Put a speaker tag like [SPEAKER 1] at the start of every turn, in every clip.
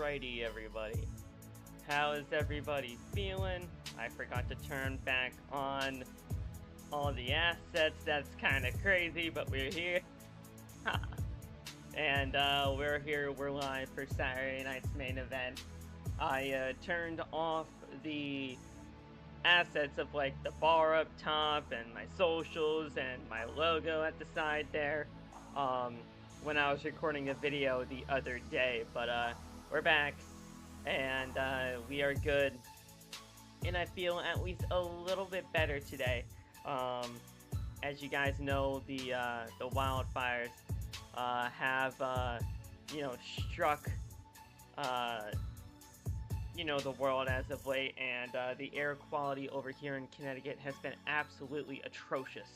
[SPEAKER 1] Alrighty, everybody. How is everybody feeling? I forgot to turn back on all the assets. That's kind of crazy, but we're here. And we're here. We're live for Saturday night's main event. I turned off the assets of like the bar up top and my socials and my logo at the side there when I was recording a video the other day, but we're back and we are good, and I feel at least a little bit better today. As you guys know, the wildfires have struck the world as of late, and the air quality over here in Connecticut has been absolutely atrocious.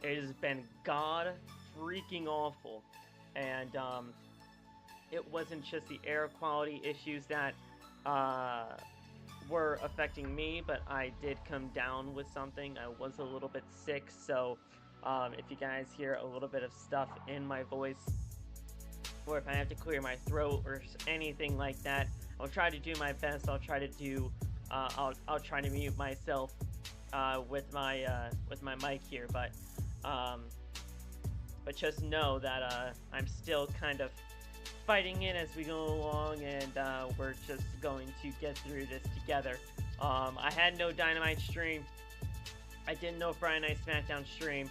[SPEAKER 1] It has been god freaking awful, and it wasn't just the air quality issues that were affecting me, but I did come down with something. I was a little bit sick, so if you guys hear a little bit of stuff in my voice, or if I have to clear my throat or anything like that, I'll try to do my best. I'll try to do I'll try to mute myself with my mic here, but just know that I'm still kind of fighting it as we go along, and we're just going to get through this together. I had no Dynamite stream. I didn't know Friday Night SmackDown stream,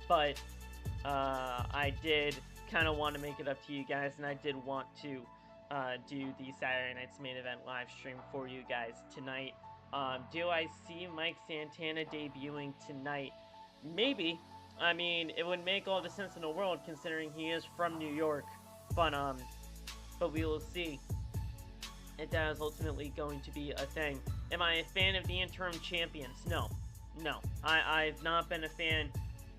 [SPEAKER 1] but I did kind of want to make it up to you guys, and I did want to do the Saturday night's main event live stream for you guys tonight. Do I see Mike Santana debuting tonight? Maybe. I mean, it would make all the sense in the world considering he is from New York, but we will see if that is ultimately going to be a thing. Am I a fan of the interim champions? No. I've not been a fan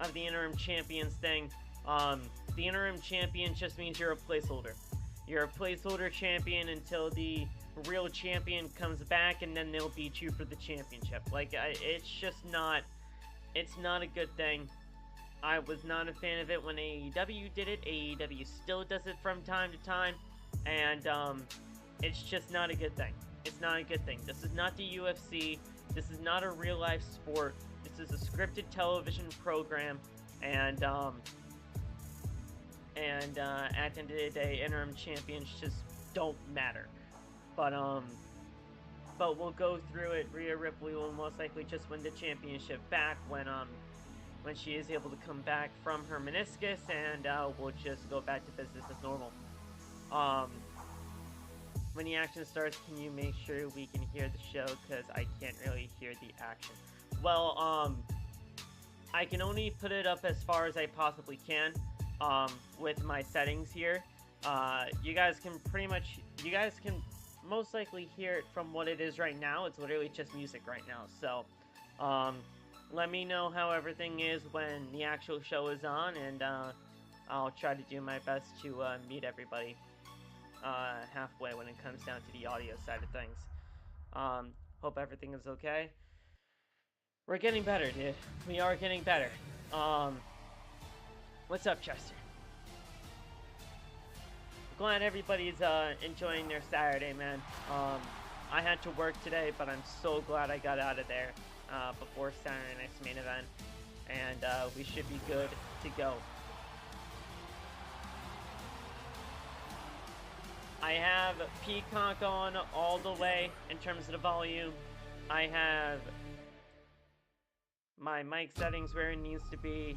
[SPEAKER 1] of the interim champions thing. The interim champion just means you're a placeholder. You're a placeholder champion until the real champion comes back, and then they'll beat you for the championship. It's just not, it's not a good thing. I was not a fan of it when AEW did it. AEW still does it from time to time, and it's just not a good thing. It's not a good thing. This is not the UFC. This is not a real-life sport. This is a scripted television program, and at the end of the day, interim champions just don't matter. But we'll go through it. Rhea Ripley will most likely just win the championship back when she is able to come back from her meniscus, and we'll just go back to business as normal. When the action starts, can you make sure we can hear the show? Because I can't really hear the action. Well, I can only put it up as far as I possibly can. With my settings here, you guys can most likely hear it from what it is right now. It's literally just music right now, so let me know how everything is when the actual show is on, and I'll try to do my best to meet everybody halfway when it comes down to the audio side of things. Hope everything is okay. We're getting better, dude. We are getting better. What's up, Chester? Glad everybody's enjoying their Saturday, man. I had to work today, but I'm so glad I got out of there before Saturday night's main event, and we should be good to go. I have Peacock on all the way in terms of the volume. I have my mic settings where it needs to be.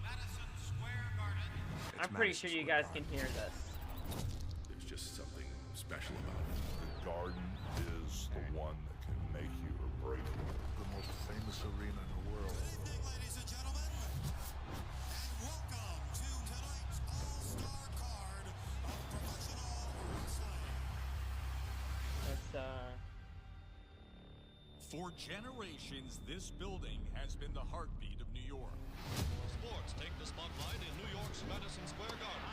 [SPEAKER 2] Madison Square Garden.
[SPEAKER 1] I'm pretty sure you guys can hear this.
[SPEAKER 3] There's just something special about it. The Garden is the one that can make you or break you. The most famous arena in the world.
[SPEAKER 2] Good evening, ladies and gentlemen, and welcome to tonight's all-star card of professional wrestling.
[SPEAKER 4] For generations, this building has been the heartbeat of New York.
[SPEAKER 5] Sports take the spotlight in New York's Madison Square Garden.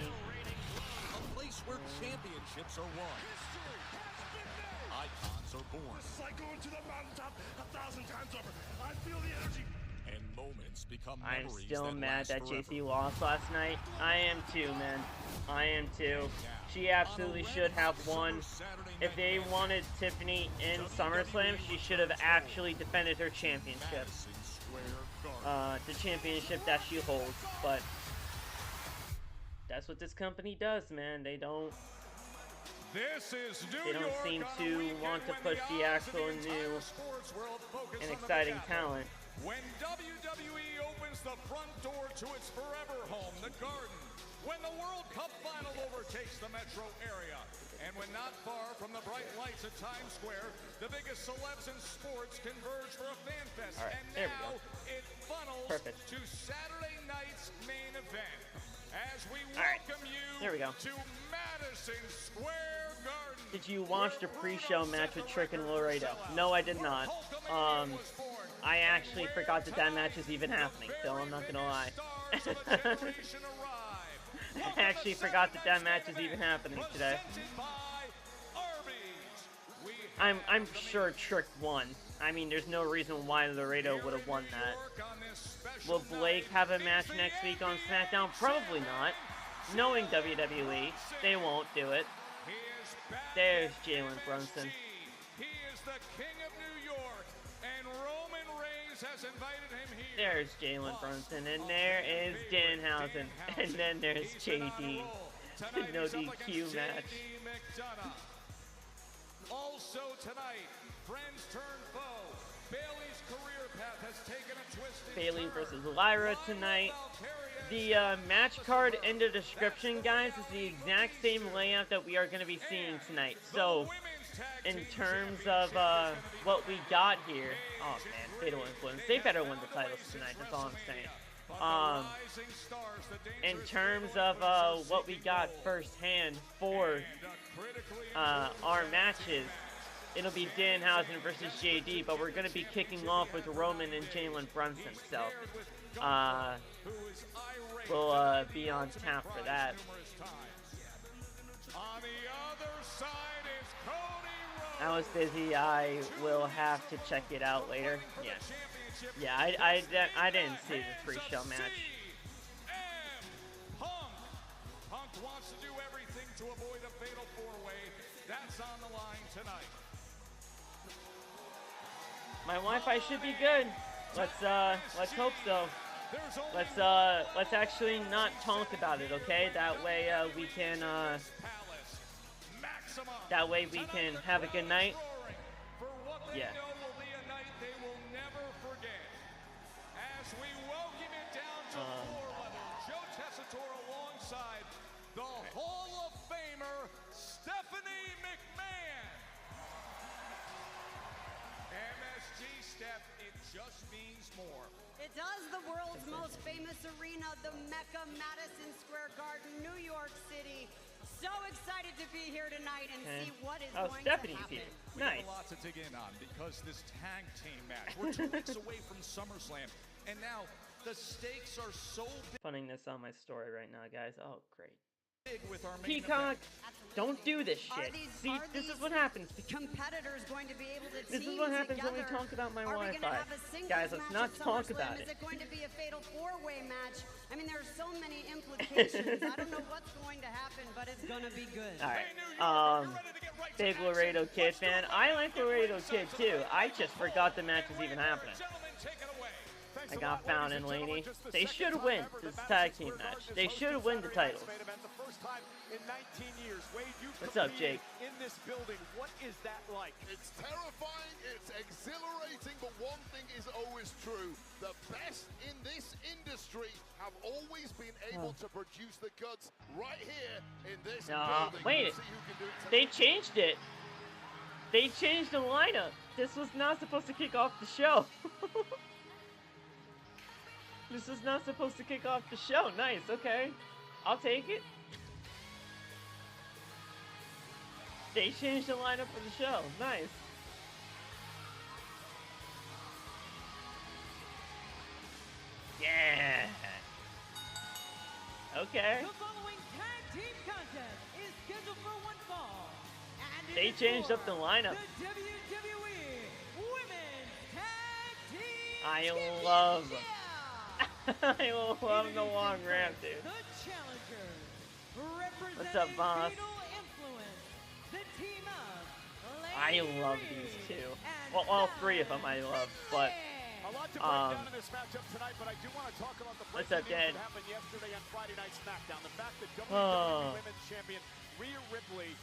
[SPEAKER 4] A place where championships are won. Icons are born.
[SPEAKER 6] This is like going to the mountaintop 1,000 times over. I feel the energy.
[SPEAKER 4] And moments become
[SPEAKER 1] I'm
[SPEAKER 4] memories
[SPEAKER 1] still
[SPEAKER 4] that
[SPEAKER 1] mad
[SPEAKER 4] last
[SPEAKER 1] that
[SPEAKER 4] forever.
[SPEAKER 1] JC lost last night. I am too, man. I am too. She absolutely should have won. If they wanted Tiffany in SummerSlam, she should have actually defended her championship.
[SPEAKER 4] Madison Square Garden.
[SPEAKER 1] The championship that she holds. But that's what this company does, man. They don't
[SPEAKER 4] This is New
[SPEAKER 1] They don't
[SPEAKER 4] York
[SPEAKER 1] seem
[SPEAKER 4] on a
[SPEAKER 1] to
[SPEAKER 4] weekend
[SPEAKER 1] want to
[SPEAKER 4] when
[SPEAKER 1] push the
[SPEAKER 4] odds of
[SPEAKER 1] actual
[SPEAKER 4] the entire
[SPEAKER 1] new
[SPEAKER 4] sports world focus
[SPEAKER 1] and
[SPEAKER 4] on the
[SPEAKER 1] exciting
[SPEAKER 4] Big Apple.
[SPEAKER 1] talent.
[SPEAKER 4] When WWE opens the front door to its forever home, the Garden. When the World Cup final overtakes the metro area. And when not far from the bright lights of Times Square, the biggest celebs in sports converge for a fan fest.
[SPEAKER 1] All right,
[SPEAKER 4] And
[SPEAKER 1] there we
[SPEAKER 4] now
[SPEAKER 1] go.
[SPEAKER 4] it funnels
[SPEAKER 1] Perfect.
[SPEAKER 4] to Saturday night's main event. As we
[SPEAKER 1] right,
[SPEAKER 4] welcome you
[SPEAKER 1] there we go.
[SPEAKER 4] to Madison Square Garden.
[SPEAKER 1] Did you watch the pre-show match with Trick and Laredo? No, I did not. I actually forgot that that match is even happening, Phil. I'm not gonna lie. I actually forgot that that match is even happening today. I'm sure Trick won. I mean, there's no reason why Laredo would have won that. Will Blake have a match next week on SmackDown? Probably not. Knowing WWE, they won't do it. There's Jalen Brunson.
[SPEAKER 4] He is the king of New York, and Roman Reigns has invited him here.
[SPEAKER 1] There's Jalen Brunson, and there is Danhausen, and then there's JD. No DQ match.
[SPEAKER 4] Also tonight, friends turn foe. Bayley's career path has taken a twist.
[SPEAKER 1] Bayley versus Lyra tonight. The match card in the description, guys, is the exact same layout that we are going to be seeing tonight. So, in terms of what we got here, oh man, Fatal Influence. They better win the titles tonight. That's all I'm saying. In terms of what we got firsthand for our matches, it'll be Danhausen versus JD, but we're going to be kicking off with Roman and Jalen Brunson. So, we'll be on tap for that.
[SPEAKER 4] On the other side is Cody Rhodes.
[SPEAKER 1] I was busy. I will have to check it out later. Yeah. Yeah, I didn't see the pre-show match.
[SPEAKER 4] And Punk wants to do everything to avoid a fatal four-way. That's on the line tonight.
[SPEAKER 1] My Wi-Fi should be good. Let's hope so. Let's actually not talk about it, okay? That way we can have a good night. Yeah.
[SPEAKER 4] The Hall of Famer, Stephanie McMahon. MSG, Steph, it just means more.
[SPEAKER 6] It does. The world's most famous arena, the Mecca, Madison Square Garden, New York City. So excited to be here tonight and see what is going
[SPEAKER 1] Stephanie's
[SPEAKER 6] to happen.
[SPEAKER 1] here.
[SPEAKER 4] We
[SPEAKER 1] Nice.
[SPEAKER 4] have a lot to dig in on because this tag team match, we're 2 weeks away from SummerSlam, and now the stakes are so
[SPEAKER 1] Funning this on my story right now, guys. Oh, great.
[SPEAKER 4] big with our main
[SPEAKER 1] Peacock,
[SPEAKER 4] event.
[SPEAKER 1] don't do this
[SPEAKER 6] Are
[SPEAKER 1] shit.
[SPEAKER 6] these-
[SPEAKER 1] See,
[SPEAKER 6] are
[SPEAKER 1] this is
[SPEAKER 6] these
[SPEAKER 1] what happens.
[SPEAKER 6] Competitors going to be able to
[SPEAKER 1] This
[SPEAKER 6] team
[SPEAKER 1] is what happens when we
[SPEAKER 6] together?
[SPEAKER 1] talk about my
[SPEAKER 6] Are we gonna
[SPEAKER 1] Wi-Fi.
[SPEAKER 6] have a singles
[SPEAKER 1] Guys, let's
[SPEAKER 6] match
[SPEAKER 1] not
[SPEAKER 6] at
[SPEAKER 1] talk
[SPEAKER 6] SummerSlam?
[SPEAKER 1] about
[SPEAKER 6] Is
[SPEAKER 1] it.
[SPEAKER 6] it going to be a fatal four-way match? I mean, there are so many implications. I don't know what's going to happen, but it's going to be good.
[SPEAKER 1] All right. Big Laredo Kid fan. I like Laredo Kid too. I just forgot the match was even happening.
[SPEAKER 4] Gentlemen, take it away.
[SPEAKER 1] I got Fallon and Lainey. They should win this tag team match. They should win the titles. What's up, Jake?
[SPEAKER 7] In this building, what is that like?
[SPEAKER 2] It's terrifying, it's exhilarating, but one thing is always true. The best in this industry have always been able to produce the goods right here in this building.
[SPEAKER 1] Wait.
[SPEAKER 2] We'll see who can do it tonight.
[SPEAKER 1] They changed it. They changed the lineup. This was not supposed to kick off the show. This was not supposed to kick off the show. Nice, okay. I'll take it. They changed the lineup for the show. Nice. Yeah. Okay.
[SPEAKER 8] The following tag team contest is scheduled for one fall. And it
[SPEAKER 1] They
[SPEAKER 8] is
[SPEAKER 1] changed
[SPEAKER 8] for
[SPEAKER 1] up the lineup.
[SPEAKER 8] The WWE Women's Tag Team
[SPEAKER 1] I love I love the long ramp, dude.
[SPEAKER 8] The challenger,
[SPEAKER 1] What's up, boss?
[SPEAKER 8] the team of
[SPEAKER 1] I love these two. Well, all three of them I love, but
[SPEAKER 7] A lot to break down in this matchup tonight, but I do want to talk about the
[SPEAKER 1] what's
[SPEAKER 7] breaking
[SPEAKER 1] up,
[SPEAKER 7] news
[SPEAKER 1] Dad?
[SPEAKER 7] that happened yesterday on Friday Night SmackDown. The fact that WWE
[SPEAKER 1] Oh.
[SPEAKER 7] Women's Champion Rhea Ripley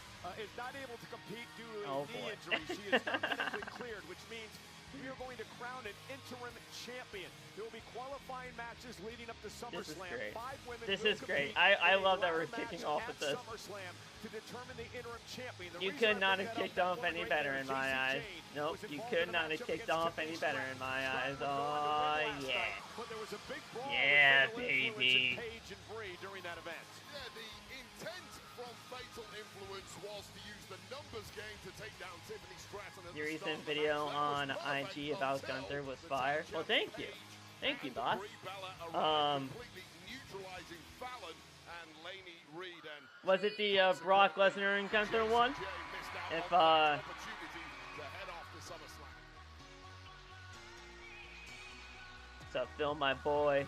[SPEAKER 7] is not able to compete due to a
[SPEAKER 1] Oh,
[SPEAKER 7] knee
[SPEAKER 1] boy.
[SPEAKER 7] injury. She is not medically cleared, which means we are going to crown an interim champion. There will be qualifying matches leading up to
[SPEAKER 1] This is
[SPEAKER 7] SummerSlam.
[SPEAKER 1] great.
[SPEAKER 7] 5 women
[SPEAKER 1] This
[SPEAKER 7] will
[SPEAKER 1] is great.
[SPEAKER 7] compete
[SPEAKER 1] I
[SPEAKER 7] in a
[SPEAKER 1] love that
[SPEAKER 7] ladder
[SPEAKER 1] we're kicking
[SPEAKER 7] match
[SPEAKER 1] off with
[SPEAKER 7] at
[SPEAKER 1] this.
[SPEAKER 7] SummerSlam to determine the interim champion. The
[SPEAKER 1] You
[SPEAKER 7] reason
[SPEAKER 1] could
[SPEAKER 7] I
[SPEAKER 1] not
[SPEAKER 7] bring
[SPEAKER 1] have
[SPEAKER 7] that
[SPEAKER 1] kicked
[SPEAKER 7] up,
[SPEAKER 1] off
[SPEAKER 7] one
[SPEAKER 1] any
[SPEAKER 7] great
[SPEAKER 1] better
[SPEAKER 7] player,
[SPEAKER 1] in my
[SPEAKER 7] Jacy
[SPEAKER 1] eyes.
[SPEAKER 7] Jayne,
[SPEAKER 1] Nope,
[SPEAKER 7] was
[SPEAKER 1] you
[SPEAKER 7] involved
[SPEAKER 1] could
[SPEAKER 7] in a
[SPEAKER 1] not have
[SPEAKER 7] matchup
[SPEAKER 1] kicked
[SPEAKER 7] against
[SPEAKER 1] off
[SPEAKER 7] Denise
[SPEAKER 1] any better in my
[SPEAKER 7] Stratt.
[SPEAKER 1] eyes.
[SPEAKER 7] Stratt was the
[SPEAKER 1] Oh,
[SPEAKER 7] winner last
[SPEAKER 1] yeah.
[SPEAKER 7] night, but there was a big brawl
[SPEAKER 1] Yeah,
[SPEAKER 7] with Fatal Influence
[SPEAKER 1] baby.
[SPEAKER 7] and Paige and Brie during that event.
[SPEAKER 2] Yeah, the intent from Fatal Influence was to use the numbers game to take down Tiffany Stratton. at the
[SPEAKER 1] Your
[SPEAKER 2] start
[SPEAKER 1] recent
[SPEAKER 2] of the
[SPEAKER 1] video
[SPEAKER 2] match. That
[SPEAKER 1] on
[SPEAKER 2] was perfect
[SPEAKER 1] IG about
[SPEAKER 2] until
[SPEAKER 1] Gunther was
[SPEAKER 2] the
[SPEAKER 1] fire.
[SPEAKER 2] tag
[SPEAKER 1] Well,
[SPEAKER 2] champ
[SPEAKER 1] thank you.
[SPEAKER 2] Paige
[SPEAKER 1] Thank you,
[SPEAKER 2] and
[SPEAKER 1] boss.
[SPEAKER 2] Brie Bella arrived, completely neutralizing Fallon and Lainey, Reid, and
[SPEAKER 1] Was it the Brock Lesnar and Gunther one?
[SPEAKER 2] Jay missed out
[SPEAKER 1] If,
[SPEAKER 2] on that opportunity to head off to SummerSlam.
[SPEAKER 1] What's up, Phil, my boy?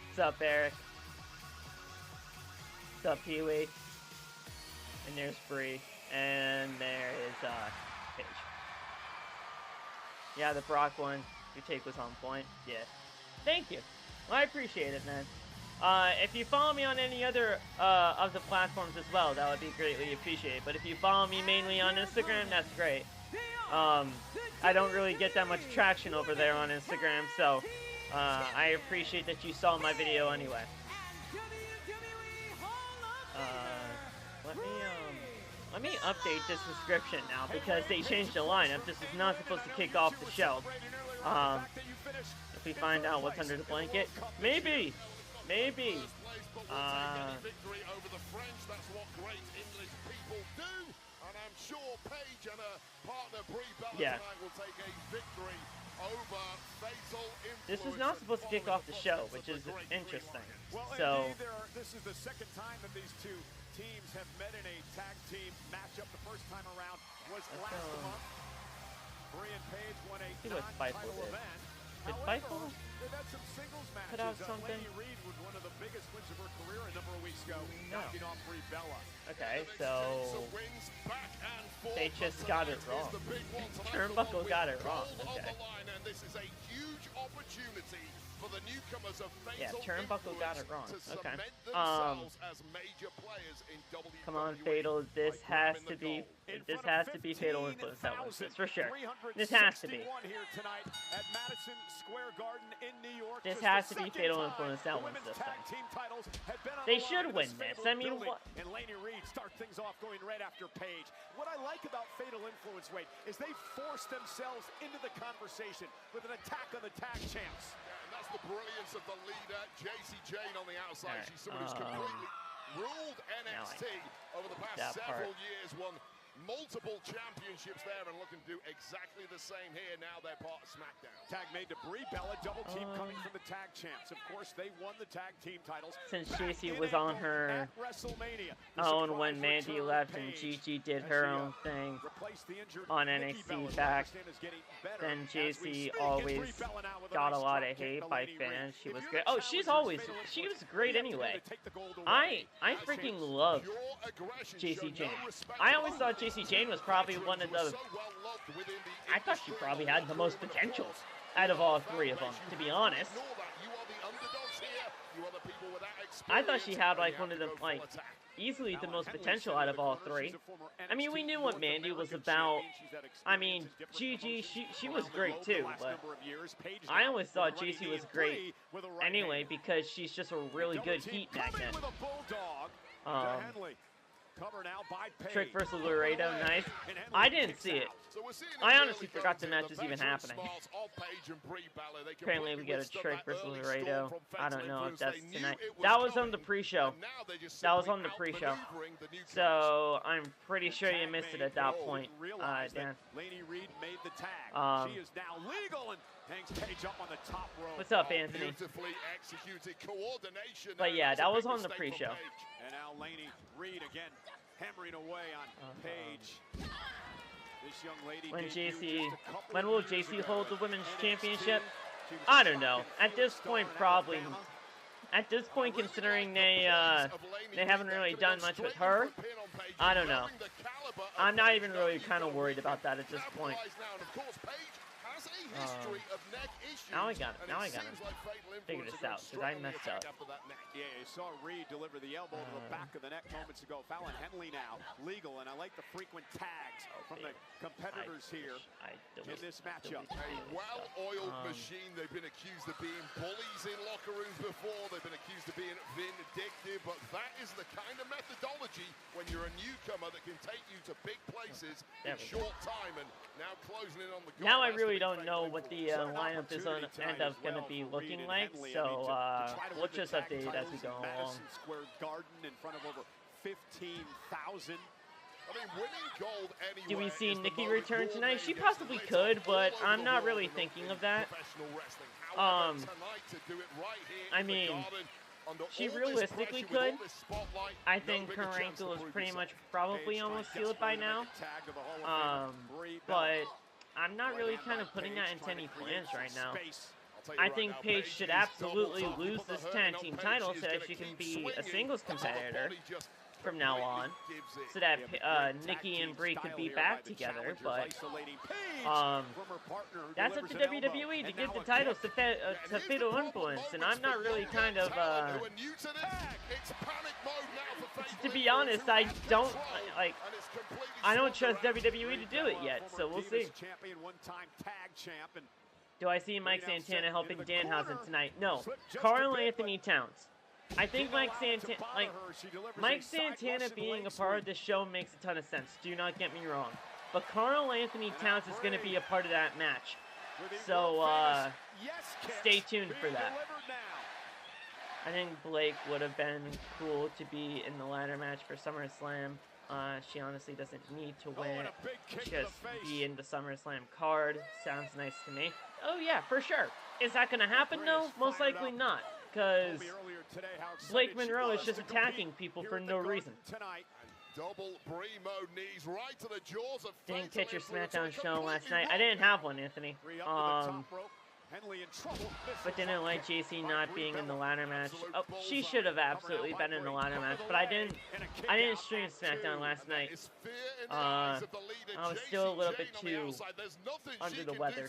[SPEAKER 1] What's up, Eric? What's up, Pee-wee? And there's Brie. And there is, Paige. Yeah, the Brock one, your take was on point. Yeah. Thank you. Well, I appreciate it, man. If you follow me on any other, of the platforms as well, that would be greatly appreciated. But if you follow me mainly on Instagram, that's great. I don't really get that much traction over there on Instagram, so, I appreciate that you saw my video anyway. Let me update this description now because they changed the lineup. This is not supposed to kick off the show. If we find out what's under the blanket, maybe.
[SPEAKER 2] Victory over the French. That's what great English people do. And I'm sure Paige and her partner Brie Bella tonight will take a victory over Fatal Influence.
[SPEAKER 1] This is not supposed to kick off the show, which is interesting.
[SPEAKER 7] Well,
[SPEAKER 1] So,
[SPEAKER 7] indeed, this is the second time that these two teams have met in a tag team matchup. The first time around was last month. Brie and Paige won a
[SPEAKER 1] see what Fightful
[SPEAKER 7] non-title
[SPEAKER 1] did.
[SPEAKER 7] event.
[SPEAKER 1] Did
[SPEAKER 7] However,
[SPEAKER 1] Fightful
[SPEAKER 7] they've had some singles matches.
[SPEAKER 1] put out something?
[SPEAKER 7] Lainey Reid was one of the biggest wins of her career a number of weeks ago,
[SPEAKER 1] No.
[SPEAKER 7] knocking off Brie Bella.
[SPEAKER 1] Okay, so they just got it wrong. Turnbuckle got it wrong. Okay.
[SPEAKER 2] This is a huge opportunity for the newcomers of
[SPEAKER 1] Yeah,
[SPEAKER 2] Fatal
[SPEAKER 1] Turnbuckle got it wrong.
[SPEAKER 2] Influence to
[SPEAKER 1] Okay.
[SPEAKER 2] cement themselves as major players in WWE.
[SPEAKER 1] Come on, Fatal. This has to be. This has to be Fatal Influence that wins this for sure. This has to be.
[SPEAKER 7] Here tonight at Madison Square Garden in New York.
[SPEAKER 1] This
[SPEAKER 7] Just
[SPEAKER 1] has
[SPEAKER 7] the
[SPEAKER 1] to be
[SPEAKER 7] second
[SPEAKER 1] Fatal
[SPEAKER 7] time
[SPEAKER 1] Influence that
[SPEAKER 7] the
[SPEAKER 1] wins
[SPEAKER 7] women's
[SPEAKER 1] this
[SPEAKER 7] tag
[SPEAKER 1] thing.
[SPEAKER 7] team titles have been on
[SPEAKER 1] They
[SPEAKER 7] the
[SPEAKER 1] should
[SPEAKER 7] line in
[SPEAKER 1] win
[SPEAKER 7] this
[SPEAKER 1] this.
[SPEAKER 7] fatal
[SPEAKER 1] I mean,
[SPEAKER 7] building.
[SPEAKER 1] what?
[SPEAKER 7] And Lainey Reid start things off going right after Paige. What I like about Fatal Influence, Wade, is they force themselves into the conversation with an attack on the tag champs.
[SPEAKER 2] And that's the brilliance of the leader, Jacy Jayne on the outside.
[SPEAKER 1] Alright,
[SPEAKER 2] She's someone who's completely ruled NXT over the past
[SPEAKER 1] that
[SPEAKER 2] several
[SPEAKER 1] part.
[SPEAKER 2] years, won multiple championships there and looking to do exactly the same here. Now they're part of SmackDown.
[SPEAKER 7] Tag made to Brie Bella, double team coming from the tag champs. Of course, they won the tag team titles.
[SPEAKER 1] Since
[SPEAKER 7] back
[SPEAKER 1] Jacy
[SPEAKER 7] in
[SPEAKER 1] was on
[SPEAKER 7] April
[SPEAKER 1] her
[SPEAKER 7] at WrestleMania. The
[SPEAKER 1] own
[SPEAKER 7] surprise
[SPEAKER 1] when Mandy
[SPEAKER 7] return
[SPEAKER 1] left
[SPEAKER 7] of
[SPEAKER 1] and
[SPEAKER 7] Paige
[SPEAKER 1] Gigi did
[SPEAKER 7] as
[SPEAKER 1] her
[SPEAKER 7] she,
[SPEAKER 1] own thing
[SPEAKER 7] replaced the injured
[SPEAKER 1] on
[SPEAKER 7] Nikki Bella,
[SPEAKER 1] NXT
[SPEAKER 7] who I
[SPEAKER 1] back,
[SPEAKER 7] understand is getting better
[SPEAKER 1] then
[SPEAKER 7] as we
[SPEAKER 1] Jacy
[SPEAKER 7] speak, and
[SPEAKER 1] always
[SPEAKER 7] Brie Bella now with a
[SPEAKER 1] got a
[SPEAKER 7] nice
[SPEAKER 1] lot
[SPEAKER 7] drop
[SPEAKER 1] of
[SPEAKER 7] kick
[SPEAKER 1] hate
[SPEAKER 7] to
[SPEAKER 1] by
[SPEAKER 7] Lainey Reid.
[SPEAKER 1] fans. She
[SPEAKER 7] If
[SPEAKER 1] was
[SPEAKER 7] you're
[SPEAKER 1] great.
[SPEAKER 7] the
[SPEAKER 1] Oh, she's
[SPEAKER 7] challengers,
[SPEAKER 1] always
[SPEAKER 7] Fatal
[SPEAKER 1] she
[SPEAKER 7] Influence,
[SPEAKER 1] was great
[SPEAKER 7] you have to do
[SPEAKER 1] anyway.
[SPEAKER 7] to take the gold away.
[SPEAKER 1] I freaking love
[SPEAKER 2] Pure aggression,
[SPEAKER 1] Jacy
[SPEAKER 2] show no
[SPEAKER 1] Jayne.
[SPEAKER 2] respect
[SPEAKER 1] I
[SPEAKER 2] to
[SPEAKER 1] always thought Jacy Jayne was probably one of the.
[SPEAKER 2] so well loved within the
[SPEAKER 1] I thought she
[SPEAKER 2] industry.
[SPEAKER 1] probably had the most potential out of all three of them, to be honest.
[SPEAKER 2] Ignore that. You are the underdogs here. You are the people without
[SPEAKER 1] I thought she
[SPEAKER 2] experience,
[SPEAKER 1] had
[SPEAKER 2] and
[SPEAKER 1] like
[SPEAKER 2] you
[SPEAKER 1] one
[SPEAKER 2] have
[SPEAKER 1] of
[SPEAKER 2] to
[SPEAKER 1] the
[SPEAKER 2] go full
[SPEAKER 1] like
[SPEAKER 2] attack.
[SPEAKER 1] easily the
[SPEAKER 7] Now,
[SPEAKER 1] most
[SPEAKER 7] Henley
[SPEAKER 1] potential
[SPEAKER 7] sitting
[SPEAKER 1] out
[SPEAKER 7] in
[SPEAKER 1] of
[SPEAKER 7] the
[SPEAKER 1] all
[SPEAKER 7] corner.
[SPEAKER 1] three.
[SPEAKER 7] She's a former
[SPEAKER 1] I mean, we
[SPEAKER 7] NXT
[SPEAKER 1] knew what
[SPEAKER 7] North
[SPEAKER 1] Mandy was
[SPEAKER 7] American
[SPEAKER 1] about.
[SPEAKER 7] champion. She's had
[SPEAKER 1] I mean,
[SPEAKER 7] experience in different
[SPEAKER 1] Gigi,
[SPEAKER 7] promotions
[SPEAKER 1] she
[SPEAKER 7] around
[SPEAKER 1] was
[SPEAKER 7] the
[SPEAKER 1] great
[SPEAKER 7] globe the
[SPEAKER 1] too,
[SPEAKER 7] last
[SPEAKER 1] but
[SPEAKER 7] number of years. Paige
[SPEAKER 1] I
[SPEAKER 7] now
[SPEAKER 1] always
[SPEAKER 7] with
[SPEAKER 1] thought
[SPEAKER 7] a running
[SPEAKER 1] Jacy
[SPEAKER 7] knee
[SPEAKER 1] was
[SPEAKER 7] and
[SPEAKER 1] great
[SPEAKER 7] Brie with a right
[SPEAKER 1] anyway
[SPEAKER 7] hand.
[SPEAKER 1] because she's just a really
[SPEAKER 7] Double
[SPEAKER 1] good
[SPEAKER 7] team
[SPEAKER 1] heat
[SPEAKER 7] coming
[SPEAKER 1] magnet.
[SPEAKER 7] with a bulldog to Henley. Cover now by Paige.
[SPEAKER 1] Trick versus Laredo, nice.
[SPEAKER 7] And Henley
[SPEAKER 1] I didn't
[SPEAKER 7] kicks
[SPEAKER 1] see it.
[SPEAKER 7] out.
[SPEAKER 2] So we're seeing
[SPEAKER 1] I
[SPEAKER 2] in the
[SPEAKER 1] honestly
[SPEAKER 2] early
[SPEAKER 1] forgot the
[SPEAKER 2] going,
[SPEAKER 1] match was
[SPEAKER 2] the
[SPEAKER 1] even
[SPEAKER 2] veteran
[SPEAKER 1] happening.
[SPEAKER 2] smarts of Paige and Brie Bella. They
[SPEAKER 1] Apparently, we
[SPEAKER 2] completely
[SPEAKER 1] get a
[SPEAKER 2] withstood
[SPEAKER 1] Trick
[SPEAKER 2] that
[SPEAKER 1] versus
[SPEAKER 2] early
[SPEAKER 1] Laredo.
[SPEAKER 2] storm from
[SPEAKER 1] I
[SPEAKER 2] Fatal
[SPEAKER 1] don't know if
[SPEAKER 2] Influence.
[SPEAKER 1] that's
[SPEAKER 2] They knew
[SPEAKER 1] tonight.
[SPEAKER 2] it was
[SPEAKER 1] That was on
[SPEAKER 2] coming,
[SPEAKER 1] the pre-show.
[SPEAKER 2] and now they're just
[SPEAKER 1] That was
[SPEAKER 2] simply
[SPEAKER 1] on the pre-show.
[SPEAKER 2] outmaneuvering the newcomers.
[SPEAKER 1] So I'm pretty sure you
[SPEAKER 7] Tag
[SPEAKER 1] missed it
[SPEAKER 7] made.
[SPEAKER 1] at that
[SPEAKER 7] Oh,
[SPEAKER 1] point,
[SPEAKER 7] realized
[SPEAKER 1] Dan.
[SPEAKER 7] that Lainey Reid made the tag.
[SPEAKER 1] Um,
[SPEAKER 7] She is now legal and hangs Paige up on the top rope.
[SPEAKER 1] What's up, Anthony?
[SPEAKER 2] Beautifully executed coordination.
[SPEAKER 1] But
[SPEAKER 2] there.
[SPEAKER 1] yeah,
[SPEAKER 2] That's a
[SPEAKER 1] that
[SPEAKER 2] big
[SPEAKER 1] was on the
[SPEAKER 2] mistake for
[SPEAKER 1] pre-show.
[SPEAKER 2] Paige.
[SPEAKER 7] And now Lainey Reid again hammering away on Paige. Is
[SPEAKER 1] When will JC hold the women's championship? I don't know. At this point, probably. At this point, considering they haven't really done much with her, I don't know. I'm not even really kind of worried about that at this point. Now I got it. Figure this out, because I messed up.
[SPEAKER 7] Yeah, you saw Reid deliver the elbow to the back of the neck moments ago. Fallon Henley now legal, and I like the frequent tags from the competitors here in this matchup.
[SPEAKER 2] A well-oiled machine. They've been accused of being bullies in locker rooms before. They've been accused of being vindictive, but that is the kind of methodology when you're a newcomer that can take you to big places in short time, and now closing in on the goal.
[SPEAKER 1] Now I really don't know what the lineup is going to end up going to be looking like, so we'll just update as we go along.
[SPEAKER 7] Madison Square Garden in front of over 15,000.
[SPEAKER 1] Do we see Nikki return tonight? She possibly could, but I'm not really thinking of that. I mean, she realistically could. I think her ankle is pretty much probably almost healed by now. But I'm not really kind of putting that into any plans right now. I think Paige should absolutely lose this tag team title so that she can be a singles competitor from now on, so that Nikki and Brie could be back together. But that's up to WWE to give the titles to Fatal Influence, and I'm not really kind of to be honest, I don't trust WWE to do it yet, so we'll see. Do I see Mike Santana helping Danhausen tonight? No. Carl Anthony Towns. I think Mike Santana being a part of this show makes a ton of sense. Do not get me wrong. But Carl Anthony Towns is going to be a part of that match. So, stay tuned for that. I think Blake would have been cool to be in the ladder match for SummerSlam. She honestly doesn't need to win. Just be in the SummerSlam card. Sounds nice to me. Oh yeah, for sure. Is that going to happen? No, most likely not. Because Blake Monroe is just attacking people for no reason. Didn't catch your SmackDown show last night. I didn't have one, Anthony. But didn't like JC not being in the ladder match. Oh, she should have absolutely been in the ladder match, but I didn't stream SmackDown last night. I was still a little bit too under the weather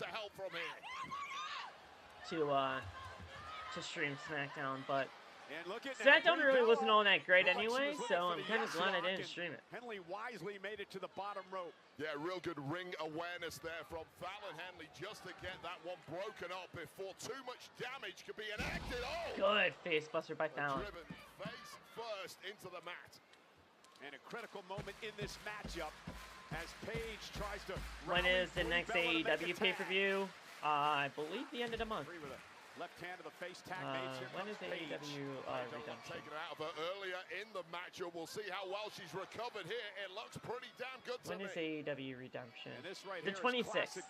[SPEAKER 1] to stream SmackDown, but SmackDown really wasn't all that great anyway, so I'm kind of glad I didn't stream it.
[SPEAKER 7] Henley wisely made it to the bottom rope.
[SPEAKER 2] Yeah, real good ring awareness there from Fallon Henley just to get that one broken up before too much damage could be enacted. Oh!
[SPEAKER 1] Good face buster by Fallon.
[SPEAKER 2] Driven face first into the mat.
[SPEAKER 7] And a critical moment in this matchup as Paige tries to...
[SPEAKER 1] When is the next AEW pay-per-view? I believe the end of the month.
[SPEAKER 7] Left hand to the face tag
[SPEAKER 1] when is AEW Redemption?
[SPEAKER 2] Taken out of her earlier in the matchup. We'll see how well she's recovered here. It looks pretty damn good to me.
[SPEAKER 1] When is AEW Redemption?
[SPEAKER 7] Right,
[SPEAKER 1] the 26th.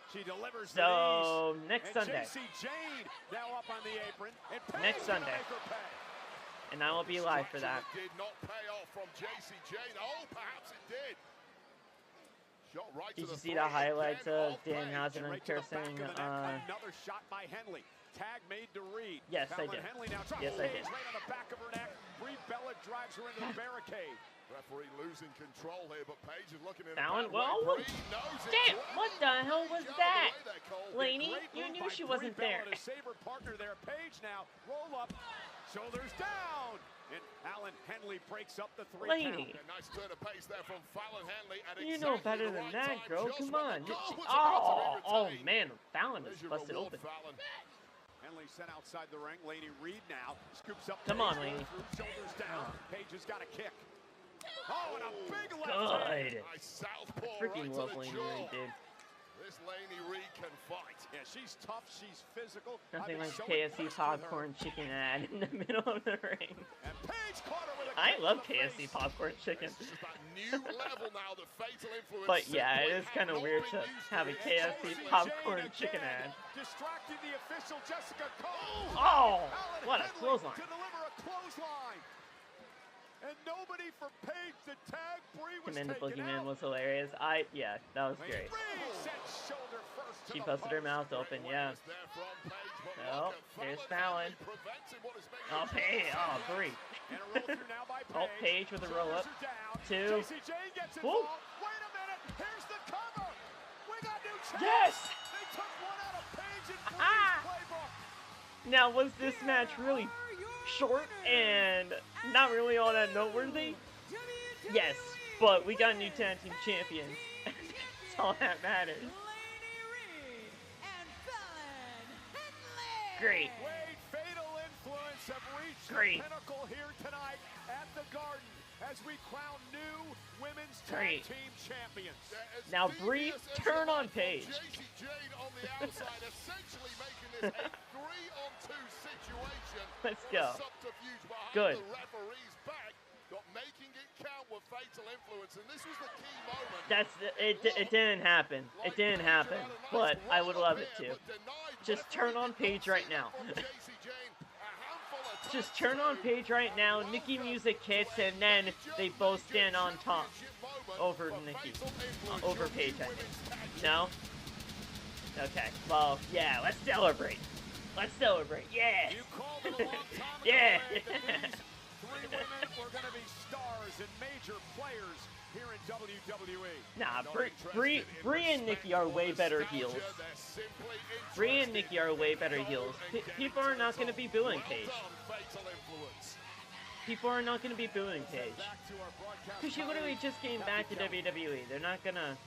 [SPEAKER 7] She delivers
[SPEAKER 1] so next Sunday.
[SPEAKER 7] Jane now up on the apron.
[SPEAKER 1] Next Sunday. And I will be live for that.
[SPEAKER 2] Did not pay off from JC Jane. Oh, perhaps it did. Right
[SPEAKER 1] did you see the highlights of Danhausen and cursing?
[SPEAKER 7] Another shot by Henley. Tag made to Reid.
[SPEAKER 1] Yes, I did. Yes, I did.
[SPEAKER 7] Right on the back of her neck. Brie Bella drives her into the barricade.
[SPEAKER 2] Referee losing control here, but Paige is looking in.
[SPEAKER 1] Fallon, well, damn! What the hell was that? Lainey, you knew she wasn't there.
[SPEAKER 7] To save her partner there. Paige now roll up, shoulders down. And Fallon Henley breaks up the 3
[SPEAKER 1] Lainey.
[SPEAKER 2] Nice turn of pace there from Fallon Henley.
[SPEAKER 1] You know better than that, girl. Come on. Oh, man. Fallon is busted open.
[SPEAKER 7] Henley sent outside the ring. Lainey Reid now scoops up.
[SPEAKER 1] Come on, Lainey.
[SPEAKER 7] Shoulders down. Paige has got a kick. Oh, and a big left
[SPEAKER 1] hand.
[SPEAKER 2] Nice
[SPEAKER 1] I freaking love Lainey Reid, dude.
[SPEAKER 2] This Lainey Reid can fight.
[SPEAKER 7] Yeah, she's tough. She's physical.
[SPEAKER 1] Nothing like KFC popcorn chicken ad in the middle of the ring.
[SPEAKER 7] And Paige caught her with a
[SPEAKER 1] I love KFC popcorn chicken.
[SPEAKER 2] New level now, the Fatal Influence.
[SPEAKER 1] But yeah, it is kind of weird to have a KFC popcorn chicken ad.
[SPEAKER 7] Distracting the official Jessica Cole.
[SPEAKER 1] Oh, what a clothesline.
[SPEAKER 7] To deliver a clothesline. and nobody for Paige to tag. Brie was
[SPEAKER 1] And then the
[SPEAKER 7] taken
[SPEAKER 1] boogeyman
[SPEAKER 7] out.
[SPEAKER 1] was hilarious. Yeah, that was great.
[SPEAKER 7] Reid sent shoulder first to
[SPEAKER 1] She
[SPEAKER 7] the
[SPEAKER 1] busted her
[SPEAKER 7] post.
[SPEAKER 1] mouth open, yeah. Oh, there's Fallon. Oh, Paige. Oh, Brie.
[SPEAKER 7] And a roll through now by Paige.
[SPEAKER 1] Oh, Paige with a roll up.
[SPEAKER 7] Two.
[SPEAKER 1] 2.
[SPEAKER 7] Jane gets
[SPEAKER 1] Woo.
[SPEAKER 7] involved. Wait a minute. Here's the cover. We got new champs.
[SPEAKER 1] Yes!
[SPEAKER 7] They took one out of Paige and Brie's playbook.
[SPEAKER 1] Now, was this match really short and not really all that noteworthy? Yes, but we got new tag team champions. That's all that matters.
[SPEAKER 8] Lainey, Reid, and Fallon, Henley.
[SPEAKER 1] Great.
[SPEAKER 7] Wade, fatal influence have reached
[SPEAKER 1] Great.
[SPEAKER 7] the pinnacle here tonight at the Garden as we crown new women's
[SPEAKER 1] Great.
[SPEAKER 7] tag team champions.
[SPEAKER 1] Now, Brie, turn on Paige.
[SPEAKER 2] JC Jane on the outside, essentially making this a 3-on-2 situation.
[SPEAKER 1] Let's
[SPEAKER 2] With a
[SPEAKER 1] go.
[SPEAKER 2] subterfuge behind
[SPEAKER 1] Good.
[SPEAKER 2] the referee's back, not making it count with fatal influence, and this was the key moment.
[SPEAKER 1] It didn't happen. It didn't happen. But I would love it to. Just turn on Paige right now. Just turn on Paige right now. Nikki music hits, and then they both stand on top over Nikki, over Paige. I think. No. Okay. Well, yeah. Let's celebrate. Let's celebrate. Yeah.
[SPEAKER 7] You called it a long time ago,
[SPEAKER 1] Yeah.
[SPEAKER 7] Ray, that these three women were going to be stars and major players here in WWE.
[SPEAKER 1] Nah, Brie and Nikki are way better heels. Brie and Nikki are way better heels. People are not going to be booing Paige. People are not going to be booing Paige. Because she literally just came back to WWE. They're not going to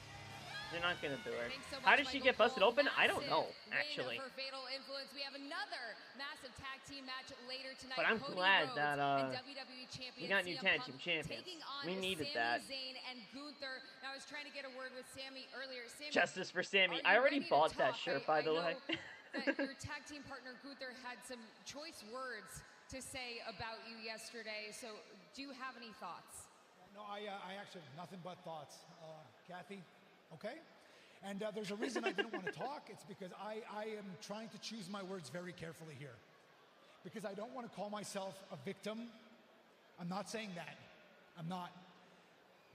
[SPEAKER 1] boo her. How did she get busted open? I don't know, actually.
[SPEAKER 9] For fatal influence, we have another massive tag team match later tonight.
[SPEAKER 1] But I'm
[SPEAKER 9] Cody
[SPEAKER 1] glad
[SPEAKER 9] Rhodes
[SPEAKER 1] that
[SPEAKER 9] and WWE champion
[SPEAKER 1] we got new
[SPEAKER 9] CM
[SPEAKER 1] tag
[SPEAKER 9] Punk
[SPEAKER 1] team champions.
[SPEAKER 9] taking on
[SPEAKER 1] We needed
[SPEAKER 9] Sami
[SPEAKER 1] that.
[SPEAKER 9] Zayn and Gunther. Now, I was trying to get a word with Sami earlier. Sami,
[SPEAKER 1] Justice for Sami.
[SPEAKER 9] are
[SPEAKER 1] I
[SPEAKER 9] you
[SPEAKER 1] already
[SPEAKER 9] ready to
[SPEAKER 1] bought that
[SPEAKER 9] talk?
[SPEAKER 1] shirt, by the way.
[SPEAKER 9] I know that your tag team partner Gunther had some choice words to say about you yesterday. So, do you have any thoughts?
[SPEAKER 10] No, I actually have nothing but thoughts. Kathy, okay? And there's a reason I didn't want to talk. It's because I am trying to choose my words very carefully here. Because I don't want to call myself a victim. I'm not saying that. I'm not.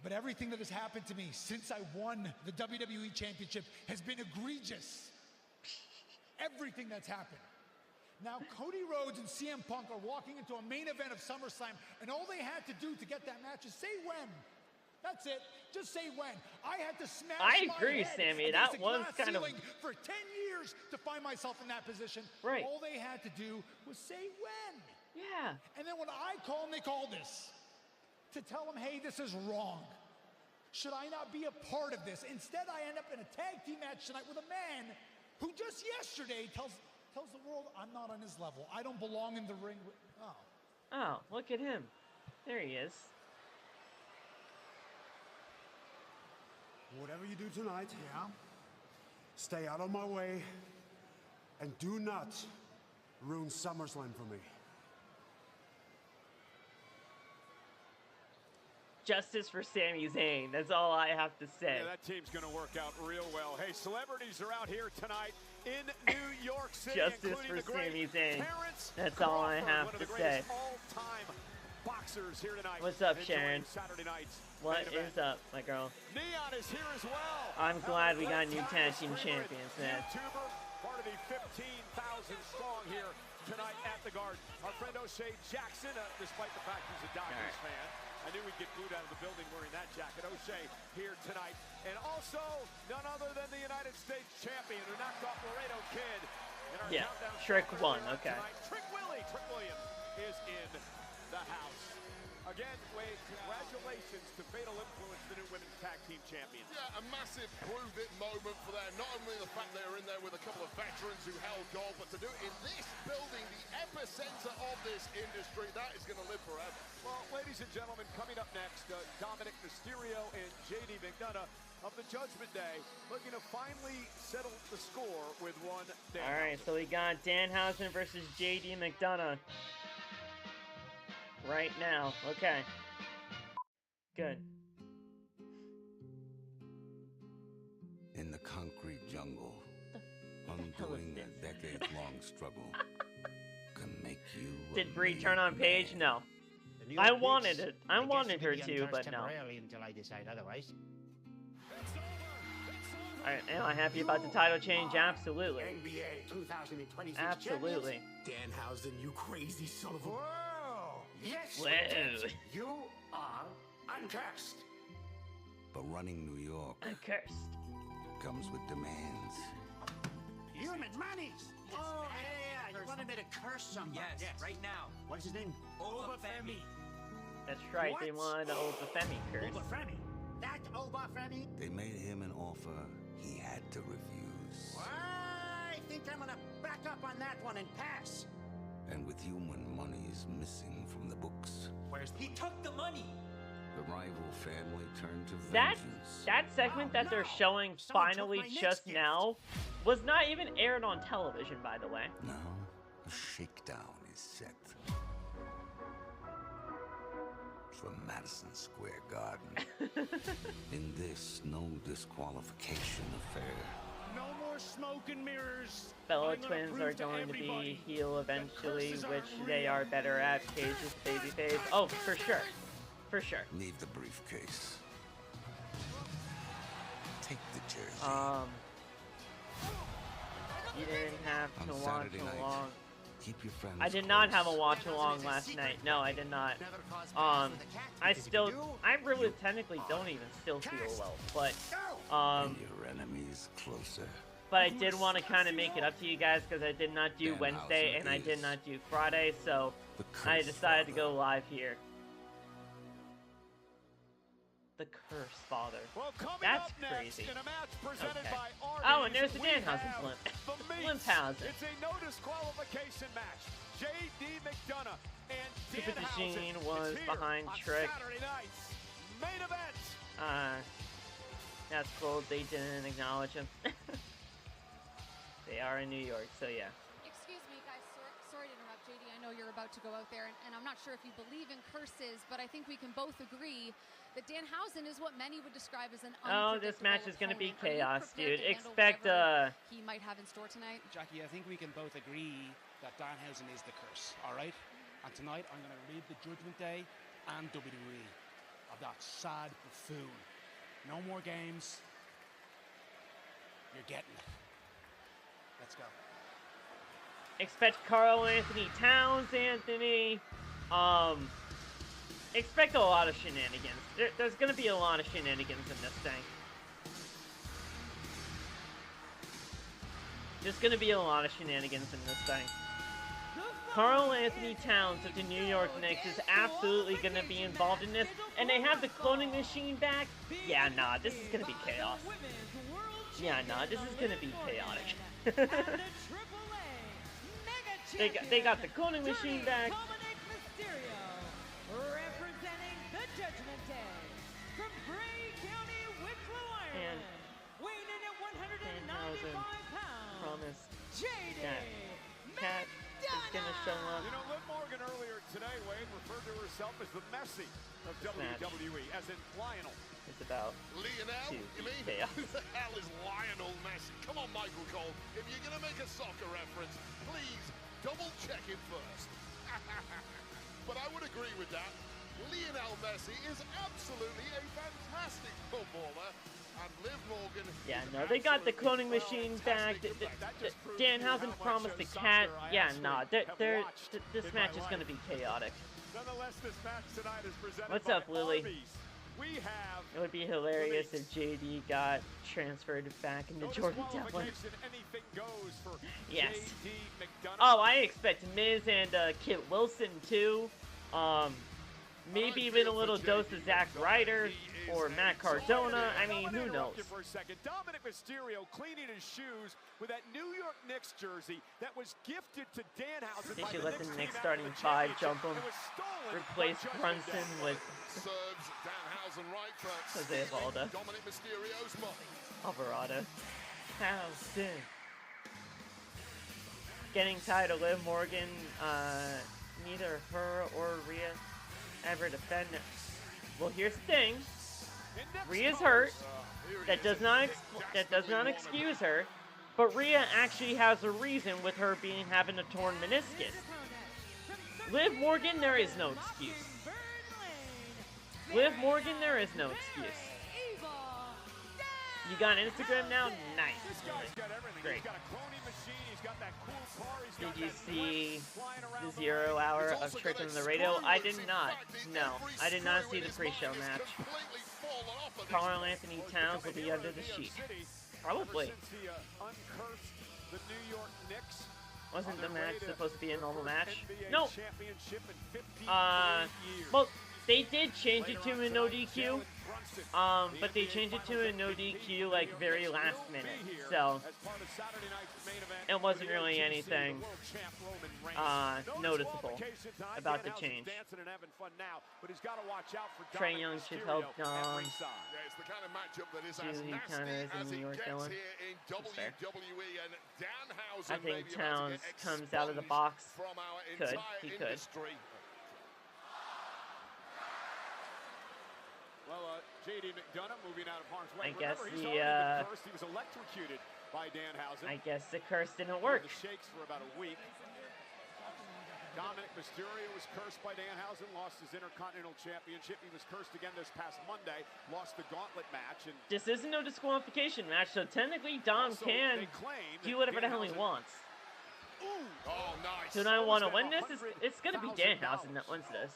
[SPEAKER 10] But everything that has happened to me since I won the WWE Championship has been egregious. Everything that's happened. Now, Cody Rhodes and CM Punk are walking into a main event of SummerSlam, and all they had to do to get that match is say when. That's it. Just say when. I had to smash
[SPEAKER 1] I
[SPEAKER 10] my
[SPEAKER 1] agree,
[SPEAKER 10] head
[SPEAKER 1] Sami.
[SPEAKER 10] against
[SPEAKER 1] That
[SPEAKER 10] a
[SPEAKER 1] was
[SPEAKER 10] glass
[SPEAKER 1] kind of...
[SPEAKER 10] ceiling for 10 years to find myself in that position.
[SPEAKER 1] Right.
[SPEAKER 10] All they had to do was say when.
[SPEAKER 1] Yeah.
[SPEAKER 10] And then when I call Nick Aldis to tell him, hey, this is wrong. Should I not be a part of this? Instead, I end up in a tag team match tonight with a man who just yesterday tells the world I'm not on his level. I don't belong in the ring.
[SPEAKER 1] Oh, look at him. There he is.
[SPEAKER 11] Whatever you do tonight, stay out of my way and do not ruin SummerSlam for me.
[SPEAKER 1] Justice for Sami Zayn. That's all I have to say.
[SPEAKER 7] Yeah, that team's going to work out real well. Hey, celebrities are out here tonight in New York City,
[SPEAKER 1] Justice for Sami Zayn. That's all I have to say.
[SPEAKER 7] All-time boxers here tonight.
[SPEAKER 1] What's up, Sharon?
[SPEAKER 7] Saturday nights.
[SPEAKER 1] What is up, my girl?
[SPEAKER 7] Neon is here as well.
[SPEAKER 1] I'm glad we got new tag team champions, man.
[SPEAKER 7] YouTuber, part of the 15,000 strong here tonight at the Garden. Our friend O'Shea Jackson, despite the fact he's a Dodgers fan, I knew we'd get booed out of the building wearing that jacket. O'Shea here tonight. And also, none other than the United States champion who knocked off Laredo Kid in our countdown.
[SPEAKER 1] Trick one, okay.
[SPEAKER 7] Trick Williams is in the house. Again, Wade, congratulations to Fatal Influence, the new women's tag team champions.
[SPEAKER 2] Yeah, a massive prove-it moment for them. Not only the fact they are in there with a couple of veterans who held gold, but to do it in this building, the epicenter of this industry, that is going to live forever.
[SPEAKER 7] Well, ladies and gentlemen, coming up next, Dominic Mysterio and JD McDonagh of the Judgment Day looking to finally settle the score with one Danhausen.
[SPEAKER 1] All right, so we got Danhausen versus JD McDonagh. Right now. Okay. Good.
[SPEAKER 12] In the concrete jungle, undoing a decades-long struggle can make you
[SPEAKER 1] Did Brie turn on Paige? No. I wanted it. I wanted her to, but no.
[SPEAKER 13] Until I decide otherwise.
[SPEAKER 1] Alright, am I happy about the title change? Absolutely.
[SPEAKER 13] NBA 2026
[SPEAKER 1] Absolutely.
[SPEAKER 14] Danhausen, you crazy son of a...
[SPEAKER 13] Whoa! Yes,
[SPEAKER 1] Whoa.
[SPEAKER 13] you are uncursed.
[SPEAKER 12] But running New York
[SPEAKER 1] Uncursed
[SPEAKER 12] comes with demands.
[SPEAKER 13] Human monies! Oh, yeah, you wanted me to curse somebody.
[SPEAKER 14] Yes, right now.
[SPEAKER 13] What's his name? Obafemi.
[SPEAKER 1] That's right, they wanted the Obafemi curse.
[SPEAKER 13] Obafemi? That Obafemi?
[SPEAKER 12] They made him an offer he had to refuse.
[SPEAKER 13] I think I'm gonna back up on that one and pass.
[SPEAKER 12] And with you when money's missing from the books,
[SPEAKER 14] Where's the... He took the money.
[SPEAKER 12] the rival family turned to
[SPEAKER 1] That
[SPEAKER 12] vengeance.
[SPEAKER 1] segment that they're showing finally just now was not even aired on television, by the way.
[SPEAKER 12] Now, a shakedown is set. For Madison Square Garden. In this no disqualification affair.
[SPEAKER 7] No more smoke and mirrors.
[SPEAKER 1] Fellow twins are going to be heel eventually, which they are better at. Paige is babyface. Oh, for sure. For sure.
[SPEAKER 12] Leave the briefcase. Take the jersey.
[SPEAKER 1] You didn't have to
[SPEAKER 12] On
[SPEAKER 1] watch
[SPEAKER 12] Saturday night,
[SPEAKER 1] along.
[SPEAKER 12] keep your friends
[SPEAKER 1] I did not
[SPEAKER 12] close.
[SPEAKER 1] have a watch along last night. No, I did not. I really technically don't even still feel well, but
[SPEAKER 12] And your enemies closer.
[SPEAKER 1] but I did want to kind of make it up to you guys because I did not do Wednesday and I did not do Friday, so I decided to go live here. The Curse Father.
[SPEAKER 7] Well,
[SPEAKER 1] That's
[SPEAKER 7] up next,
[SPEAKER 1] crazy.
[SPEAKER 7] in a match presented
[SPEAKER 1] Okay.
[SPEAKER 7] by Arby's,
[SPEAKER 1] Oh, and there's the
[SPEAKER 7] we
[SPEAKER 1] Danhausen
[SPEAKER 7] have
[SPEAKER 1] blimp.
[SPEAKER 7] the meats.
[SPEAKER 1] Blimphausen.
[SPEAKER 7] It's a no disqualification match. J.D. McDonagh and
[SPEAKER 1] Super
[SPEAKER 7] Danhausen
[SPEAKER 1] Machine
[SPEAKER 7] is
[SPEAKER 1] was
[SPEAKER 7] here
[SPEAKER 1] behind
[SPEAKER 7] on
[SPEAKER 1] Trick.
[SPEAKER 7] Saturday nights. Main event.
[SPEAKER 1] That's cool. They didn't acknowledge him. They are in New York, so yeah.
[SPEAKER 9] Excuse me, guys. Sorry to interrupt, JD. I know you're about to go out there, and I'm not sure if you believe in curses, but I think we can both agree that Danhausen is what many would describe as an
[SPEAKER 1] Oh, this match is going to be chaos, dude. Expect,
[SPEAKER 9] he might have in store tonight.
[SPEAKER 15] Jackie, I think we can both agree that Danhausen is the curse, all right? And tonight I'm going to read the Judgment Day and WWE of that sad buffoon. No more games. You're getting it. Let's go.
[SPEAKER 1] Expect Carl Anthony Towns, Anthony. Expect a lot of shenanigans. There's going to be a lot of shenanigans in this thing. There's going to be a lot of shenanigans in this thing. Carl Anthony Towns of the New York Knicks is absolutely going to be involved in this. And they have the cloning machine back. Yeah, nah, this is going to be chaos. Yeah, nah, this is going to be chaotic. They got the cloning machine back.
[SPEAKER 8] Representing the Judgment Day from Bray County, Wicklow, Ireland, weighing in at 195 pounds.
[SPEAKER 1] Promise
[SPEAKER 8] JD
[SPEAKER 1] that Cat is gonna show up.
[SPEAKER 7] You know, Liv Morgan earlier today, Wade, referred to herself as the Messi of WWE, as in Lionel.
[SPEAKER 1] It's about
[SPEAKER 2] Lionel? You mean?
[SPEAKER 1] Chaos.
[SPEAKER 2] Who the hell is Lionel Messi? Come on, Michael Cole. If you're going to make a soccer reference, please double check it first. But I would agree with that. Lionel Messi is absolutely a fantastic footballer. And Liv Morgan.
[SPEAKER 1] Yeah, no, they got the cloning machine back. Danhausen promised the cat. Yeah, nah, this match is going to be chaotic.
[SPEAKER 7] Nonetheless, this match tonight is presented
[SPEAKER 1] What's
[SPEAKER 7] by
[SPEAKER 1] up, Lily?
[SPEAKER 7] Arby's. We have
[SPEAKER 1] It would be hilarious if JD got transferred back into Jordan Devlin.
[SPEAKER 7] Anything goes for
[SPEAKER 1] Yes.
[SPEAKER 7] J.D. McDonagh.
[SPEAKER 1] Oh, I expect Miz and Kit Wilson too. Maybe even a little dose of Zack Ryder or Matt Cardona. I mean, who knows?
[SPEAKER 7] For a second, Dominic Mysterio cleaning his shoes with that New York Knicks jersey that was gifted to Danhausen.
[SPEAKER 1] They should let the Knicks starting five jump him. Replace Brunson with
[SPEAKER 2] Serves Danhausen right for
[SPEAKER 1] Jose Evaldo.
[SPEAKER 2] Dominic Mysterio's money.
[SPEAKER 1] Alvarado. Houston. Getting tired of Liv Morgan. Neither her or Rhea ever defend. Well, here's the thing. Rhea's hurt. That does not excuse her. But Rhea actually has a reason with her having a torn meniscus. Liv Morgan, there is no excuse. Liv Morgan, there is no excuse. You got Instagram now? Nice. Great. Did you see the 0 hour of Trick on the Radio? I did not. No, I did not see the pre-show match. Carl Anthony Towns will be under the sheet. Probably. Wasn't the match supposed to be a normal match? No. Well, they did change it to a no DQ. But they changed it to a no DQ like very last minute, so it wasn't really anything noticeable about the change. Trae Young should help Dom. Julie kind of is a New York villain. That's fair. I think Towns comes out of the box. He could.
[SPEAKER 7] Well, JD McDonagh moving out of harm's way.
[SPEAKER 1] I guess
[SPEAKER 7] he was electrocuted by Danhausen.
[SPEAKER 1] I guess the curse didn't work.
[SPEAKER 7] The shakes for about a week. Dominic Mysterio was cursed by Danhausen, lost his Intercontinental Championship. He was cursed again this past Monday, lost the gauntlet match. And
[SPEAKER 1] this isn't no disqualification match, so technically Dom can do whatever the hell he wants.
[SPEAKER 2] Oh, nice.
[SPEAKER 1] Do I want to win this? It's going to be Danhausen that wins this.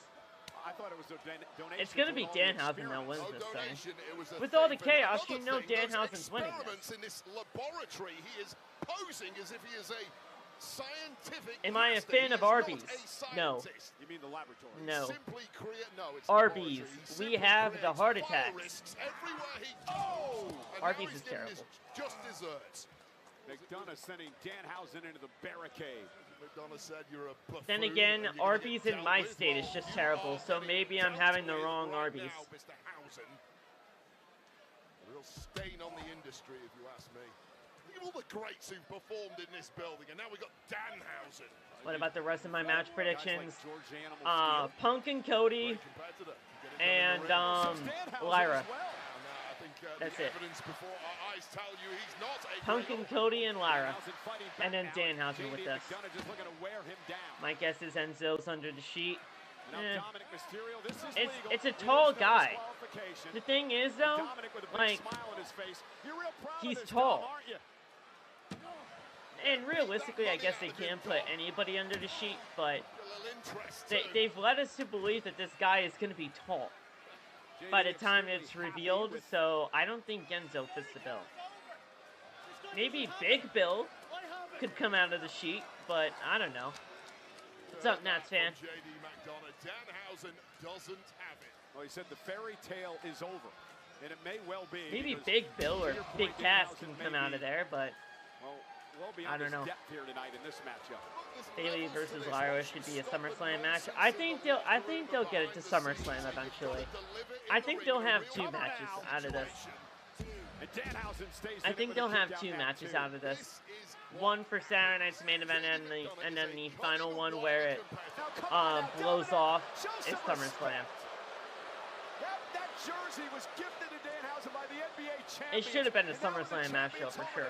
[SPEAKER 7] I thought it was a donation.
[SPEAKER 1] It's going to be Danhausen that wins this thing. With all the chaos, you know Danhausen's winning this.
[SPEAKER 2] In this laboratory, he is posing as if he is a scientific.
[SPEAKER 1] Am I a fan of Arby's? No.
[SPEAKER 7] You mean the laboratory?
[SPEAKER 1] No.
[SPEAKER 2] No, it's
[SPEAKER 1] Arby's. We have the heart attacks. Arby's is terrible.
[SPEAKER 2] Just desserts.
[SPEAKER 7] McDonagh sending Danhausen into the barricade.
[SPEAKER 2] McDonagh said you're a buffoon.
[SPEAKER 1] Then again, Arby's in my state is just terrible, so maybe I'm having the wrong Arby's.
[SPEAKER 2] Mr. Hausen. A real stain on the industry, if you ask me. Look at all the greats who've performed in this building, and now we've got Danhausen.
[SPEAKER 1] What about the rest of my match predictions? Punk and Cody, and Lyra. That's it. Punk and Cody and Lyra. And then Danhausen with this. My guess is Enzo's under the sheet. It's a tall guy. The thing is, though, like, he's tall. And realistically, I guess they can put anybody under the sheet, but they've led us to believe that this guy is going to be tall by the time it's revealed, so I don't think Enzo fits the bill. Maybe Big Bill could come out of the sheet, but I don't know. What's up, Nats fan?
[SPEAKER 2] Danhausen doesn't have it.
[SPEAKER 7] Well, he said the fairy tale is over, and it may well be.
[SPEAKER 1] Maybe Big Bill or Big Cass can come out of there, but I don't know. Bayley versus Lyra should be a SummerSlam match. I think they'll get it to SummerSlam eventually. I think they'll have 2 matches out of this. I think they'll have 2 matches out of this. One for Saturday Night's main event, and then the final one where it blows off is SummerSlam.
[SPEAKER 7] That jersey was gifted to Danhausen by the NBA champion.
[SPEAKER 1] It should have been a SummerSlam match, though, for sure.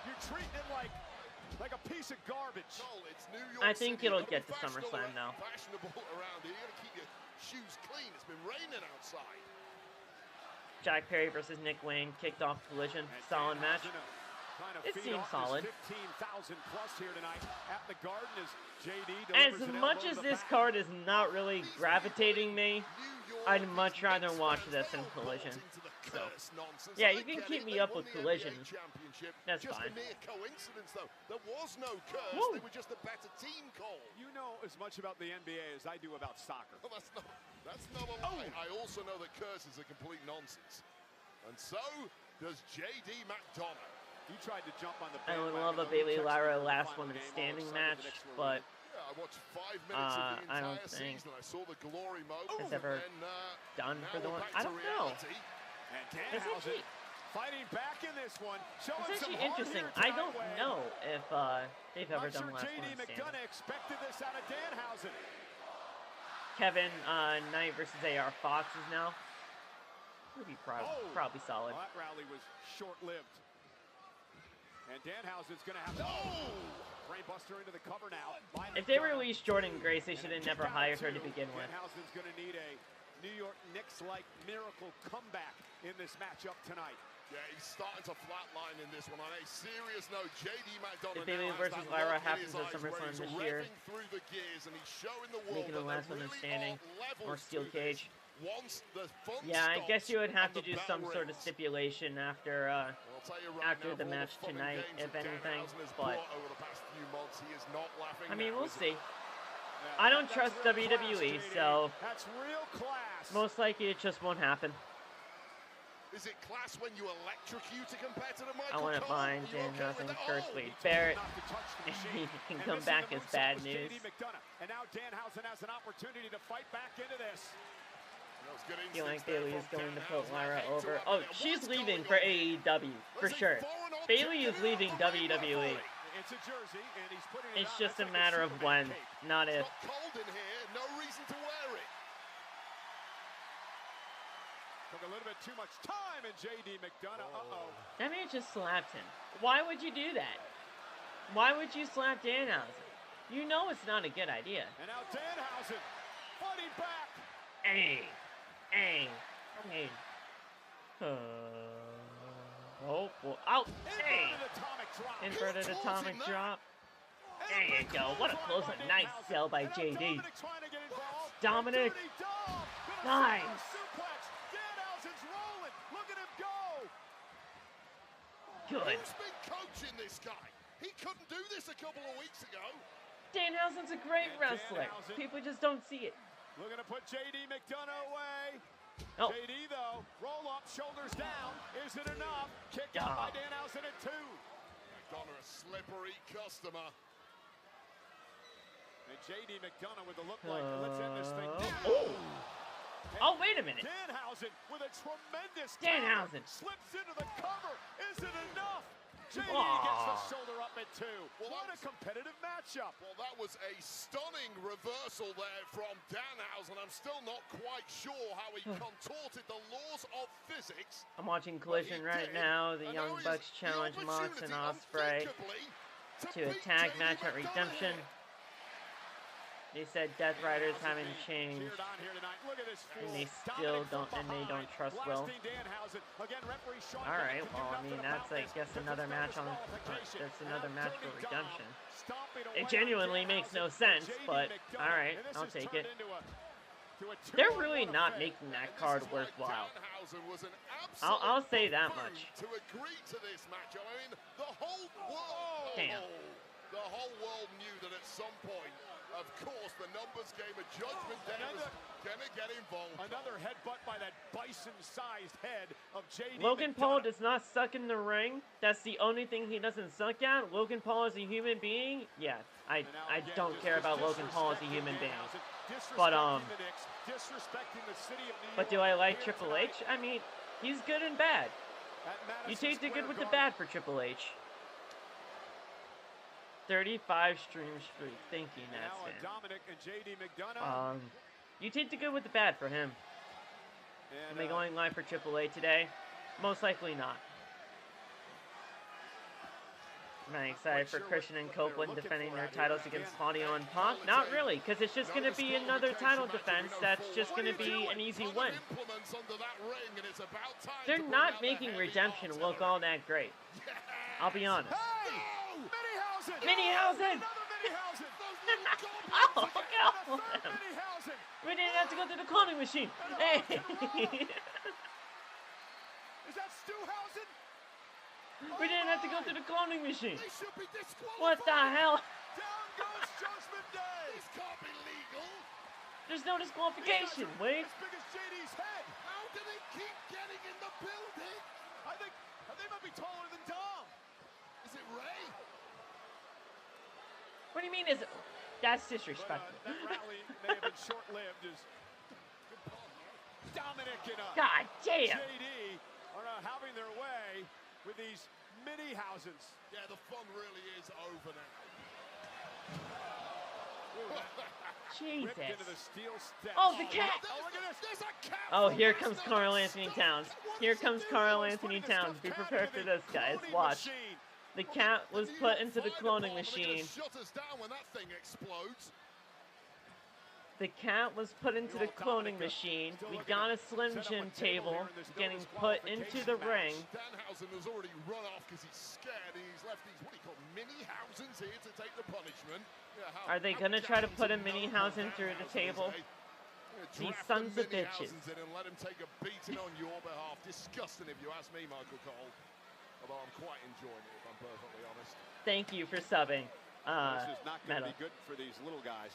[SPEAKER 7] You're treating it like a piece of garbage.
[SPEAKER 1] I think it'll get to SummerSlam now.
[SPEAKER 2] Fashionable around here. You gotta keep your shoes clean. It's been raining outside.
[SPEAKER 1] Jack Perry versus Nick Wayne kicked off Collision. Solid match. It seems solid.
[SPEAKER 7] 15,000 plus here tonight at the Garden as JD
[SPEAKER 1] as much as this card is not really gravitating me, I'd much rather watch this than Collision. So, yeah, you can keep me up with Collision. That's fine.
[SPEAKER 2] Just a mere coincidence, though. There was no curse. They were just a better team call.
[SPEAKER 7] You know as much about the NBA as I do about soccer.
[SPEAKER 2] Well, that's not a lie. I also know that curses are complete nonsense. And so does JD McDonagh.
[SPEAKER 7] He tried to jump on the
[SPEAKER 1] I would love a Bayley Lyra last one in standing match, but
[SPEAKER 2] I watched 5 minutes of the
[SPEAKER 1] I don't
[SPEAKER 2] entire
[SPEAKER 1] think
[SPEAKER 2] season. I saw the glory mode.
[SPEAKER 1] it's ever done for the one. I don't know.
[SPEAKER 7] And Danhausen fighting back in this one.
[SPEAKER 1] It's actually interesting. I don't know if they've ever done last one in standing.
[SPEAKER 7] McDonagh expected this out of Danhausen.
[SPEAKER 1] Kevin Knight versus AR Fox is now. Would be probably solid.
[SPEAKER 7] Well, that rally was short-lived. And Danhausen's going to have to brainbuster into the cover now.
[SPEAKER 1] If they released Jordan Grace, they should have never hired her to begin with.
[SPEAKER 7] Danhausen's going to need a New York Knicks-like miracle comeback in this matchup tonight.
[SPEAKER 2] Yeah, he's starting to flatline in this one. On a serious note, JD McDonagh
[SPEAKER 1] If Bayley
[SPEAKER 2] now
[SPEAKER 1] versus
[SPEAKER 2] has that
[SPEAKER 1] Lyra
[SPEAKER 2] look in
[SPEAKER 1] happens
[SPEAKER 2] his
[SPEAKER 1] at
[SPEAKER 2] eyes where
[SPEAKER 1] SummerSlam
[SPEAKER 2] he's
[SPEAKER 1] this year,
[SPEAKER 2] revving through the gears and he's showing the world
[SPEAKER 1] making the
[SPEAKER 2] that
[SPEAKER 1] last
[SPEAKER 2] there
[SPEAKER 1] one
[SPEAKER 2] really
[SPEAKER 1] standing,
[SPEAKER 2] are levels
[SPEAKER 1] or steel
[SPEAKER 2] to this.
[SPEAKER 1] cage.
[SPEAKER 2] Once the fun
[SPEAKER 1] Yeah, I guess you would have
[SPEAKER 2] stops
[SPEAKER 1] to do
[SPEAKER 2] and the
[SPEAKER 1] some
[SPEAKER 2] bell
[SPEAKER 1] sort of
[SPEAKER 2] rings.
[SPEAKER 1] stipulation after
[SPEAKER 2] I'll tell you right
[SPEAKER 1] after
[SPEAKER 2] now,
[SPEAKER 1] the
[SPEAKER 2] for all
[SPEAKER 1] match
[SPEAKER 2] fun and
[SPEAKER 1] tonight,
[SPEAKER 2] games
[SPEAKER 1] if
[SPEAKER 2] that
[SPEAKER 1] anything.
[SPEAKER 2] Danhausen has
[SPEAKER 1] But
[SPEAKER 2] brought over the past few months, he is not laughing
[SPEAKER 1] I mean,
[SPEAKER 2] now,
[SPEAKER 1] we'll
[SPEAKER 2] is
[SPEAKER 1] see.
[SPEAKER 7] Yeah,
[SPEAKER 1] I don't
[SPEAKER 7] that's
[SPEAKER 1] trust
[SPEAKER 7] real
[SPEAKER 1] WWE,
[SPEAKER 7] class,
[SPEAKER 1] so
[SPEAKER 7] that's real class.
[SPEAKER 1] most likely it just won't happen.
[SPEAKER 2] Is it class when you electrocute a competitor, Michael
[SPEAKER 1] I wouldn't
[SPEAKER 2] Cole?
[SPEAKER 1] mind
[SPEAKER 2] You okay
[SPEAKER 1] Danhausen
[SPEAKER 2] with that?
[SPEAKER 1] versus
[SPEAKER 2] Oh,
[SPEAKER 1] Wade Barrett.
[SPEAKER 7] Not to touch the
[SPEAKER 1] And
[SPEAKER 7] machine.
[SPEAKER 1] he can
[SPEAKER 7] And
[SPEAKER 1] come
[SPEAKER 7] missing
[SPEAKER 1] back
[SPEAKER 7] the
[SPEAKER 1] as
[SPEAKER 7] moonsault
[SPEAKER 1] bad
[SPEAKER 7] was
[SPEAKER 1] news.
[SPEAKER 7] JD McDonagh. And now Danhausen has an opportunity to fight back into this.
[SPEAKER 1] I feel like Bayley is going to put Lyra over. Oh, she's leaving for AEW, for sure. Bayley is leaving WWE.
[SPEAKER 7] It's a jersey, and he's putting it
[SPEAKER 1] It's
[SPEAKER 7] on.
[SPEAKER 1] just
[SPEAKER 7] That's
[SPEAKER 1] a
[SPEAKER 7] like
[SPEAKER 1] matter of
[SPEAKER 7] Superman
[SPEAKER 1] when,
[SPEAKER 7] cape.
[SPEAKER 1] not if.
[SPEAKER 2] It's got cold in here, no reason to wear it.
[SPEAKER 7] Took a little bit too much time, and JD McDonagh,
[SPEAKER 1] That man just slapped him. Why would you do that? Why would you slap Danhausen? You know it's not a good idea.
[SPEAKER 7] And now Danhausen fighting back.
[SPEAKER 1] Hey. Hey. Hey. Oh, boy. Oh, hey. Inverted atomic drop. There you go. What a close and nice sell by JD. Dominic. Nice.
[SPEAKER 7] Danhausen's rolling. Look at him go.
[SPEAKER 1] Good.
[SPEAKER 2] Who's been coaching this guy? He couldn't do this a couple of weeks ago.
[SPEAKER 1] Danhausen's a great wrestler.
[SPEAKER 7] Danhausen.
[SPEAKER 1] People just don't see it.
[SPEAKER 7] Looking to put JD McDonagh away.
[SPEAKER 1] Oh.
[SPEAKER 7] JD, though, roll up, shoulders down. Is it enough? Kicked out by Danhausen at 2.
[SPEAKER 2] McDonagh, a slippery customer.
[SPEAKER 7] And JD McDonagh with the look like, let's end this thing.
[SPEAKER 1] Oh, wait a minute.
[SPEAKER 7] Danhausen with a tremendous
[SPEAKER 1] Danhausen.
[SPEAKER 7] slips into the cover. Is it enough? JD
[SPEAKER 1] Aw.
[SPEAKER 7] gets the shoulder up at 2. What a competitive matchup.
[SPEAKER 2] Well, that was a stunning reversal there from Danhausen. I'm still not quite sure how he contorted the laws of physics.
[SPEAKER 1] I'm watching Collision right now. The Young Bucks challenge Mox and Ospreay to a tag match at Redemption. They said Death Riders haven't changed, and they still don't, and they don't trust Will. All right, well, I mean that's I guess another match on. That's another match for Redemption. It genuinely makes no sense, but all right, I'll take it. They're really not making that card worthwhile. I'll say that much.
[SPEAKER 2] To agree to this match, I mean, the whole world.
[SPEAKER 1] Damn.
[SPEAKER 2] The whole world knew that at some point, of course, the numbers game of Judgment Day was gonna get involved.
[SPEAKER 7] Another headbutt by that bison-sized head of JD
[SPEAKER 1] Logan Paul does not suck in the ring. That's the only thing he doesn't suck at. Logan Paul is a human being. Yeah, I don't care about Logan Paul as a human being. But do I like Triple H? I mean, he's good and bad. You take the good with the bad for Triple H. 35 stream streak. Thank you, Nats.
[SPEAKER 7] Dominic and JD McDonagh.
[SPEAKER 1] You take the good with the bad for him. Am I going live for Triple A today? Most likely not. Am I excited for Christian and Copeland defending their titles against Claudio and Punk? Not really, because it's just going to be another title defense that's just going to be an easy win. They're not making Redemption look all that great. I'll be honest. Minihausen! Oh, look at all of them. We didn't have to go through the cloning machine. Hey!
[SPEAKER 7] Is that Stewhausen?
[SPEAKER 1] We didn't have to go through the cloning machine. What the hell?
[SPEAKER 7] Down goes Judgment Day.
[SPEAKER 2] This can't be legal.
[SPEAKER 1] There's no disqualification, Wade.
[SPEAKER 7] As big as JD's head.
[SPEAKER 2] How do they keep getting in the building?
[SPEAKER 7] I think they might be taller than Dom.
[SPEAKER 2] Is it Ray?
[SPEAKER 1] What do you mean? That's disrespectful?
[SPEAKER 7] That rally may have been short-lived. As Dominic and
[SPEAKER 1] God damn.
[SPEAKER 7] JD are having their way with these mini-housens.
[SPEAKER 2] Yeah, the fun really is over now.
[SPEAKER 1] Jesus.
[SPEAKER 7] Into the steel steps.
[SPEAKER 1] Oh, the cat.
[SPEAKER 7] Oh, look at this. There's a cat.
[SPEAKER 1] Oh, here comes Carl Anthony Towns. Here comes Carl Anthony Towns. Be prepared for this, guys. Watch. The cat was put into the cloning machine.
[SPEAKER 2] Shut us down when that thing explodes.
[SPEAKER 1] The cat was put into the cloning machine. We got a Slim Jim table getting put into the ring.
[SPEAKER 2] Danhausen has already run off because he's scared. He's left these, what do you call, mini-Hausens here to take the punishment.
[SPEAKER 1] Are they going to try to put a mini-Hausen through the table? These sons of bitches.
[SPEAKER 2] And let him take a beating on your behalf. Disgusting if you ask me, Michael Cole. Although I'm quite enjoying it, if I'm perfectly honest.
[SPEAKER 1] Thank you for subbing.
[SPEAKER 7] This is not going to be good for these little guys.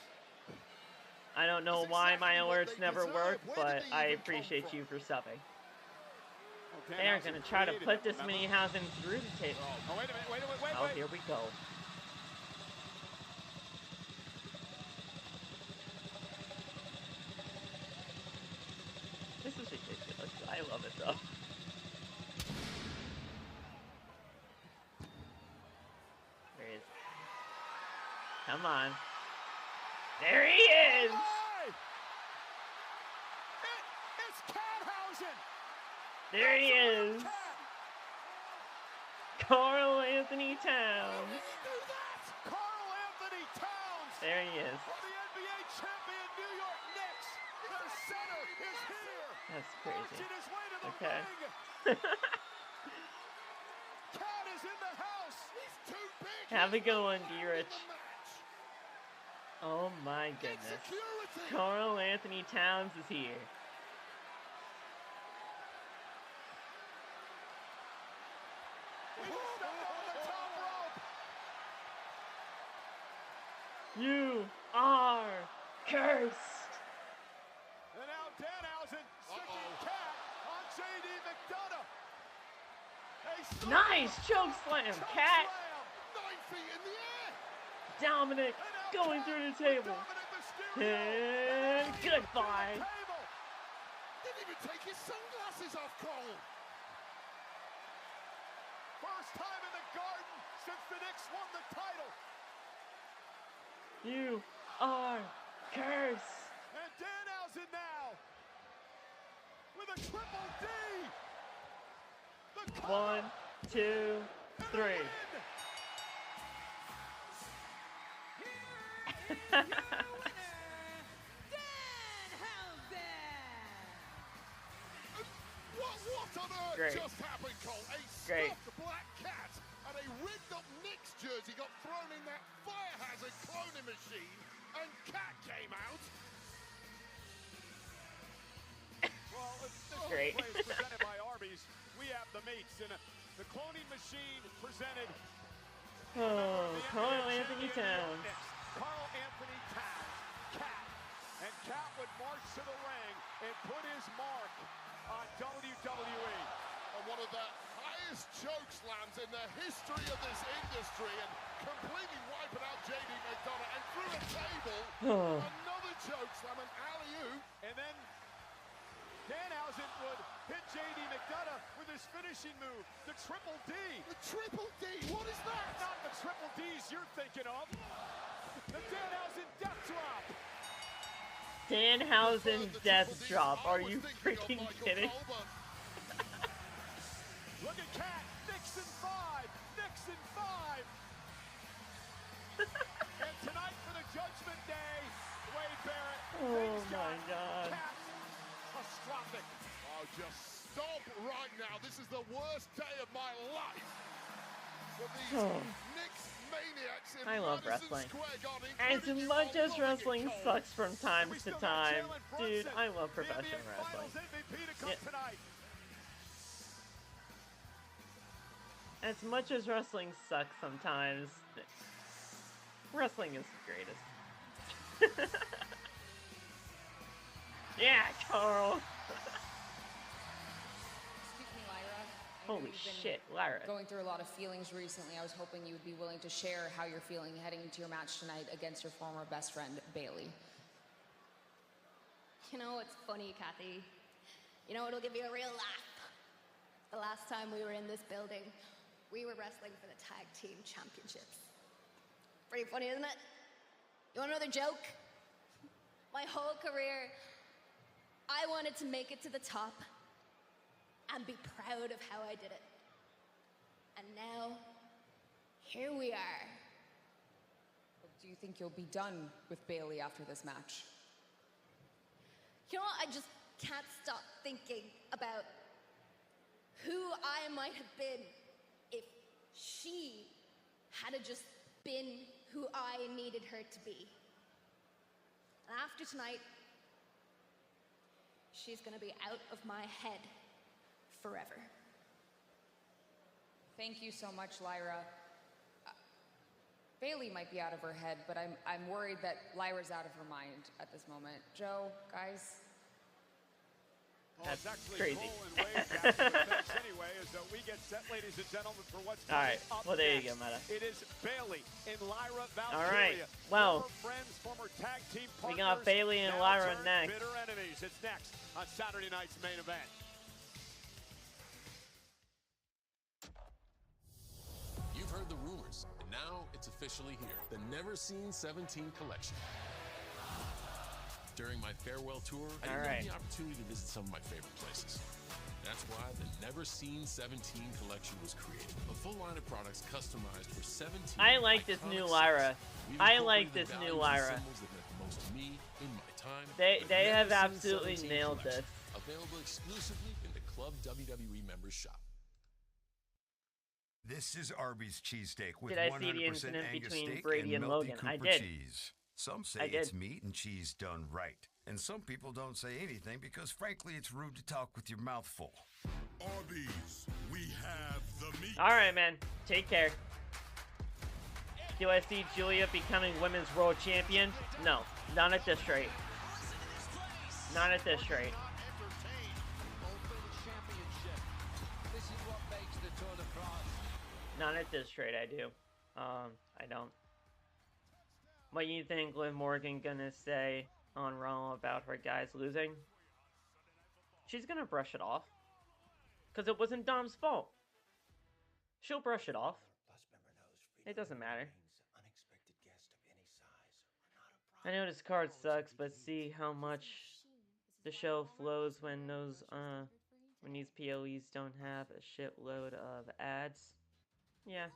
[SPEAKER 1] I don't know why my alerts never work, but I appreciate you for subbing.
[SPEAKER 7] Okay,
[SPEAKER 1] They're going to try to put this mini-Hausen through the table.
[SPEAKER 7] Oh, wait a minute, wait.
[SPEAKER 1] Oh, here we go. This is ridiculous. I love it, though. There he is. Come on. There he is!
[SPEAKER 7] It's Danhausen!
[SPEAKER 1] There he is! Carl Anthony Towns!
[SPEAKER 7] Carl Anthony Towns!
[SPEAKER 1] There he is.
[SPEAKER 7] For the NBA champion New York Knicks! Their center is here!
[SPEAKER 1] That's crazy.
[SPEAKER 7] Marching his way to the
[SPEAKER 1] Okay.
[SPEAKER 7] ring! Cat is in the house! He's too big!
[SPEAKER 1] Have a good one, D-Rich. Oh my goodness. Carl Anthony Towns is here. You are cursed.
[SPEAKER 7] And now Danhausen sticking Cat on JD McDonagh.
[SPEAKER 1] Nice choke slam, Cat.
[SPEAKER 2] 9 feet in the air.
[SPEAKER 1] Dominic going through the table. And goodbye.
[SPEAKER 2] Didn't even take his sunglasses off, Cole.
[SPEAKER 7] First time in the Garden since the Knicks won the title.
[SPEAKER 1] You are cursed.
[SPEAKER 7] And Danhausen now with a triple D. The
[SPEAKER 1] 1, 2, 3.
[SPEAKER 2] What on earth
[SPEAKER 1] Great.
[SPEAKER 2] just happened, Cole? A
[SPEAKER 1] Great.
[SPEAKER 2] stuffed black cat and a rigged up Knicks jersey got thrown in that fire hazard cloning machine, and Cat came out.
[SPEAKER 7] Well, this
[SPEAKER 1] Great.
[SPEAKER 7] play is presented by Arby's. We have the meats, and the cloning machine presented.
[SPEAKER 1] Oh, Carl Anthony Towns.
[SPEAKER 7] Carl Anthony Towns, Cat, and Cat would march to the ring and put his mark on WWE.
[SPEAKER 2] And one of the highest choke slams in the history of this industry, and completely wiping out JD McDonagh, and through a table, another choke slam, an alley-oop,
[SPEAKER 7] and then Danhausen would hit JD McDonagh with his finishing move, the triple D.
[SPEAKER 2] The triple D, what is that?
[SPEAKER 7] Not the triple Ds you're thinking of. The Danhausen death drop.
[SPEAKER 1] Danhausen death drop. Are you freaking kidding?
[SPEAKER 7] Look at Cat. Nixon 5. Nixon 5. And tonight for the Judgment Day, Wade Barrett.
[SPEAKER 1] Oh my God.
[SPEAKER 7] Catastrophic.
[SPEAKER 2] Oh, just stop right now. This is the worst day of my life. For these Knicks maniacs in
[SPEAKER 1] I love
[SPEAKER 2] Madison
[SPEAKER 1] wrestling.
[SPEAKER 2] Square Garden,
[SPEAKER 1] As
[SPEAKER 2] including
[SPEAKER 1] much
[SPEAKER 2] your
[SPEAKER 1] as
[SPEAKER 2] own
[SPEAKER 1] wrestling
[SPEAKER 2] Michael
[SPEAKER 1] sucks from time to time,
[SPEAKER 7] Brunson,
[SPEAKER 1] dude, I love professional
[SPEAKER 7] the NBA
[SPEAKER 1] wrestling.
[SPEAKER 7] Finals MVP to come
[SPEAKER 1] Yeah.
[SPEAKER 7] tonight.
[SPEAKER 1] As much as wrestling sucks sometimes, wrestling is the greatest. Yeah, Carl.
[SPEAKER 16] Excuse me, Lyra. I know
[SPEAKER 1] Holy
[SPEAKER 16] you've been
[SPEAKER 1] shit, Lyra.
[SPEAKER 16] Going through a lot of feelings recently. I was hoping you would be willing to share how you're feeling heading into your match tonight against your former best friend, Bayley.
[SPEAKER 17] You know, it's funny, Kathy. You know, it'll give you a real laugh. The last time we were in this building, we were wrestling for the Tag Team Championships. Pretty funny, isn't it? You want another joke? My whole career, I wanted to make it to the top and be proud of how I did it. And now, here we are.
[SPEAKER 16] Do you think you'll be done with Bayley after this match?
[SPEAKER 17] You know what? I just can't stop thinking about who I might have been if she had just been who I needed her to be. And after tonight, she's gonna be out of my head forever.
[SPEAKER 16] Thank you so much, Lyra. Bayley might be out of her head, but I'm worried that Lyra's out of her mind at this moment. Joe, guys.
[SPEAKER 1] That's
[SPEAKER 7] actually
[SPEAKER 1] crazy.
[SPEAKER 7] Anyway, as we get set, ladies and gentlemen, for what's
[SPEAKER 1] All right.
[SPEAKER 7] up
[SPEAKER 1] Well, there you
[SPEAKER 7] next.
[SPEAKER 1] go, Meta.
[SPEAKER 7] It is Bayley and Lyra Valkyria.
[SPEAKER 1] All right. Well,
[SPEAKER 7] former friends, former tag team partners,
[SPEAKER 1] we got Bayley and
[SPEAKER 7] now
[SPEAKER 1] Lyra
[SPEAKER 7] turned
[SPEAKER 1] next.
[SPEAKER 7] Bitter enemies. It's next on Saturday night's main event.
[SPEAKER 18] You've heard the rumors, and now it's officially here. The Never Seen 17 collection. During my farewell tour, I didn't have the opportunity to visit some of my favorite places. That's why the Never Seen 17 collection was created. A full line of products customized for 17.
[SPEAKER 1] I like this new Lyra. I like this new Lyra. They have absolutely nailed this.
[SPEAKER 18] Available exclusively in the Club WWE members shop.
[SPEAKER 19] This is Arby's cheesesteak with
[SPEAKER 1] Did I
[SPEAKER 19] 100%
[SPEAKER 1] see the incident
[SPEAKER 19] Angus
[SPEAKER 1] between
[SPEAKER 19] steak
[SPEAKER 1] Brady and
[SPEAKER 19] melty
[SPEAKER 1] Logan?
[SPEAKER 19] Cooper
[SPEAKER 1] I did.
[SPEAKER 19] cheese. Some say
[SPEAKER 1] I did.
[SPEAKER 19] it's meat and cheese done right. And some people don't say anything because, frankly, it's rude to talk with your mouth full.
[SPEAKER 3] Arby's, we have the meat.
[SPEAKER 1] All right, man. Take care. Do I see Julia becoming women's world champion? No, not at this rate. Not at this rate. Not at this rate, I do. I don't. What do you think Liv Morgan gonna say on Raw about her guys losing? She's gonna brush it off. Because it wasn't Dom's fault. She'll brush it off. It doesn't matter. I know this card sucks, but see how much the show flows when these POEs don't have a shitload of ads. Yeah.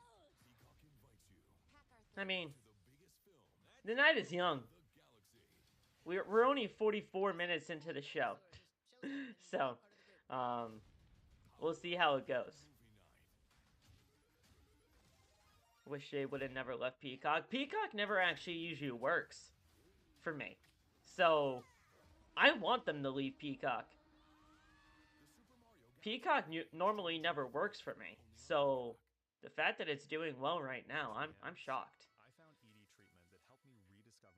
[SPEAKER 1] I mean, the night is young. We're only 44 minutes into the show. So, we'll see how it goes. Wish they would have never left Peacock. Peacock never actually usually works for me. So, I want them to leave Peacock. Peacock normally never works for me. So, the fact that it's doing well right now, I'm shocked.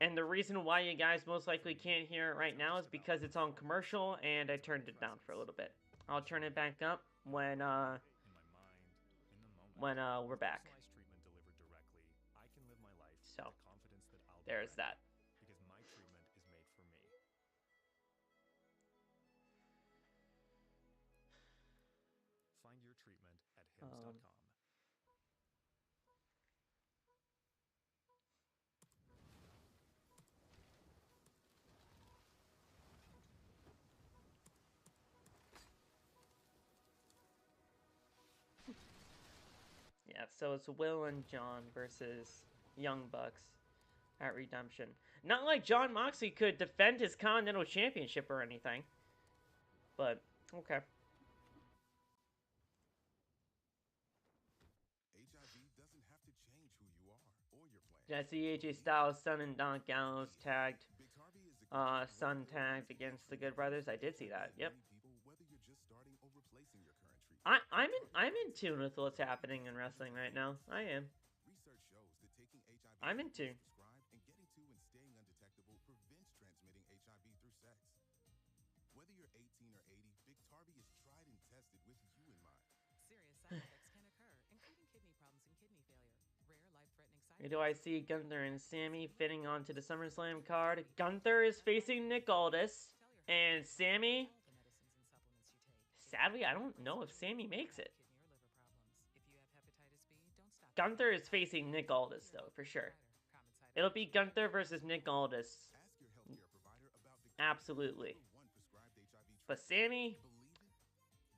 [SPEAKER 1] And the reason why you guys most likely can't hear it right now is because it's on commercial and I turned it down for a little bit. I'll turn it back up when we're back. So, there's that.
[SPEAKER 20] Find your treatment at hims.com.
[SPEAKER 1] Yeah, so it's Will and John versus Young Bucks at Redemption. Not like John Moxley could defend his Continental Championship or anything. But, okay. Did I see AJ Styles' son and Don Gallows tagged? Son tagged against the Good Brothers? I did see that, yep. I'm in tune with what's happening in wrestling right now. I am. I'm in tune. Do I see Gunther and Sami fitting onto the SummerSlam card? Gunther is facing Nick Aldis, and Sami... Sadly, I don't know if Sami makes it. Gunther is facing Nick Aldis, though, for sure. It'll be Gunther versus Nick Aldis. Absolutely. But Sami,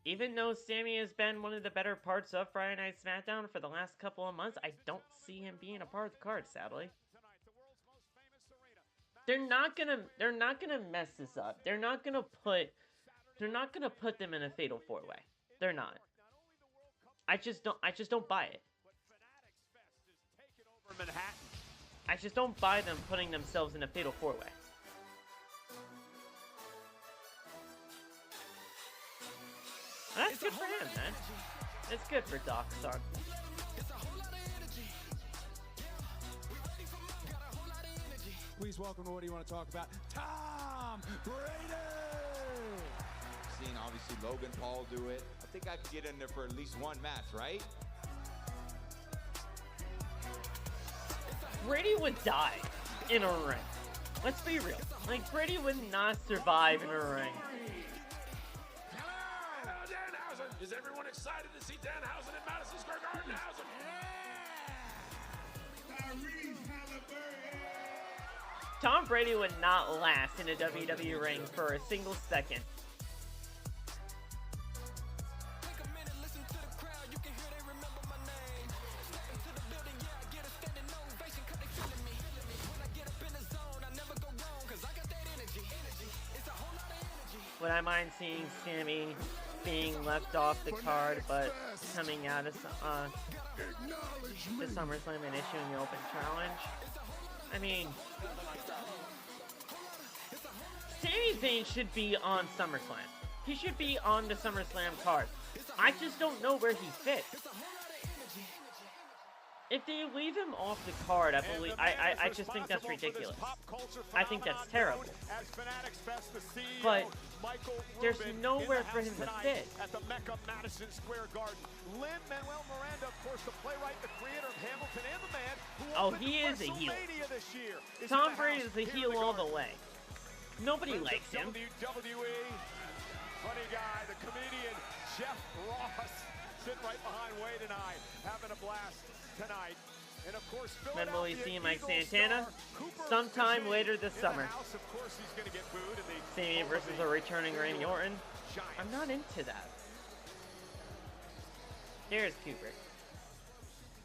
[SPEAKER 1] even though Sami has been one of the better parts of Friday Night SmackDown for the last couple of months, I don't see him being a part of the card, sadly. They're not gonna mess this up. They're not gonna put them in a fatal 4-way. They're not. I just don't buy it. I just don't buy them putting themselves in a fatal 4-way. That's good for him, man. It's good for Doc Stark.
[SPEAKER 7] Please welcome to What Do You Want to Talk About, Tom Brady!
[SPEAKER 21] Seen obviously Logan Paul do it. I think I could get in there for at least one match, right?
[SPEAKER 1] Brady would die in a ring. Let's be real. Like, Brady would not survive in a ring.
[SPEAKER 18] Hello, Danhausen. Is everyone excited to see Danhausen at Madison Square Garden?
[SPEAKER 1] Tom Brady would not last in a WWE ring for a single second. Would I mind seeing Sami being left off the card, but coming out of the SummerSlam and issuing the open challenge? I mean, Sami Zayn should be on SummerSlam. He should be on the SummerSlam card. I just don't know where he fits. If they leave him off the card, I just think that's ridiculous. I think that's terrible. But there's nowhere for him to fit.
[SPEAKER 7] At the Mecca, Madison Square Garden. Lin-Manuel Miranda, of course, the playwright, the creator of Hamilton, and the man who
[SPEAKER 1] he is a heel.
[SPEAKER 7] this year.
[SPEAKER 1] Tom Brady is a heel all the way. Nobody likes him.
[SPEAKER 7] WWE, funny guy, the comedian Jeff Ross, sitting right behind Wade and I, having a blast tonight. And of course,
[SPEAKER 1] when will we see Mike Santana? Sometime later this summer. Sami versus a returning Randy Orton. I'm not into that. There's Cooper.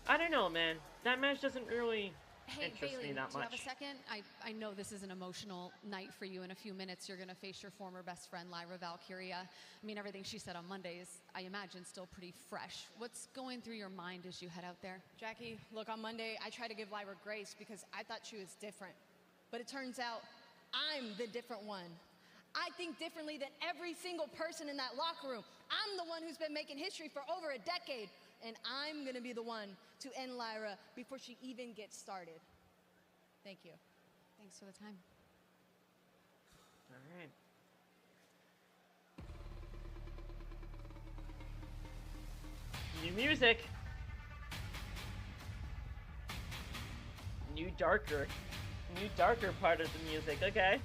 [SPEAKER 1] I don't know, man. That match doesn't really interest
[SPEAKER 9] Bayley,
[SPEAKER 1] me that
[SPEAKER 9] do you
[SPEAKER 1] much.
[SPEAKER 9] have a second? I know this is an emotional night for you. In a few minutes, you're going to face your former best friend, Lyra Valkyria. I mean, everything she said on Monday is, I imagine, still pretty fresh. What's going through your mind as you head out there?
[SPEAKER 22] Jackie, look, on Monday, I tried to give Lyra grace because I thought she was different. But it turns out I'm the different one. I think differently than every single person in that locker room. I'm the one who's been making history for over a decade. And I'm going to be the one to end Lyra before she even gets started. Thank you.
[SPEAKER 9] Thanks for the time.
[SPEAKER 1] All right. New music. New darker part of the music. Okay.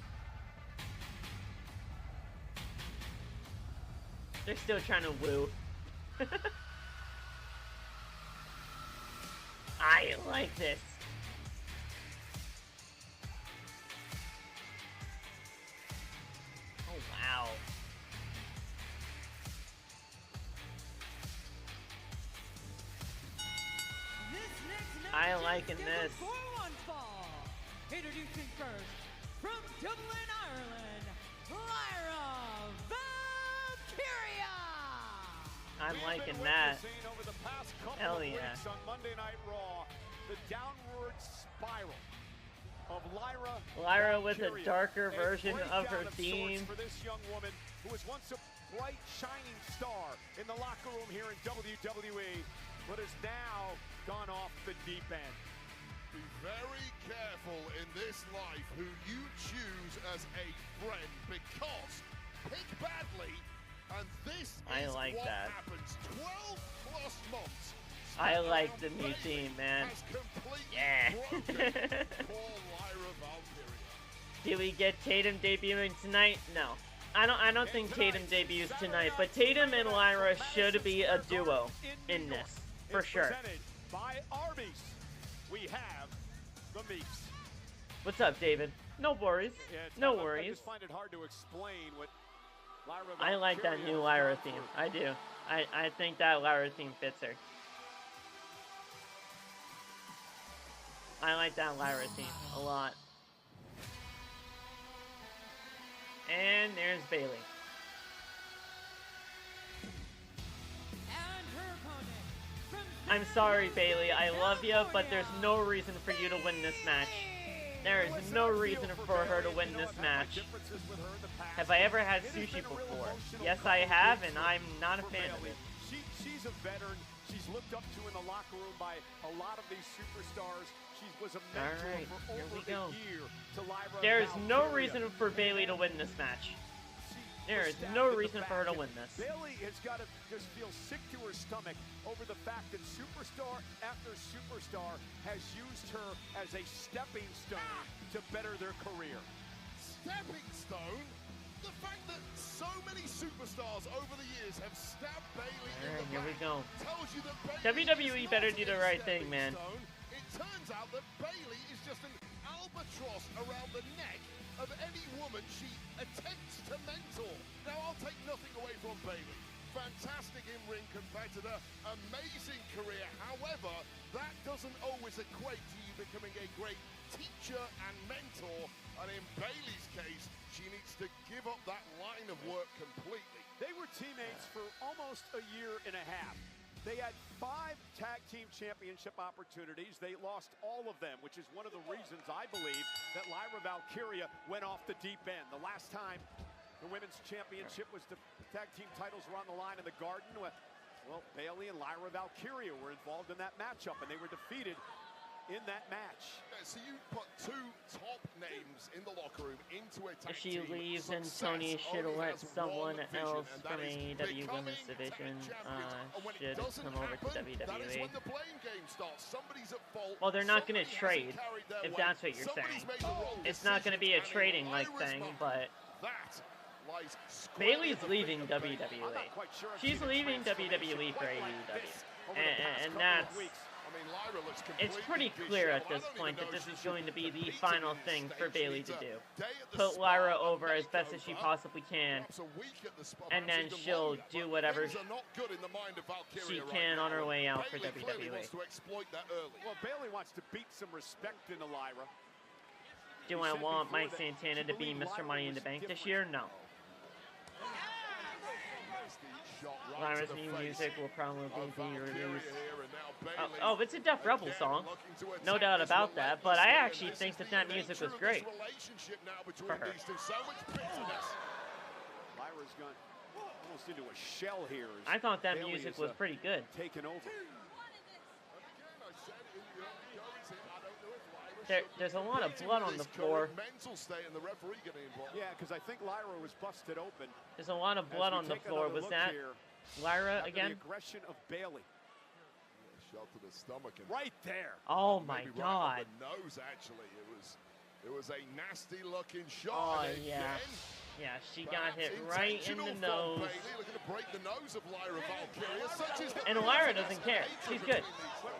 [SPEAKER 1] They're still trying to woo. I like this. Oh, wow. I liking this.
[SPEAKER 8] Introducing first, from Dublin, Ireland, Lyra Valkyria.
[SPEAKER 1] I'm liking that. Hell yeah.
[SPEAKER 7] On Monday Night Raw, the downward spiral of
[SPEAKER 1] Lyra with a darker version of her theme.
[SPEAKER 7] For this young woman who was once a bright, shining star in the locker room here in WWE, but has now gone off the deep end.
[SPEAKER 2] Be very careful in this life who you choose as a friend, because pick badly, and this is
[SPEAKER 1] like
[SPEAKER 2] what
[SPEAKER 1] that.
[SPEAKER 2] happens. 12 plus months.
[SPEAKER 1] I like the new theme, man. Yeah. Do we get Tatum debuting tonight? No. I don't think Tatum debuts tonight, but Tatum and Lyra should be a duo in this, for sure.
[SPEAKER 7] By Arby's, we have the Meeks.
[SPEAKER 1] What's up, David? No worries. No worries.
[SPEAKER 7] I just find it hard to explain what Lyra
[SPEAKER 1] I like that new Lyra theme. I do. I think that Lyra theme fits her. I like that Lyra theme a lot. And there's Bayley.
[SPEAKER 8] And her opponent from
[SPEAKER 1] I'm sorry, Bayley. I love you, but there's no reason for you to win this match. There is no reason for her to win this match. Have I ever had sushi before? Yes, I have, and I'm not a fan of it.
[SPEAKER 7] She's a veteran. She's looked up to in the locker room by a lot of these superstars. She was a mentor for over a year to Lyra.
[SPEAKER 1] There's no reason for Bayley to win this match. There is no reason for her to win this.
[SPEAKER 7] Bayley has got to just feel sick to her stomach over the fact that superstar after superstar has used her as a stepping stone to better their career.
[SPEAKER 2] Stepping stone? The fact that so many superstars over the years have stabbed Bayley in the
[SPEAKER 1] Here we
[SPEAKER 2] back
[SPEAKER 1] go.
[SPEAKER 2] tells you that
[SPEAKER 1] WWE better do the right thing, man.
[SPEAKER 2] It turns out that Bayley is just an albatross around the neck of any woman she attempts to mentor. Now, I'll take nothing away from Bayley. Fantastic in-ring competitor, amazing career. However, that doesn't always equate to you becoming a great teacher and mentor. And in Bayley's case, she needs to give up that line of work completely.
[SPEAKER 7] They were teammates for almost a year and a half. They had 5 tag team championship opportunities. They lost all of them, which is one of the reasons I believe that Lyra Valkyria went off the deep end. The last time the women's championship was the tag team titles were on the line in the Garden. Well, Bayley and Lyra Valkyria were involved in that matchup, and they were defeated in that match.
[SPEAKER 2] So you put 2 top names in the locker room into a tag
[SPEAKER 1] If she
[SPEAKER 2] team.
[SPEAKER 1] leaves, then Tony should let someone else from AEW Women's Division should come over to WWE. Well, they're not going to trade, if that's what you're saying. It's not going to be a trading-like thing, but Bayley's leaving WWE. She's leaving WWE for AEW. And that's... It's pretty clear at this point that this is going to be the final thing for Bayley to do. Put Lyra over as best as she possibly can, and then she'll do whatever she can on her way out for WWE.
[SPEAKER 7] Well, Bayley wants to beat some respect into Lyra.
[SPEAKER 1] Do I want Mike Santana to be Mr. Money in the Bank this year? No. Lyra's new music will probably be released. Oh, it's a Def Rebel song. No doubt about that, but I actually think that that music was great for her.
[SPEAKER 7] Lyra's gone almost into a shell here.
[SPEAKER 1] I thought that music was pretty good.
[SPEAKER 7] Taken over.
[SPEAKER 1] There's a lot of blood on the floor.
[SPEAKER 7] Yeah, because I think Lyra was busted open.
[SPEAKER 1] There's a lot of blood on the floor. Was that Lyra again?
[SPEAKER 7] The aggression of Bayley.
[SPEAKER 2] Shot to the stomach and
[SPEAKER 7] right there.
[SPEAKER 1] Oh my God.
[SPEAKER 2] Right on the nose, actually. It was a nasty looking shot.
[SPEAKER 1] Oh
[SPEAKER 2] and
[SPEAKER 1] yeah.
[SPEAKER 2] Again,
[SPEAKER 1] yeah, she got hit right in the nose.
[SPEAKER 2] Bayley looking to break the nose of Lyra Valkyria. Such is
[SPEAKER 1] And Lyra doesn't care. She's good.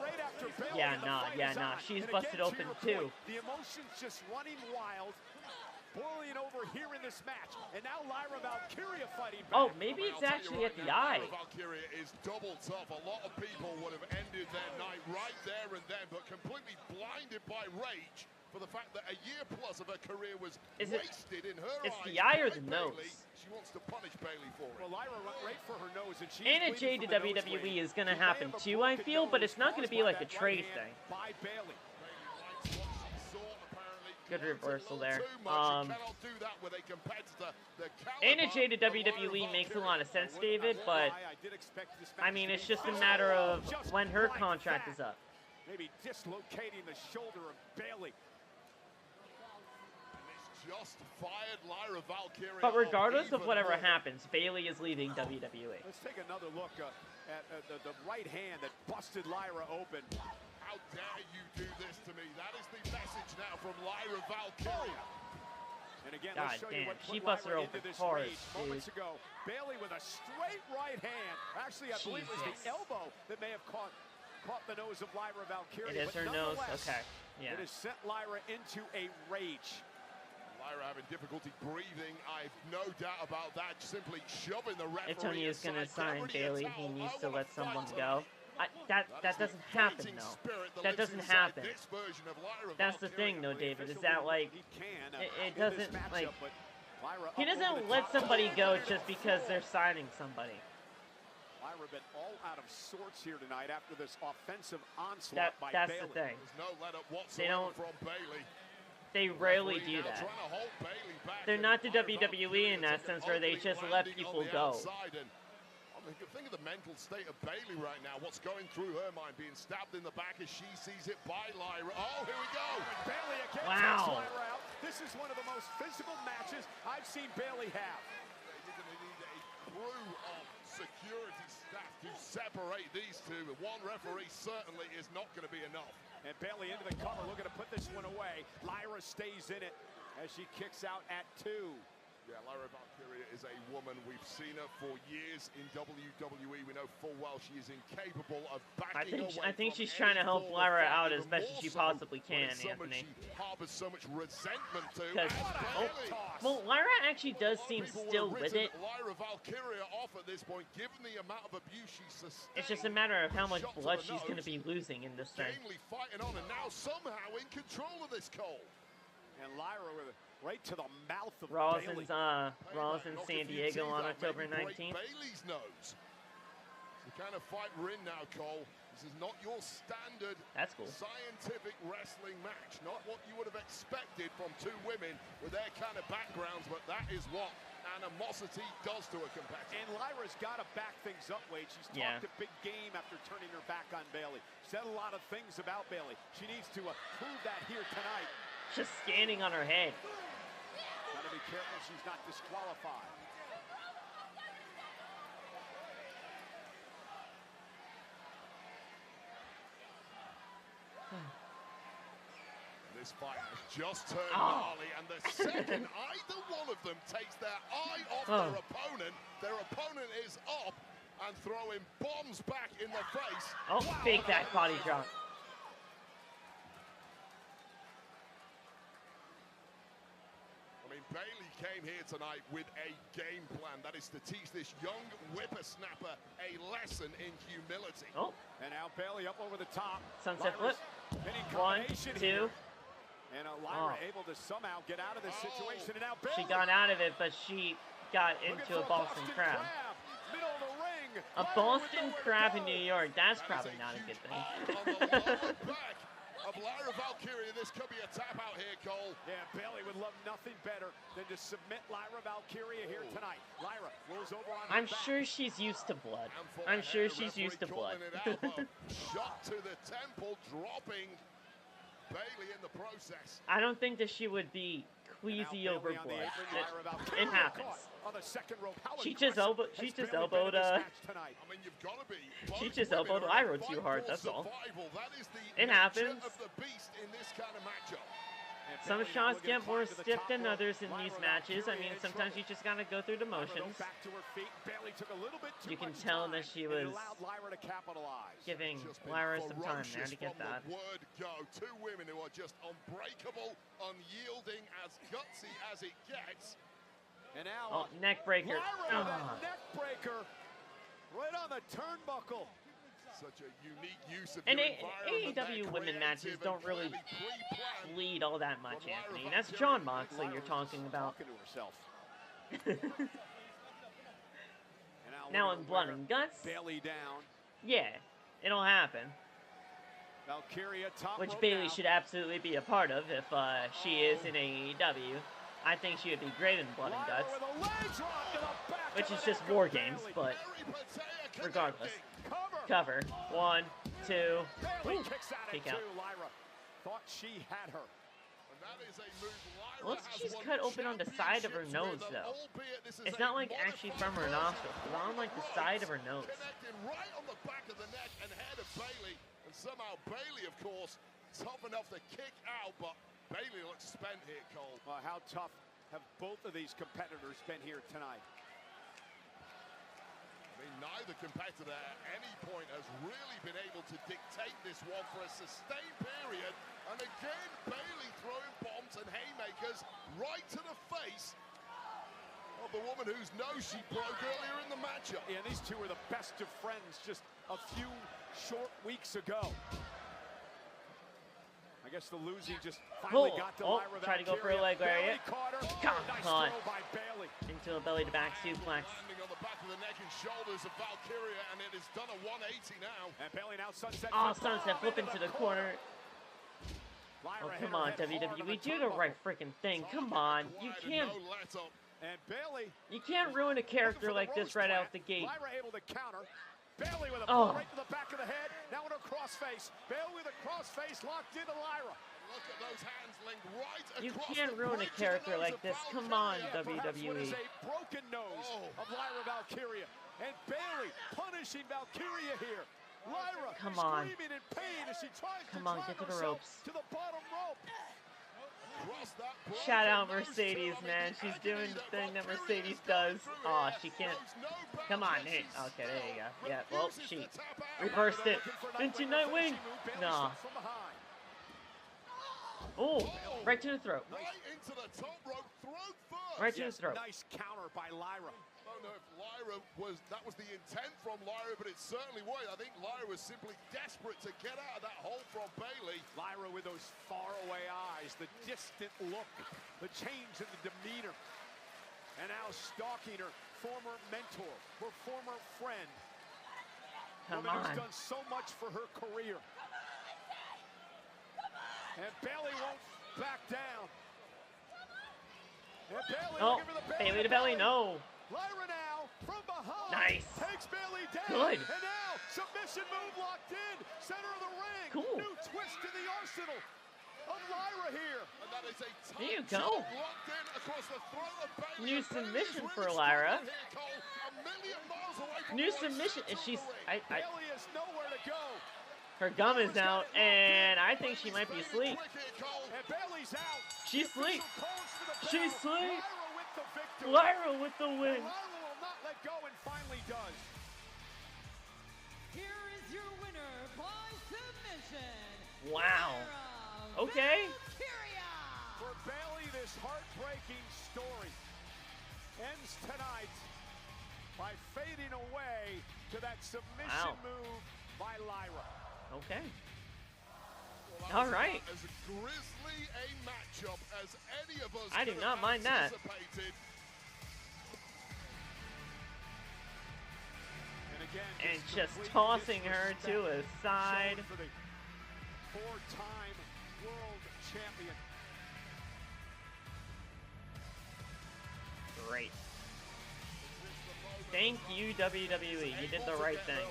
[SPEAKER 7] Right after Bayley,
[SPEAKER 1] Yeah, nah. She's busted open too.
[SPEAKER 7] The emotions just running wild. Boiling over here in this match, and now Lyra Valkyria fighting back.
[SPEAKER 1] Oh, maybe it's actually at the eye.
[SPEAKER 2] Lyra Valkyria is double tough. A lot of people would have ended their night right there and then, but completely blinded by rage for the fact that a year plus of her career was wasted in her eyes.
[SPEAKER 1] It's the eye or the nose?
[SPEAKER 2] She wants to punish Bayley for it.
[SPEAKER 7] Well, Lyra went right for her nose, and
[SPEAKER 1] And a J to WWE is going to happen too, I feel, but it's not going to be like a trade thing.
[SPEAKER 7] By Bayley.
[SPEAKER 1] Good reversal there. And a J to WWE makes a lot of sense, David, but I mean, it's just a matter of when her contract is up.
[SPEAKER 7] Maybe dislocating the shoulder of Bayley.
[SPEAKER 2] Just fired Lyra Valkyria.
[SPEAKER 1] But regardless of whatever happens, Bayley is leaving WWE.
[SPEAKER 7] Let's take another look at the right hand that busted Lyra open.
[SPEAKER 2] How dare you do this to me? That is the message now from Lyra Valkyria.
[SPEAKER 7] And again,
[SPEAKER 1] God
[SPEAKER 7] let's show
[SPEAKER 1] damn,
[SPEAKER 7] you what
[SPEAKER 1] she
[SPEAKER 7] put
[SPEAKER 1] busted her
[SPEAKER 7] Lyra
[SPEAKER 1] open
[SPEAKER 7] into this
[SPEAKER 1] hard,
[SPEAKER 7] rage moments ago. Bayley with a straight right hand. Actually, I believe it was the elbow that may have caught the nose of Lyra Valkyria.
[SPEAKER 1] It is her nose? Okay, yeah.
[SPEAKER 7] It has sent Lyra into a rage.
[SPEAKER 2] Lyra having difficulty breathing. I've no doubt about that. Simply shoving the referee.
[SPEAKER 1] If Tony is going to sign Bayley, he needs to let someone go. That doesn't happen, though. That doesn't happen. That's the thing, though, David, is that, like, it doesn't, like, He doesn't let somebody go just because they're signing somebody.
[SPEAKER 7] Lyra been all out of sorts here tonight after this offensive onslaught by Bayley.
[SPEAKER 1] That's the thing.
[SPEAKER 2] There's no let up
[SPEAKER 1] They don't.
[SPEAKER 2] from Bayley.
[SPEAKER 1] They rarely do that. They're not the WWE in that sense where they just let people go.
[SPEAKER 2] Think of the mental state of Bayley right now. What's going through her mind, being stabbed in the back as she sees it by Lyra. Oh, here we go.
[SPEAKER 7] Bayley again
[SPEAKER 1] takes
[SPEAKER 7] Lyra out. This is one of the most physical matches I've seen Bayley have.
[SPEAKER 2] You're going to need a crew of security staff to separate these two. One referee certainly is not going to be enough.
[SPEAKER 7] And Bayley into the cover, looking to put this one away. Lyra stays in it as she kicks out at 2.
[SPEAKER 2] Yeah, Lyra Valkyria is a woman. We've seen her for years in WWE. We know full well she is incapable of backing away.
[SPEAKER 1] I think she's trying to help Lyra out as best as she possibly can, Anthony.
[SPEAKER 2] She harbors so much resentment to.
[SPEAKER 1] Well, Lyra actually does seem still with it.
[SPEAKER 2] Lyra Valkyria off at this point, given the amount of abuse she sustained.
[SPEAKER 1] It's just a matter of how much blood she's going to be losing in this thing.
[SPEAKER 2] Fighting on, and now somehow in control of this, Cole.
[SPEAKER 7] And Lyra with it. Right to the mouth of
[SPEAKER 1] Raw's
[SPEAKER 7] Bayley.
[SPEAKER 1] Raw's in San Diego on October 19th.
[SPEAKER 2] Bayley's nose. The kind of fight we're in now, Cole. This is not your standard scientific wrestling match. Not what you would have expected from two women with their kind of backgrounds, but that is what animosity does to a competitor.
[SPEAKER 7] And Lyra's got to back things up, Wade. She's talked a big game after turning her back on Bayley. Said a lot of things about Bayley. She needs to prove that here tonight.
[SPEAKER 1] Just standing on her head.
[SPEAKER 7] Gotta be careful she's not disqualified.
[SPEAKER 2] This fight has just turned gnarly, and the second either one of them takes their eye off their opponent is up and throwing bombs back in the face.
[SPEAKER 1] Oh, fake that body drop.
[SPEAKER 2] Bayley came here tonight with a game plan. That is to teach this young whippersnapper a lesson in humility.
[SPEAKER 1] Oh.
[SPEAKER 7] And now Bayley up over the top.
[SPEAKER 1] Sunset flip. 1, 2.
[SPEAKER 7] And Lyra able to somehow get out of this situation. And now Bayley.
[SPEAKER 1] She got out of it, but she got into a Boston Crab.
[SPEAKER 7] Middle of the ring.
[SPEAKER 1] A Boston Crab in New York. That's probably not a good thing.
[SPEAKER 2] Of Lyra Valkyria, this could be a tap out here, Cole.
[SPEAKER 7] Yeah, Bayley would love nothing better than to submit Lyra Valkyria here tonight. Lyra rolls over on
[SPEAKER 1] I'm sure she's used to blood. I'm sure she's used to blood.
[SPEAKER 2] Shot to the temple, dropping Bayley in the process.
[SPEAKER 1] I don't think that she would be queasy over blood. It happens. She just elbowed. She just elbowed. She just elbowed Lyra too hard. That's all. It happens. Some shots get more stiff than others in these matches. I mean, sometimes you just gotta go through the motions. You can tell that she was giving Lyra some time there to get that.
[SPEAKER 2] Two women who are just unbreakable, unyielding, as gutsy as it gets.
[SPEAKER 7] And now,
[SPEAKER 1] neck breaker.
[SPEAKER 7] Neck breaker, right on the turnbuckle.
[SPEAKER 2] Such a unique use of
[SPEAKER 1] and AEW women matches don't really bleed all that much, Anthony. That's John Moxley you're talking about. Now in Blood and Guts,
[SPEAKER 7] Bayley down.
[SPEAKER 1] Yeah, it'll happen.
[SPEAKER 7] Valkyria top
[SPEAKER 1] which Bayley should absolutely be a part of if she is in AEW. I think she would be great in Blood and Guts, which is just War Games, but regardless. Cover. 1, 2. Kick out.
[SPEAKER 7] Lyra thought she had her.
[SPEAKER 1] Looks like she's cut open on the side of her nose, though. It's not like actually from her nostrils. It's on like the side of her nose.
[SPEAKER 2] Right on the back of the neck and head of Bayley, and somehow Bayley, of course, tough enough to kick out, but Bayley looks spent here, Cole.
[SPEAKER 7] Well, how tough have both of these competitors been here tonight?
[SPEAKER 2] I mean, neither competitor at any point has really been able to dictate this one for a sustained period. And again, Bayley throwing bombs and haymakers right to the face of the woman whose nose she broke earlier in the matchup.
[SPEAKER 7] Yeah, these two are the best of friends just a few short weeks ago. I guess the losing just finally got to Lyra Valkyria.
[SPEAKER 1] Try to go for a leg right here.
[SPEAKER 7] Nice throw by Bayley.
[SPEAKER 1] Into a belly to back suplex.
[SPEAKER 2] Landing on the back of the neck and shoulders of Valkyria, and it has done a 180 now.
[SPEAKER 7] And Bayley now sunset.
[SPEAKER 1] Oh, sunset flip into the corner. Oh, come on, WWE, do the right freaking thing. Come on, you can't.
[SPEAKER 7] And Bayley.
[SPEAKER 1] You can't ruin a character like this right out the gate.
[SPEAKER 7] Lyra able to counter. Bayley with a blow right to the back of the head. Now in a crossface. Bayley with a crossface locked into Lyra.
[SPEAKER 2] Look at those hands linked right
[SPEAKER 1] you
[SPEAKER 2] across
[SPEAKER 1] can't ruin a character like this. Come on, WWE.
[SPEAKER 7] What is a broken nose of Lyra Valkyria. And Bayley punishing Valkyria here. Lyra screaming in pain as she tries to drive
[SPEAKER 1] get to the
[SPEAKER 7] herself
[SPEAKER 1] ropes.
[SPEAKER 7] to the bottom rope.
[SPEAKER 1] Shout out Mercedes, man. She's doing the thing that Mercedes does. Oh, she can't. Come on, Nate. Okay, there you go. Yeah, well, she reversed it into Nightwing. Nah. Oh, right to the throat.
[SPEAKER 2] Right into the top rope, throat first.
[SPEAKER 1] Right to the throat.
[SPEAKER 7] Nice counter by Lyra.
[SPEAKER 2] I don't know if Lyra that was the intent from Lyra, but it certainly was. I think Lyra was simply desperate to get out of that hole from Bayley.
[SPEAKER 7] Lyra with those faraway eyes, the distant look, the change in the demeanor. And now stalking her former mentor, her former friend.
[SPEAKER 1] Come
[SPEAKER 7] on.
[SPEAKER 1] on.
[SPEAKER 7] Who's done so much for her career. And Bayley won't back down. And Bayley looking for the
[SPEAKER 1] Bayley to belly, no.
[SPEAKER 7] Lyra now from behind.
[SPEAKER 1] Nice.
[SPEAKER 7] Takes Bayley down.
[SPEAKER 1] Good.
[SPEAKER 7] And now submission move locked in. Center of the ring.
[SPEAKER 1] Cool.
[SPEAKER 7] New twist to the arsenal of Lyra here.
[SPEAKER 2] And that is a
[SPEAKER 1] There you go.
[SPEAKER 2] locked in across the throat of Bayley.
[SPEAKER 1] New submission for Lyra. New submission. And she's.
[SPEAKER 7] Bayley has nowhere to go.
[SPEAKER 1] Her gum is out, and I think she might be asleep.
[SPEAKER 7] And Bayley's out.
[SPEAKER 1] She's asleep.
[SPEAKER 7] She's
[SPEAKER 1] asleep.
[SPEAKER 7] Lyra
[SPEAKER 1] Lyra with the win.
[SPEAKER 7] Lyra will not let go and finally does.
[SPEAKER 8] Here is your winner by submission.
[SPEAKER 1] Wow.
[SPEAKER 8] Lyra
[SPEAKER 1] Okay.
[SPEAKER 8] Valkyria.
[SPEAKER 7] For Bayley, this heartbreaking story ends tonight by fading away to that submission move by Lyra.
[SPEAKER 1] Okay.
[SPEAKER 2] Well,
[SPEAKER 1] all right.
[SPEAKER 2] As grisly a matchup as any of us
[SPEAKER 1] I do
[SPEAKER 2] could
[SPEAKER 1] not
[SPEAKER 2] have
[SPEAKER 1] mind that.
[SPEAKER 2] anticipated.
[SPEAKER 1] And just tossing her to a side.
[SPEAKER 7] For the four-time world champion.
[SPEAKER 1] Great. Thank you, WWE. You did the right thing.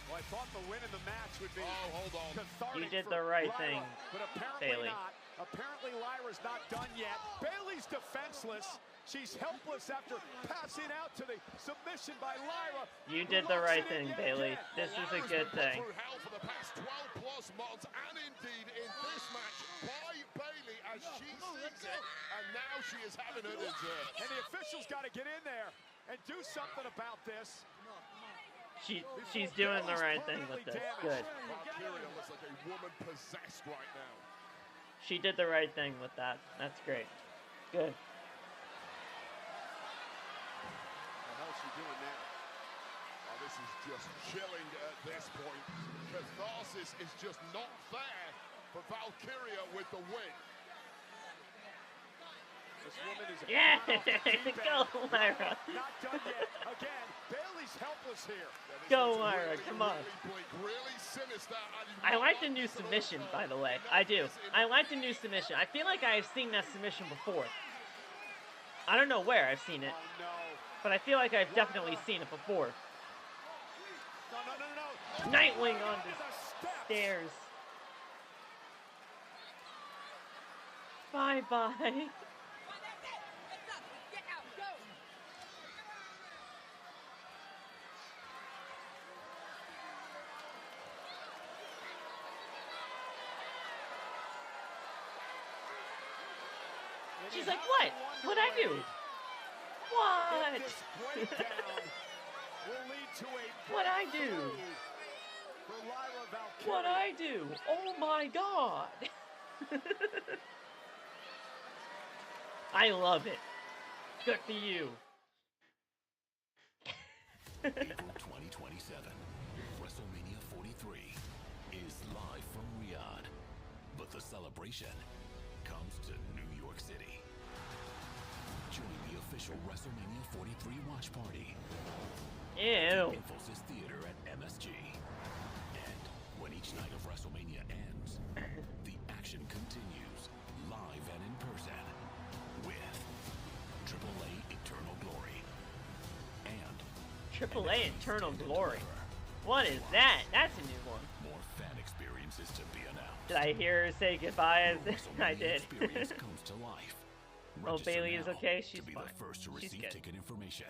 [SPEAKER 7] Well, I thought the win in the match would be cathartic.
[SPEAKER 1] You did the right
[SPEAKER 7] Lyra,
[SPEAKER 1] thing,
[SPEAKER 7] but apparently
[SPEAKER 1] Bayley.
[SPEAKER 7] not. Apparently Lyra's not done yet. Bayley's defenseless. She's helpless after passing out to the submission by Lyra.
[SPEAKER 1] You did the right thing, Bayley. This is a good thing.
[SPEAKER 2] Through hell for the past 12 plus months, and indeed in this match by Bayley as she sees it, and now she is having her dessert.
[SPEAKER 7] And the officials got to get in there and do something about this.
[SPEAKER 1] She's doing the right thing with this. Good.
[SPEAKER 2] Valkyria looks like a woman possessed right now.
[SPEAKER 1] She did the right thing with that. That's great. Good.
[SPEAKER 7] What else are you doing now?
[SPEAKER 2] Oh, this is just chilling at this point. Catharsis is just not there for Valkyria with the win.
[SPEAKER 7] This woman is
[SPEAKER 1] Go, Lyra.
[SPEAKER 7] Not done yet. Again, Bayley's helpless here.
[SPEAKER 1] Go, Lyra. Come on.
[SPEAKER 2] Really sinister.
[SPEAKER 1] I like the new submission, by the way. I do. I like the new submission. I feel like I've seen that submission before. I don't know where I've seen it.
[SPEAKER 7] Oh, no.
[SPEAKER 1] But I feel like I've definitely seen it before.
[SPEAKER 7] No.
[SPEAKER 1] Nightwing on the stairs. Bye-bye. She's like, what? What'd I do? What? What'd I do? What'd I do? Oh my God. I love it. Good for you.
[SPEAKER 18] April 2027. WrestleMania 43 is live from Riyadh, but the celebration comes to New York City. Join the official WrestleMania 43 watch party.
[SPEAKER 1] Ew.
[SPEAKER 18] Infosys Theater at MSG. And when each night of WrestleMania ends, the action continues live and in person with AAA Eternal Glory and
[SPEAKER 1] AAA Eternal Glory. What is that? That's a new one.
[SPEAKER 18] More fan experiences to be announced.
[SPEAKER 1] Did I hear her say goodbye? I did.
[SPEAKER 18] Experience comes to life.
[SPEAKER 1] Oh,
[SPEAKER 18] Register
[SPEAKER 1] Bayley is
[SPEAKER 18] now
[SPEAKER 1] okay. She's
[SPEAKER 18] to be
[SPEAKER 1] fine.
[SPEAKER 18] the first to
[SPEAKER 1] She's
[SPEAKER 18] receive
[SPEAKER 1] good.
[SPEAKER 18] ticket information.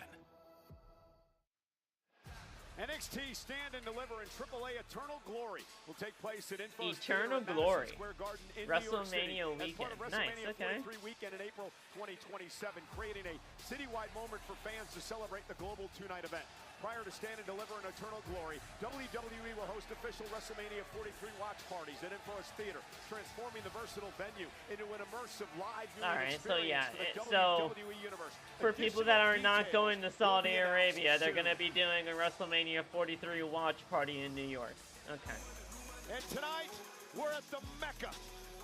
[SPEAKER 7] NXT Stand and Deliver in AAA Eternal Glory will take place at Infos
[SPEAKER 1] Eternal
[SPEAKER 7] Theater at
[SPEAKER 1] Glory.
[SPEAKER 7] Madison Square Garden in
[SPEAKER 1] WrestleMania
[SPEAKER 7] New York City.
[SPEAKER 1] weekend.
[SPEAKER 7] As part of
[SPEAKER 1] Nice,
[SPEAKER 7] WrestleMania
[SPEAKER 1] okay.
[SPEAKER 7] 43 weekend in April 2027, creating a citywide moment for fans to celebrate the global two-night event. Prior to Stand and Deliver in Eternal Glory, WWE will host official WrestleMania 43 watch parties at Infos Theater, transforming the versatile venue into an immersive live viewing
[SPEAKER 1] Alright, so
[SPEAKER 7] experience
[SPEAKER 1] yeah,
[SPEAKER 7] for the
[SPEAKER 1] so
[SPEAKER 7] WWE Universe.
[SPEAKER 1] for people that are not going to Saudi Arabia, they're going to be doing a WrestleMania 43 watch party in New York. Okay.
[SPEAKER 7] And tonight, we're at the Mecca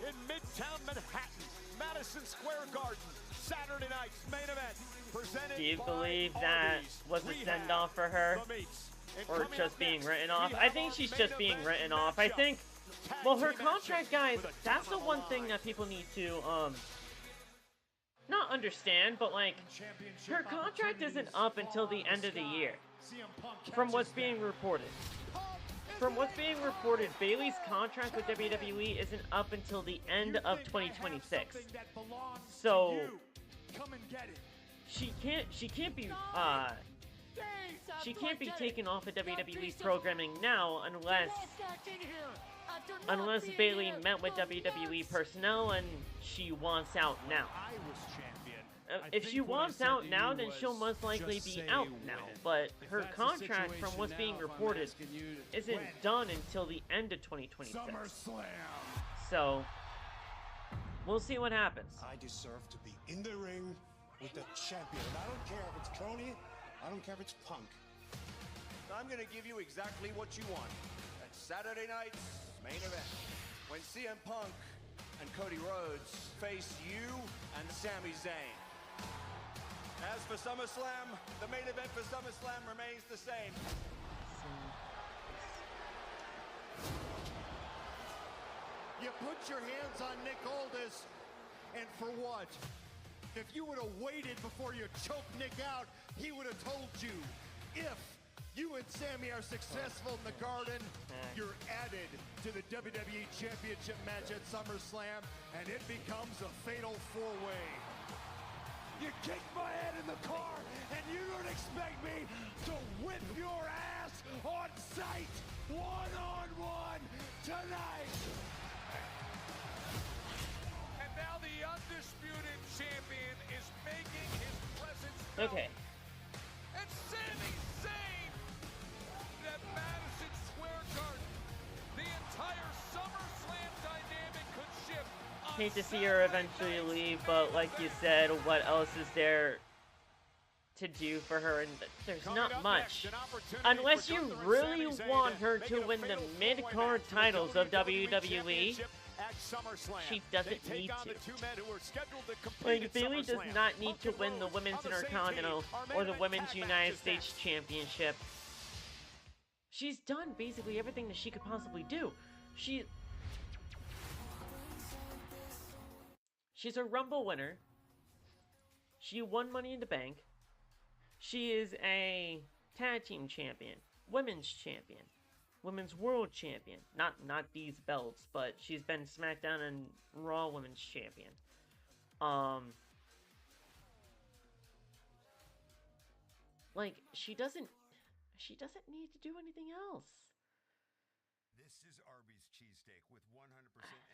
[SPEAKER 7] in Midtown Manhattan, Madison Square Garden. Saturday night's main event. Presented
[SPEAKER 1] Do you
[SPEAKER 7] by
[SPEAKER 1] believe that
[SPEAKER 7] Arby's.
[SPEAKER 1] was a
[SPEAKER 7] We
[SPEAKER 1] send-off for
[SPEAKER 7] have
[SPEAKER 1] her?
[SPEAKER 7] the meats. And
[SPEAKER 1] Or
[SPEAKER 7] coming
[SPEAKER 1] just
[SPEAKER 7] up
[SPEAKER 1] being
[SPEAKER 7] next,
[SPEAKER 1] written
[SPEAKER 7] we
[SPEAKER 1] off?
[SPEAKER 7] have
[SPEAKER 1] I think
[SPEAKER 7] our
[SPEAKER 1] she's
[SPEAKER 7] main
[SPEAKER 1] just being
[SPEAKER 7] event
[SPEAKER 1] written off. I
[SPEAKER 7] matchup.
[SPEAKER 1] think,
[SPEAKER 7] Tag
[SPEAKER 1] well, her
[SPEAKER 7] team
[SPEAKER 1] contract,
[SPEAKER 7] action
[SPEAKER 1] guys,
[SPEAKER 7] with a
[SPEAKER 1] that's the
[SPEAKER 7] top
[SPEAKER 1] one
[SPEAKER 7] line.
[SPEAKER 1] thing that people need to, not understand, but like, her contract isn't up until the end of the year, from what's being reported. From what's being reported, Bayley's contract with WWE isn't up until the end of 2026. So, she can't be taken off of WWE programming now unless Bayley met with WWE personnel and she wants out now. If she wants out now, then she'll most likely be out now. But her contract, from what's being reported, isn't done until the end of 2026. So, we'll see what happens.
[SPEAKER 11] I deserve to be in the ring with the champion. And I don't care if it's Cody, I don't care if it's Punk.
[SPEAKER 5] I'm going to give you exactly what you want. That's Saturday night's main event. When CM Punk and Cody Rhodes face you and Sami Zayn. As for SummerSlam, the main event for SummerSlam remains the same.
[SPEAKER 2] You put your hands on Nick Aldis, and for what? If you would have waited before you choked Nick out, he would have told you. If you and Sami are successful in the Garden, you're added to the WWE Championship match at SummerSlam, and it becomes a fatal four-way. You kicked my head in the car, and you don't expect me to whip your ass on sight, one-on-one tonight.
[SPEAKER 4] And now the undisputed champion is making his presence known.
[SPEAKER 1] Okay.
[SPEAKER 4] And Sami Zayn at Madison Square Garden. The entire SummerSlam dynamic could shift.
[SPEAKER 1] Hate to see her eventually leave, but like you said, what else is there to do for her? And there's not much. Unless you really want her to win the mid-card titles of WWE, she doesn't need to. Like, Bayley does not need to win the Women's Intercontinental or the Women's United States Championship. She's done basically everything that she could possibly do. She's a Rumble winner. She won Money in the Bank. She is a tag team champion, women's champion, women's world champion. Not these belts, but she's been SmackDown and Raw women's champion. Like, she doesn't need to do anything else.
[SPEAKER 19] This is Arby's cheesesteak with 100%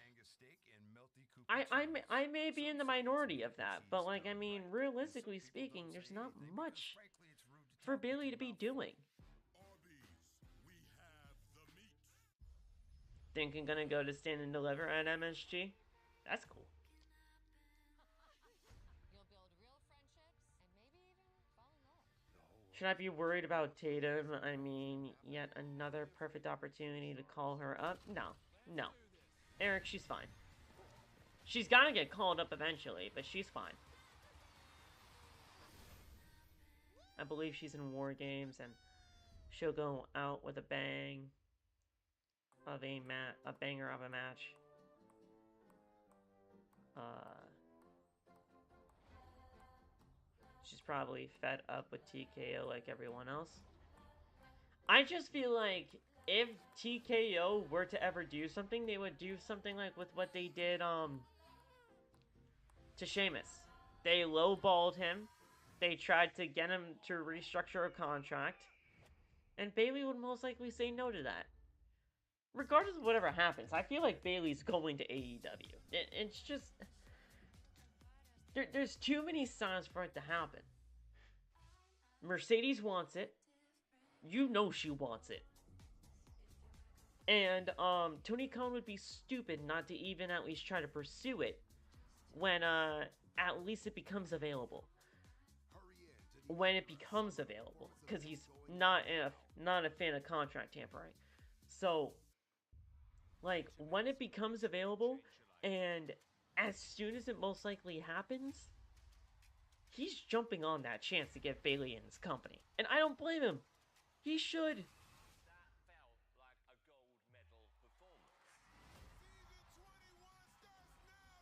[SPEAKER 19] Angus steak and melty Cooper.
[SPEAKER 1] I may be in the minority of that, but like, I mean, realistically speaking, there's not much for Bayley to be doing. Thinking gonna go to Stand and Deliver at MSG? That's cool. Should I be worried about Tatum? I mean, yet another perfect opportunity to call her up? No. No. Eric, she's fine. She's gonna get called up eventually, but she's fine. I believe she's in War Games, and she'll go out with a bang of a banger of a match. She's probably fed up with TKO like everyone else. I just feel like if TKO were to ever do something, they would do something like with what they did to Sheamus. They lowballed him. They tried to get him to restructure a contract. And Bayley would most likely say no to that. Regardless of whatever happens, I feel like Bayley's going to AEW. It's just... There's too many signs for it to happen. Mercedes wants it. You know she wants it. And Tony Khan would be stupid not to even at least try to pursue it when at least it becomes available. When it becomes available, because he's not a fan of contract tampering. So, like, when it becomes available, and as soon as it most likely happens, he's jumping on that chance to get Bayley in his company. And I don't blame him. He should.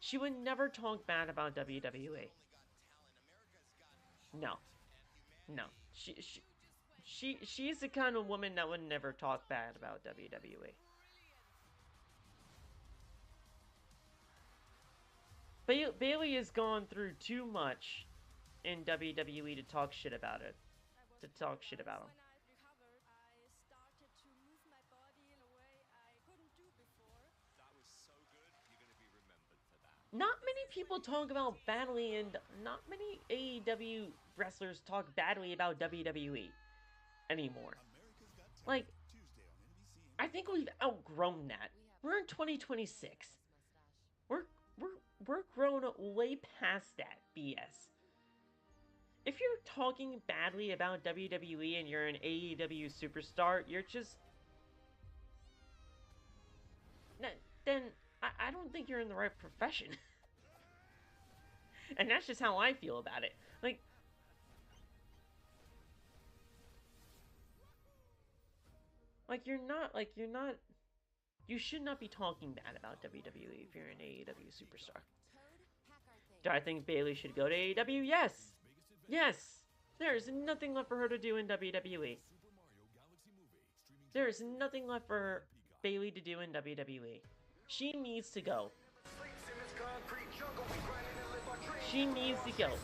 [SPEAKER 1] She would never talk bad about WWE. No. No. She's the kind of woman that would never talk bad about WWE. Bayley has gone through too much in WWE to talk shit about it. To talk shit about him. Not many people talk about badly, and not many AEW wrestlers talk badly about WWE anymore. Like, I think we've outgrown that. We're in 2026. We're grown way past that BS. If you're talking badly about WWE and you're an AEW superstar, you're just... Then I don't think you're in the right profession. And that's just how I feel about it. You should not be talking bad about WWE if you're an AEW superstar. Do I think Bayley should go to AEW? Yes! Yes! There's nothing left for her to do in WWE. There's nothing left for Bayley to do in WWE. She needs to go. She needs to go.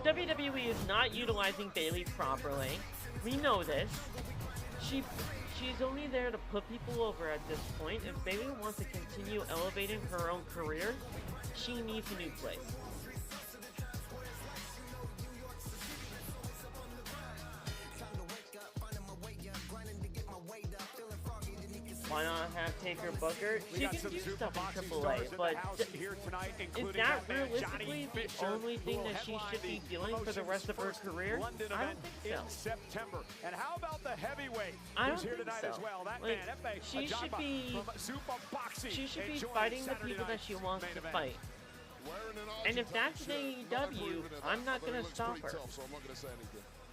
[SPEAKER 1] WWE is not utilizing Bayley properly. We know this. She's only there to put people over at this point. If Bayley wants to continue elevating her own career, she needs a new place. Why not have Taker Booker? She can do stuff in AAA, but is that realistically the only thing that she should be doing for the rest of her career? I don't think so.
[SPEAKER 7] September. And how about the heavyweight?
[SPEAKER 1] I don't think so.
[SPEAKER 7] As well. That
[SPEAKER 1] like,
[SPEAKER 7] man,
[SPEAKER 1] she should be fighting the people that she wants to fight. And if that's an AEW, I'm not going to stop her.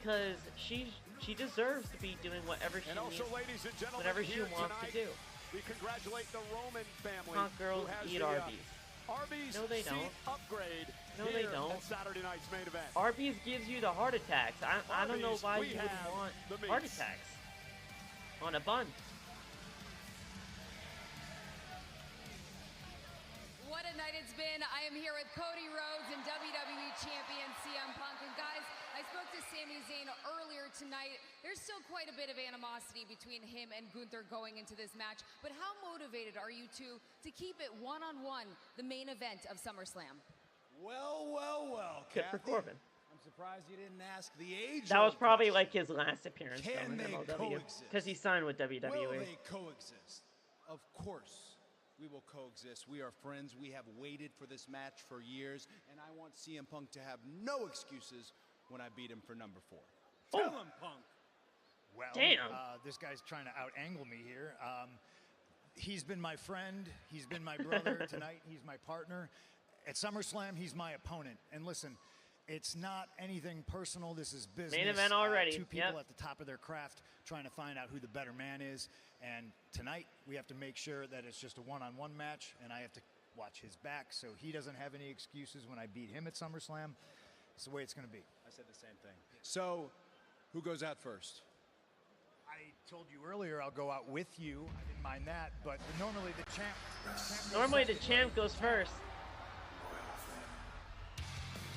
[SPEAKER 1] Because she deserves to be doing whatever she needs,
[SPEAKER 7] ladies and gentlemen,
[SPEAKER 1] whatever she wants to do.
[SPEAKER 7] We congratulate the Roman family.
[SPEAKER 1] Hot girls eat Arby's.
[SPEAKER 7] Arby's
[SPEAKER 1] no, they don't.
[SPEAKER 7] Upgrade.
[SPEAKER 1] No, they don't.
[SPEAKER 7] At Saturday night's main event.
[SPEAKER 1] Arby's gives you the heart attacks. I don't know why you would want heart attacks on a bun.
[SPEAKER 16] What a night it's been. I am here with Cody Rhodes and WWE Champion CM Punk. And guys, I spoke to Sami Zayn earlier tonight. There's still quite a bit of animosity between him and Gunther going into this match. But how motivated are you two to keep it one-on-one, the main event of SummerSlam?
[SPEAKER 6] Well,
[SPEAKER 1] Good for Corbin.
[SPEAKER 6] I'm surprised you didn't ask the age.
[SPEAKER 1] That was probably like his last appearance
[SPEAKER 6] on
[SPEAKER 1] MLW, because he signed with WWE.
[SPEAKER 6] Will they coexist? Of course We will coexist. We are friends. We have waited for this match for years, and I want CM Punk to have no excuses when I beat him for number 4.
[SPEAKER 10] Tell him, Punk.
[SPEAKER 13] Well,
[SPEAKER 1] damn.
[SPEAKER 13] This guy's trying to out-angle me here. He's been my friend. He's been my brother. Tonight, he's my partner. At SummerSlam, he's my opponent. And listen, it's not anything personal. This is business.
[SPEAKER 1] Main event already.
[SPEAKER 13] Two people at the top of their craft trying to find out who the better man is. And tonight, we have to make sure that it's just a one-on-one match, and I have to watch his back so he doesn't have any excuses when I beat him at SummerSlam. It's the way it's going to be.
[SPEAKER 6] I said the same thing. So, who goes out first?
[SPEAKER 13] I told you earlier I'll go out with you. I didn't mind that, but normally the champ
[SPEAKER 1] Normally the champ goes first.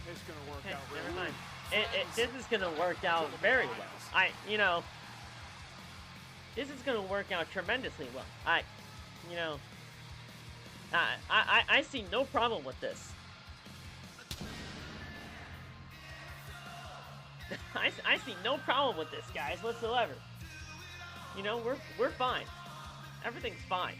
[SPEAKER 7] It's going to work out
[SPEAKER 1] Never
[SPEAKER 7] really
[SPEAKER 1] mind. This is going to work out very well. This is going to work out tremendously well. I see no problem with this. I see no problem with this, guys, whatsoever. We're fine. Everything's fine.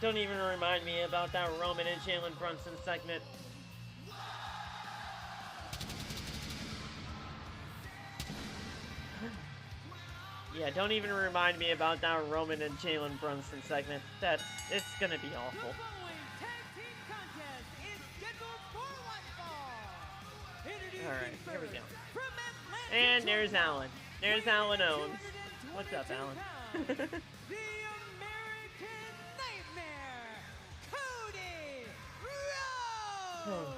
[SPEAKER 1] Don't even remind me about that Roman and Jalen Brunson segment. Yeah, don't even remind me about that Roman and Jalen Brunson segment. It's gonna be awful. Alright, here we go. And there's Alan. There's Alan Owens. What's up, Alan?
[SPEAKER 8] The American Nightmare, Cody Rhodes!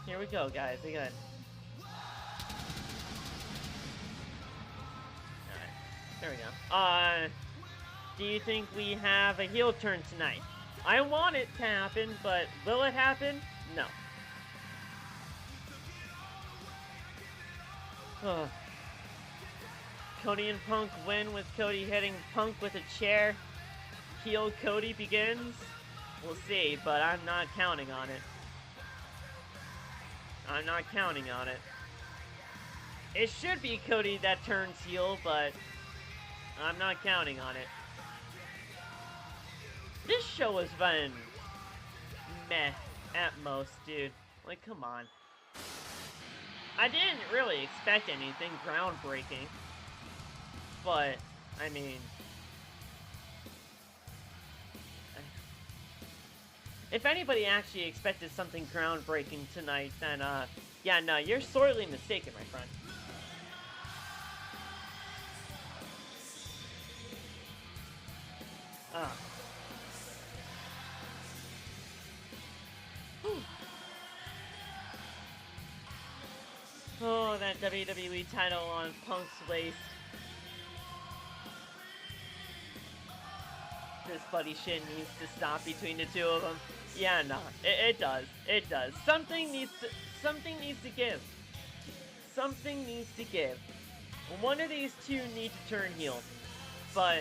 [SPEAKER 1] Here we go, guys. We got. Alright, there we go. Do you think we have a heel turn tonight? I want it to happen, but will it happen? No. Cody and Punk win with Cody hitting Punk with a chair. Heel Cody begins. We'll see, but I'm not counting on it. I'm not counting on it. It should be Cody that turns heel, but I'm not counting on it. This show has been meh at most, dude. Like, come on. I didn't really expect anything groundbreaking, but, I mean, if anybody actually expected something groundbreaking tonight, then, yeah, no, you're sorely mistaken, my friend. Oh, that WWE title on Punk's waist. This buddy shit needs to stop between the two of them. Yeah, no, it does. It does. Something needs to give. Something needs to give. One of these two need to turn heel. But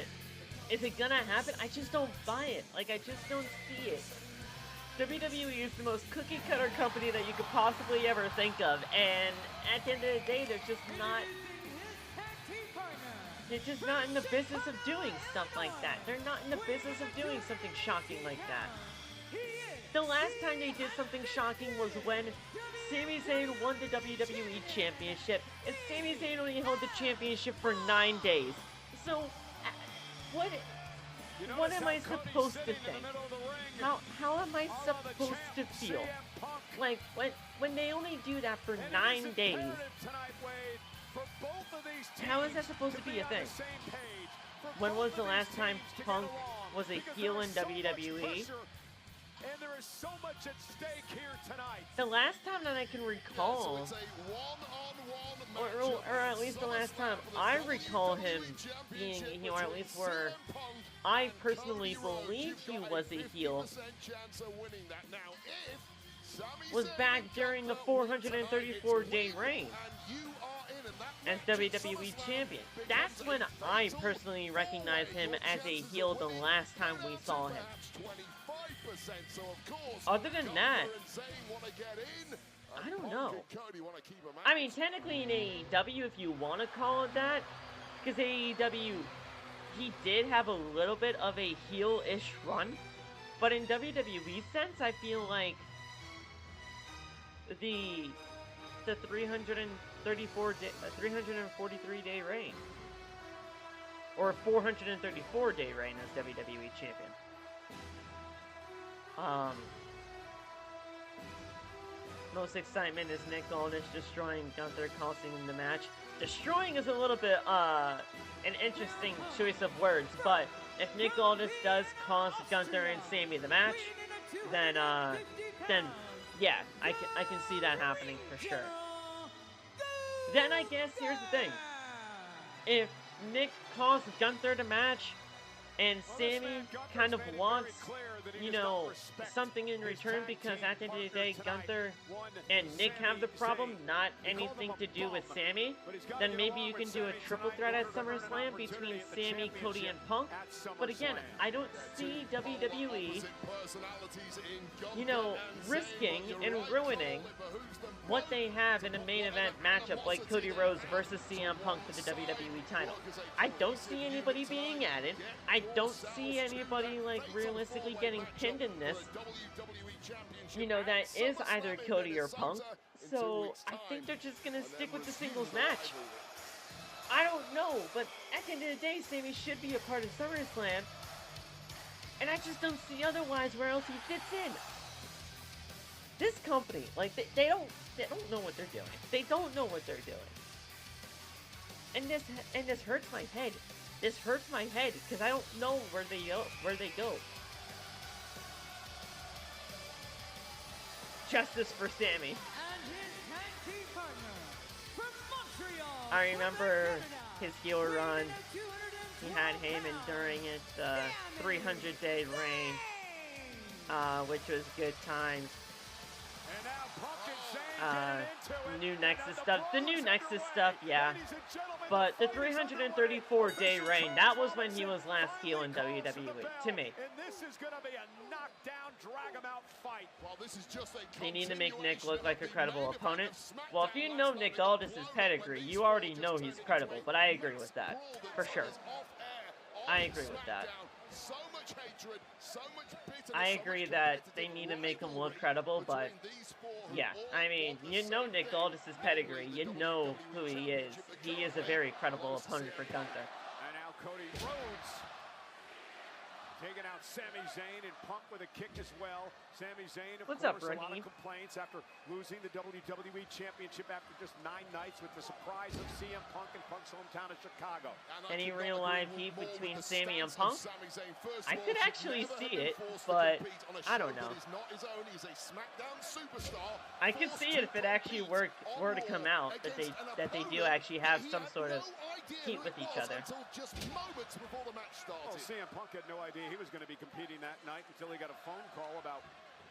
[SPEAKER 1] is it gonna happen? I just don't buy it. Like, I just don't see it. WWE is the most cookie-cutter company that you could possibly ever think of, and at the end of the day, they're just not in the business of doing stuff like that. They're not in the business of doing something shocking like that. The last time they did something shocking was when Sami Zayn won the WWE Championship, and Sami Zayn only held the championship for 9 days. So, what am I supposed to think? How am I supposed to feel? Like, when they only do that for 9 days, how is that supposed to be a thing? When was the last time Punk was a heel in WWE?
[SPEAKER 7] And there is so much at stake here tonight.
[SPEAKER 1] the last time that I can recall, or at least the last time I recall him being a heel, or at least where I personally believe he was a heel, was back during the 434-day reign as WWE Champion. That's when I personally recognized him as a heel the last time we saw him. Other than that, I don't know. I mean, technically in AEW, if you want to call it that, because AEW, he did have a little bit of a heel-ish run, but in WWE sense, I feel like the 343-day reign, or 434-day reign as WWE Champion. Most excitement is Nick Aldis destroying Gunther, costing him the match. Destroying is a little bit an interesting choice of words, but if Nick Aldis does cost Gunther and Sami the match, then yeah, I can see that happening for sure. Then I guess here's the thing: if Nick costs Gunther the match, and Sami kind of wants, you know, something in return, because at the end of the day, Gunther and Nick have the problem, not anything to do with Sami, then maybe you can do a triple threat at SummerSlam between Sami, Cody, and Punk. But again, I don't see WWE, you know, risking and ruining what they have in a main event matchup like Cody Rhodes versus CM Punk for the WWE title. I don't see anybody being added. I don't see anybody, like, realistically getting pinned in this, you know, that is either Cody or Punk. So I think they're just gonna stick with the singles match. I don't know, but at the end of the day, Sami should be a part of SummerSlam, and I just don't see otherwise where else he fits in. This company, like, they don't know what they're doing. They don't know what they're doing. And this hurts my head. This hurts my head because I don't know where they go. Justice for Sami. I remember his heel run. He had Heyman during it, the 300-day reign, which was good times. New Nexus stuff. The new Nexus stuff, yeah. But the 334-day reign, that was when he was last heel in WWE, to me. They need to make Nick look like a credible opponent. Well, if you know Nick Aldis' pedigree, you already know he's credible, but I agree with that, for sure. I agree with that. I agree that they need to make him look credible, but yeah, I mean, you know Nick Aldis' pedigree, you know who he is. He is a very credible opponent for Gunther.
[SPEAKER 7] And now Cody Rhodes taking out Sami Zayn, and Punk with a kick as well. Sami Zayn, of course, a lot of complaints after losing the WWE Championship after just 9 nights with the surprise of CM Punk in Punk's hometown of Chicago.
[SPEAKER 1] Any real live heat between Sami and Punk? I could actually see it, but I don't know. I could see it if it actually were to come out, that they do actually have some sort of heat with each other.
[SPEAKER 7] Well, CM Punk had no idea he was going to be competing that night until he got a phone call about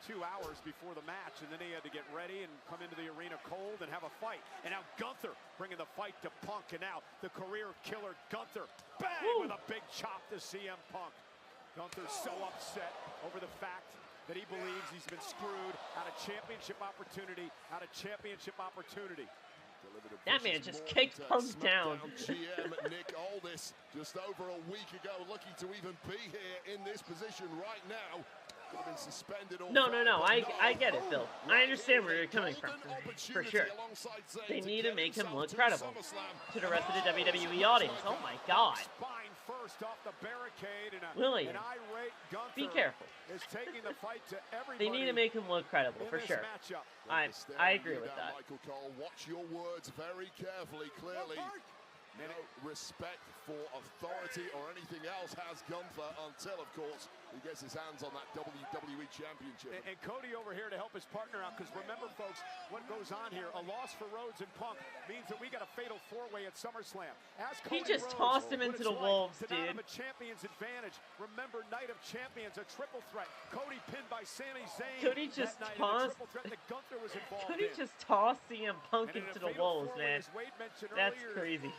[SPEAKER 7] 2 hours before the match, and then he had to get ready and come into the arena cold and have a fight. And now Gunther bringing the fight to Punk, and now the career killer Gunther, bang, with a big chop to CM Punk. Gunther's so upset over the fact that he believes he's been screwed out of championship opportunity,
[SPEAKER 1] That man just kicked Punk down.
[SPEAKER 2] GM Nick Aldis, just over a week ago, lucky to even be here in this position right now. Could have been suspended.
[SPEAKER 1] No, I get it, Phil. I understand where you're coming from, for sure. They need to make him look credible to the rest of the WWE audience. Oh my God. William, be careful. They need to make him look credible, for sure. I agree with that.
[SPEAKER 2] Michael Cole, watch your words very carefully, clearly. No respect for authority or anything else has Gunther until, of course, he gets his hands on that WWE Championship.
[SPEAKER 7] And Cody over here to help his partner out, because remember, folks, what goes on here, a loss for Rhodes and Punk means that we got a fatal four-way at SummerSlam.
[SPEAKER 1] He just tossed him into the wolves, dude.
[SPEAKER 7] To not have a champion's advantage. Remember, Night of Champions, a triple threat. Cody pinned by Sami Zayn.
[SPEAKER 1] Cody just tossed. Cody just tossed CM Punk into the wolves, man. That's crazy.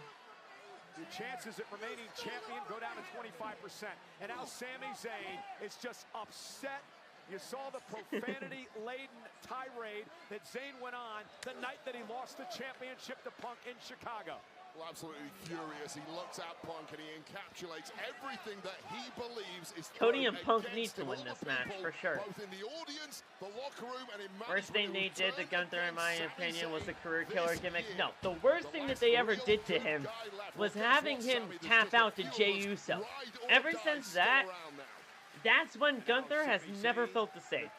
[SPEAKER 7] The chances at remaining champion go down to 25%. And now Sami Zayn is just upset. You saw the profanity-laden tirade that Zayn went on the night that he lost the championship to Punk in Chicago.
[SPEAKER 2] Well, absolutely furious. He looks at Punk and he encapsulates everything that he believes is
[SPEAKER 1] Cody and Punk need to win this match for sure.
[SPEAKER 2] Both in the audience, the locker room, and in
[SPEAKER 1] worst thing they did to Gunther, in my opinion, was the career killer gimmick. No, the worst thing that they ever did to him was having him tap out to Jey Uso. Ever since that, that's when Gunther has never felt the same.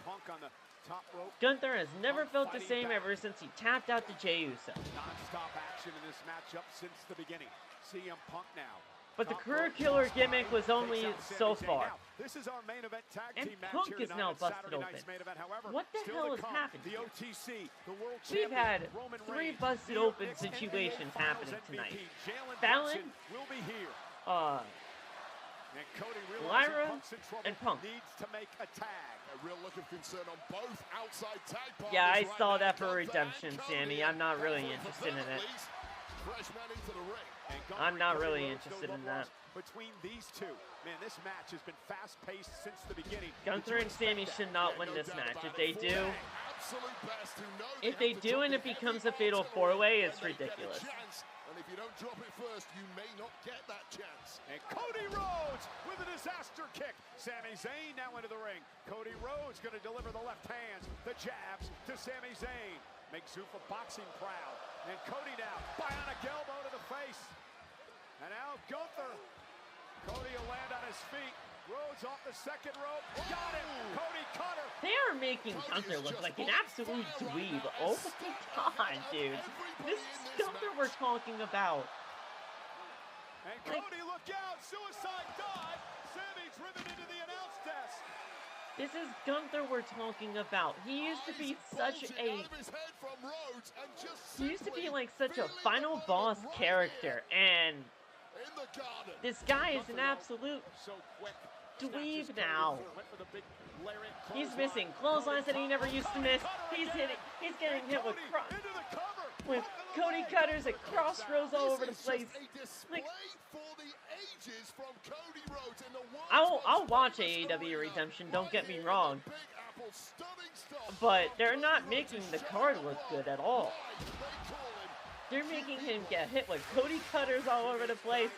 [SPEAKER 1] Gunther has never felt the same ever since he tapped out to Jey Uso.
[SPEAKER 7] Non-stop action in this matchup since the beginning. CM Punk now.
[SPEAKER 1] But the career killer gimmick was only so far.
[SPEAKER 7] This is our main event tag
[SPEAKER 1] and
[SPEAKER 7] team match
[SPEAKER 1] Punk is now busted open. What the hell has happened here? We've had 3 busted open situations happening tonight. Fallon, Lyra, and Punk.
[SPEAKER 2] Needs to make a tag. A real look of concern on both outside tag partners.
[SPEAKER 1] Yeah, I saw that for redemption, Sammy. I'm not really interested in it. I'm not really interested in that.
[SPEAKER 7] Between these two, man, this match has been fast-paced since the beginning.
[SPEAKER 1] Gunther and Sami should not win this match. If they do and it becomes a fatal 4-way, it's ridiculous.
[SPEAKER 2] And if you don't drop it first, you may not get that chance.
[SPEAKER 7] And Cody Rhodes with a disaster kick. Sami Zayn now into the ring. Cody Rhodes going to deliver the left hands, the jabs to Sami Zayn. Makes Zuffa Boxing proud. And Cody now, bionic elbow to the face. And now Gunther. Cody will land on his feet. Rhodes off the second rope. Got him. Cody cutter.
[SPEAKER 1] They are making Gunther look like an absolute dweeb. Oh my god, dude. This is Gunther we're talking about.
[SPEAKER 7] And Cody, look out. Suicide dive. Sami driven into the announce desk.
[SPEAKER 1] This is Gunther we're talking about. He used to be such a... He used to be like such a final boss character, and this guy is an absolute dweeb now. He's missing clotheslines that he never used to miss. He's getting hit with Cody cutters at crossroads all over the place. Like, I'll watch AEW Redemption, don't get me wrong, but they're not making the card look good at all. They're making him get hit with Cody cutters all over the place.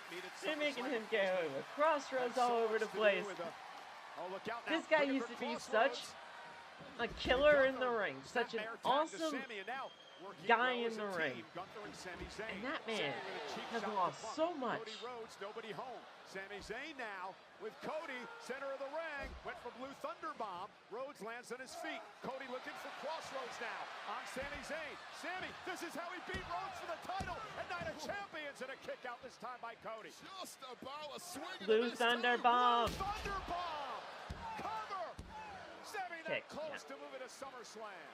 [SPEAKER 1] They're making him get hit with crossroads all over the place. This guy used to be such a killer in the ring, such an awesome guy in the ring. And that man has lost so much.
[SPEAKER 7] Sami Zayn now with Cody, center of the ring, went for Blue Thunder Bomb. Rhodes lands on his feet. Cody looking for crossroads now on Sami Zayn. Sami, this is how he beat Rhodes for the title at Night of Champions, and a kick out this time by Cody.
[SPEAKER 2] Just about a swing.
[SPEAKER 1] Blue Thunder Bomb.
[SPEAKER 7] Thunder Bomb. Cover. Sami that close to moving to SummerSlam.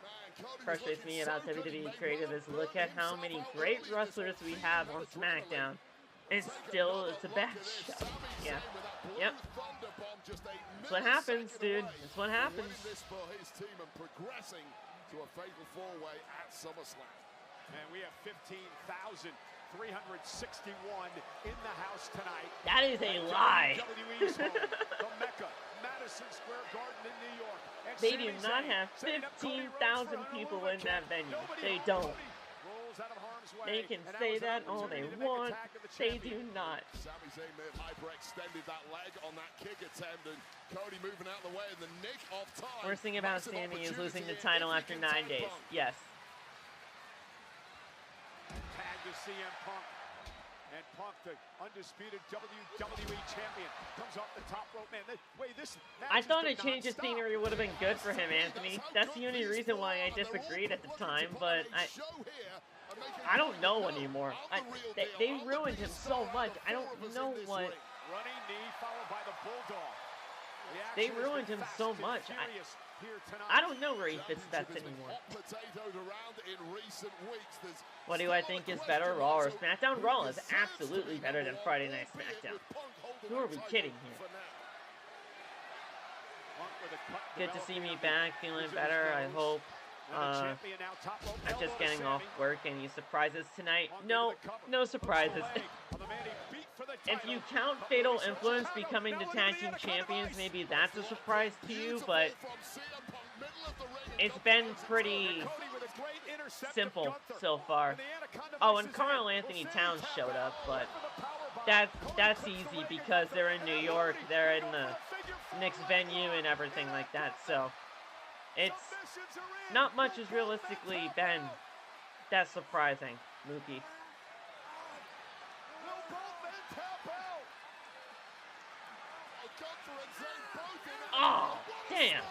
[SPEAKER 1] Frustrates me about WWE Creative is look at how many great wrestlers we have on SmackDown. And still, it's a bad show. Yeah. Yep. That's what happens, dude. That's what happens.
[SPEAKER 2] For his team and progressing to a fatal 4-way at SummerSlam.
[SPEAKER 7] And we have 15,361 in the house tonight.
[SPEAKER 1] That is a lie.
[SPEAKER 7] WWE's home, the Mecca, Madison Square Garden in New York. And
[SPEAKER 1] they do not have 15,000 people in that venue. They don't. They can say that all they want. They do not.
[SPEAKER 2] Sami Zayn may have hyperextended that leg on that kick attempt, and Cody moving out of the way in the nick of time.
[SPEAKER 1] Worst thing about Sami is losing the title after 9 days. Yes.
[SPEAKER 7] Tag to CM Punk. And Punk, the undisputed WWE champion, comes off the top rope. Man,
[SPEAKER 1] I thought a change of scenery would have been good for him, Anthony. That's the only reason why I disagreed at the time, but I don't know anymore. They ruined him so much. I don't know what.
[SPEAKER 7] Running knee followed by the Bulldog.
[SPEAKER 1] They ruined him so much. I don't know where he fits best anymore. What do I think is better, Raw or SmackDown? Raw is absolutely better than Friday Night SmackDown. Who are we kidding here? Good to see me back, feeling better, I hope. I'm just getting off work. Any surprises tonight? No, no surprises. If you count Fatal Influence becoming the tag team champions, maybe that's a surprise to you, but it's been pretty simple so far. Oh, and Carl Anthony Towns showed up, but that's easy because they're in New York, they're in the Knicks venue and everything like that, so it's not much has realistically been that surprising, Mookie. Oh, damn.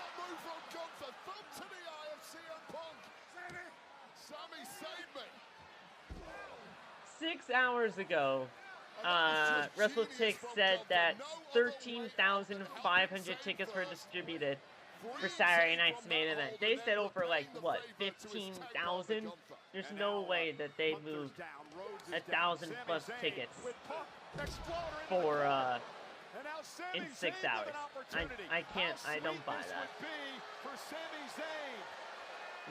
[SPEAKER 1] 6 hours ago, WrestleTix said that 13,500 tickets were distributed for Saturday night's main event. They said over, like, what, 15,000? There's no way that they moved 1,000 plus tickets for, in 6 hours. I don't buy that.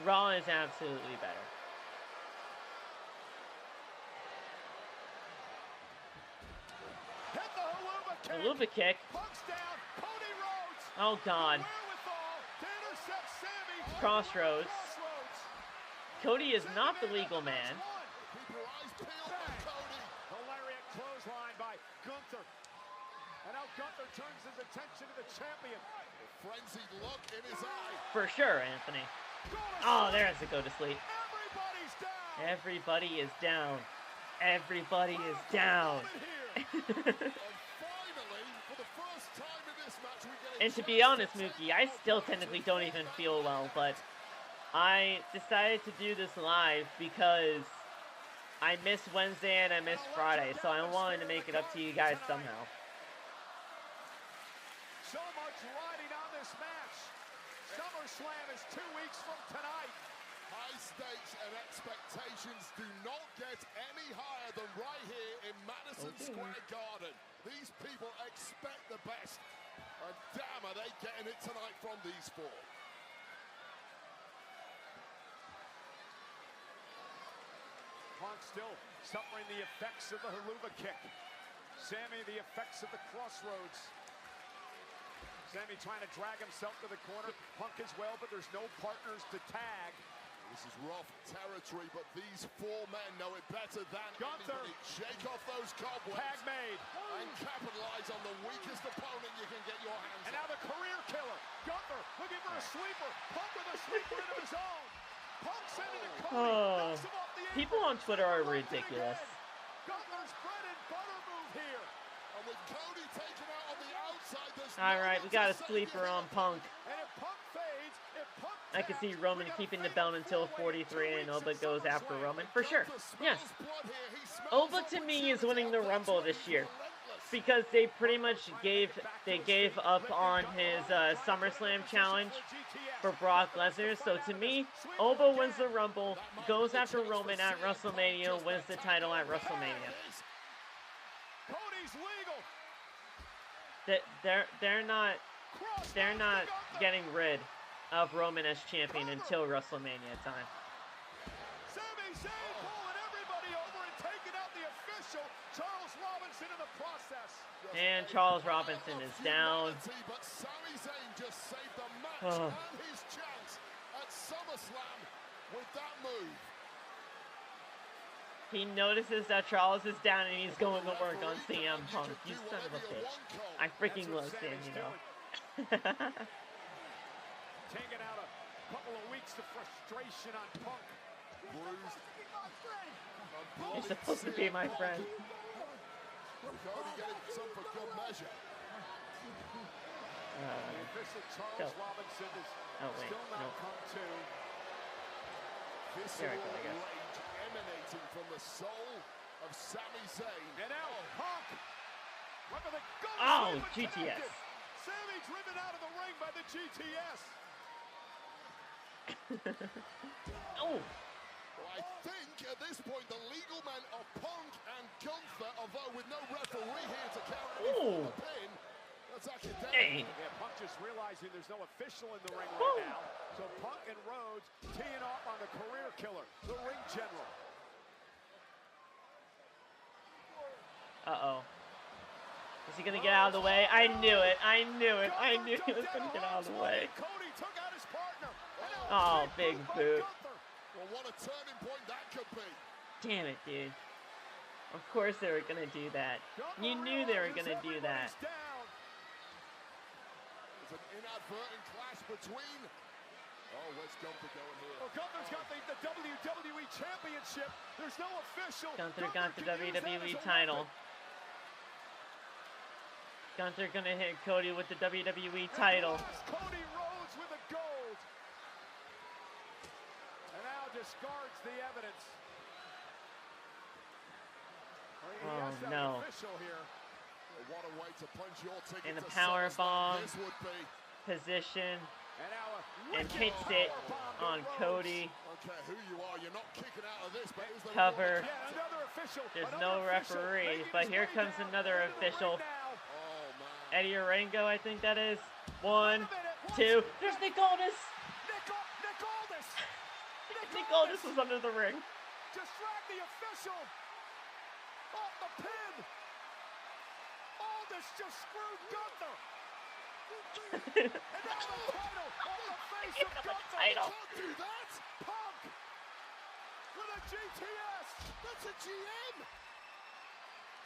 [SPEAKER 1] Raw is absolutely better. Haluva kick. Oh, God. Crossroads. Cody is not the legal man.
[SPEAKER 7] The lariat clothesline by Gunther. And now Gunther turns his attention to the champion. A frenzied look in his eye.
[SPEAKER 1] For sure, Anthony. Oh, there's the go to sleep. Everybody is down. Everybody is down. And to be honest, Mookie, I still technically don't even feel well, but I decided to do this live because I missed Wednesday and I missed Friday, so I wanted to make it up to you guys somehow.
[SPEAKER 7] So much riding on this match. SummerSlam is 2 weeks from tonight.
[SPEAKER 2] High stakes and expectations do not get any higher than right here in Madison Square Garden. These people expect the best. And damn, are they getting it tonight from these four.
[SPEAKER 7] Punk still suffering the effects of the Haluva kick. Sami the effects of the crossroads. Sami trying to drag himself to the corner. Punk as well, but there's no partners to tag.
[SPEAKER 2] This is rough territory, but these four men know it better than
[SPEAKER 7] Gunther.
[SPEAKER 2] anybody. Shake off those cobwebs.
[SPEAKER 7] Tag made.
[SPEAKER 2] And capitalize on the weakest opponent you can get your hands on.
[SPEAKER 7] And now the career killer. Gunther looking for a sweeper. Punk with a sweeper into his own. Punk sending to Cody. Knocks him off the apron.
[SPEAKER 1] People on Twitter are ridiculous.
[SPEAKER 7] Gunther's bread and butter move here.
[SPEAKER 2] And with Cody taken out on the outside, there's
[SPEAKER 1] Alright, we got a sleeper on Punk.
[SPEAKER 7] And if Punk fades,
[SPEAKER 1] I can see Roman keeping the belt until 43 and Oba goes after Roman. For sure. Yes. Oba to me is winning the Rumble this year. Because they pretty much gave up on his SummerSlam challenge for Brock Lesnar. So to me, Oba wins the Rumble, goes after Roman at WrestleMania, wins the title at WrestleMania.
[SPEAKER 7] Cody's legal.
[SPEAKER 1] They're not getting rid of Roman as champion until WrestleMania time.
[SPEAKER 7] Sami Zayn pulling everybody over and taking out the official Charles Robinson in the process.
[SPEAKER 1] And Charles Robinson is down.
[SPEAKER 2] But Sami Zayn just saved the match and his chance at SummerSlam with that move.
[SPEAKER 1] He notices that Charles is down and he's going to work on CM Punk. You son of a bitch. I freaking love Sam, you know.
[SPEAKER 7] Taking out a couple of weeks of frustration on Punk.
[SPEAKER 1] You're supposed to be my friend.
[SPEAKER 2] Cody getting some for good measure.
[SPEAKER 7] The official Charles Robinson is still not come to.
[SPEAKER 2] Visceral rage emanating from the soul of Sami Zayn.
[SPEAKER 7] And now Punk. Look at the
[SPEAKER 1] Oh, GTS.
[SPEAKER 7] Sami driven out of the ring by the GTS.
[SPEAKER 1] Oh.
[SPEAKER 2] Well, I think at this point the legal men of Punk and Gunther, although with no referee here to count any the pin. That's actually down.
[SPEAKER 1] Hey.
[SPEAKER 7] Yeah, Punk just realizing there's no official in the ring right now. So Punk and Rhodes teeing off on the career killer, the ring general.
[SPEAKER 1] Uh-oh. Is he gonna get out of the way? I knew it. I knew it. I knew he was gonna get out of the way.
[SPEAKER 7] Cody took out his partner.
[SPEAKER 1] Oh, big boot.
[SPEAKER 2] Well, what a turning point that could be.
[SPEAKER 1] Damn it, dude. Of course they were gonna do that. You knew they were gonna do that.
[SPEAKER 2] It's an inadvertent clash between. Oh, where's Gunther going here?
[SPEAKER 7] Well, Gunther's got the WWE Championship. There's no official.
[SPEAKER 1] Gunther got the WWE title. Gunther gonna hit Cody with the WWE title.
[SPEAKER 7] Cody Rhodes with the gold. And now discards the evidence.
[SPEAKER 1] Oh no.
[SPEAKER 2] What a way to punch your ticket
[SPEAKER 1] And a
[SPEAKER 2] to
[SPEAKER 1] power bomb
[SPEAKER 2] this would be.
[SPEAKER 1] position. And hits it on Cody.
[SPEAKER 2] Okay, who you are, you're not kicking out of this, but it was the
[SPEAKER 1] Cover. There's no referee, but here comes another official. Eddie Orengo, I think that is. 1, 2. There's Nick Aldis. Nick Aldis was under the ring.
[SPEAKER 7] Just drag the official off the pin. Aldis just screwed Gunther. And now the title on the face of Gunther.
[SPEAKER 1] Title.
[SPEAKER 7] Can't do that. Punk with a GTS.
[SPEAKER 2] That's a GM.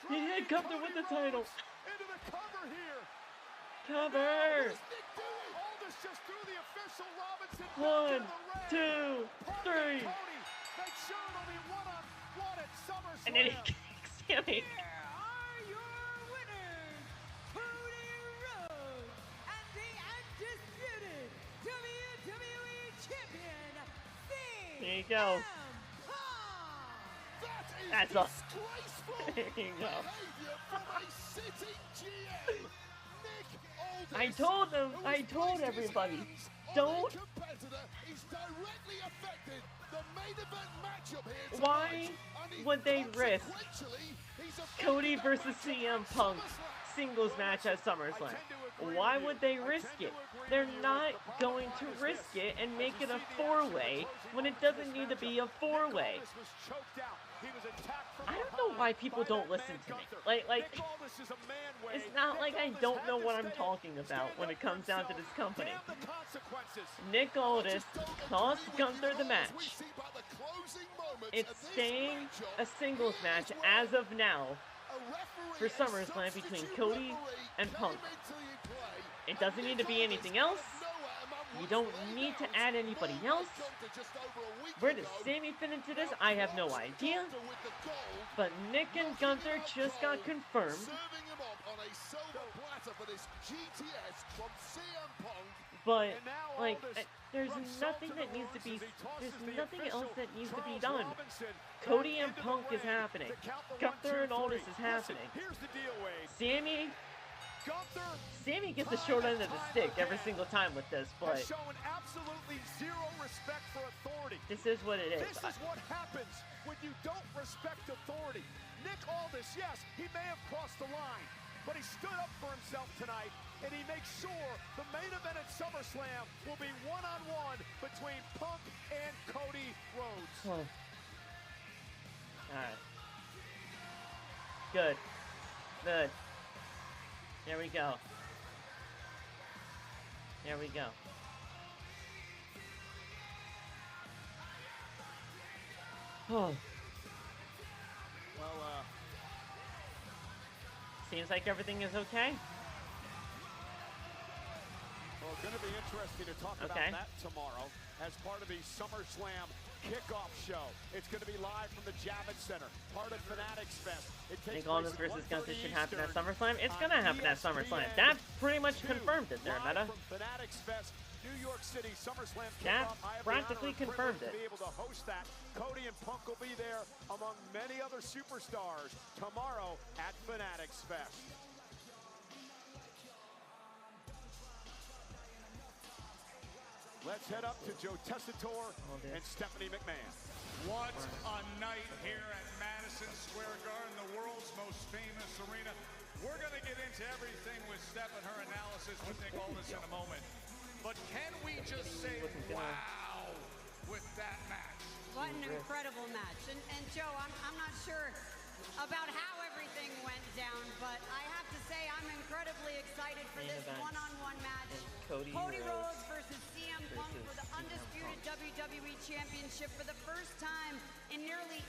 [SPEAKER 1] He hit Gunther with the title.
[SPEAKER 7] Into the cover here.
[SPEAKER 1] Cover.
[SPEAKER 7] Aldis just threw the official Robinson.
[SPEAKER 1] 1, 2, 3.
[SPEAKER 7] Make sure it'll be one-on-one at SummerSlam.
[SPEAKER 1] And then he kicks Sami.
[SPEAKER 8] Are your winners, Cody Rhodes and the undisputed WWE Champion,
[SPEAKER 1] There you go. That's a there you go. I told them. I told everybody. Don't. Why would they risk Cody versus CM Punk singles match at SummerSlam? Why would they risk it? They're not going to risk it and make it a four-way when it doesn't need to be a four-way. I don't know why people don't listen to me. Like, it's not like I don't know what I'm talking about when it comes down to this company. Nick Aldis cost Gunther the match. It's staying a singles match as of now for SummerSlam between Cody and Punk. It doesn't need to be anything else. You don't need to add anybody else. Where does Sami fit into this? I have no idea. But Nick and Gunther just got confirmed. But, like, there's nothing that needs to be, there's nothing else that needs to be done. Cody and Punk is happening. Gunther and Aldis is happening. Sami gets the short end of the stick every single time with this, but
[SPEAKER 7] showing absolutely zero respect for authority.
[SPEAKER 1] This is what it is.
[SPEAKER 7] This is what happens when you don't respect authority. Nick Aldis, yes, he may have crossed the line, but he stood up for himself tonight, and he makes sure the main event at SummerSlam will be one-on-one between Punk and Cody Rhodes.
[SPEAKER 1] All right. Good. Good. There we go. There we go. Oh. Well, seems like everything is okay.
[SPEAKER 7] Well, going to be interesting to talk about that tomorrow as part of the SummerSlam kickoff show. It's going to be live from the Javits Center, part of Fanatics Fest.
[SPEAKER 1] Nick Aldis versus Gunther should happen at SummerSlam. It's going to happen at SummerSlam. That pretty much confirmed it there, Meta.
[SPEAKER 7] Fanatics Fest, New York City SummerSlam
[SPEAKER 1] that
[SPEAKER 7] kickoff.
[SPEAKER 1] practically confirmed it.
[SPEAKER 7] To be able to host that. Cody and Punk will be there among many other superstars tomorrow at Fanatics Fest. Let's head up to Joe Tessitore and Stephanie McMahon.
[SPEAKER 4] What a night here at Madison Square Garden, the world's most famous arena. We're going to get into everything with Steph and her analysis with Nick Aldis in a moment. But can we just say, wow, with that match?
[SPEAKER 10] What an incredible match. And Joe, I'm not sure about how everything went down, but I have to say I'm incredibly excited for this one-on-one match. Cody Rhodes versus CM Punk for the undisputed WWE Championship for the first time in nearly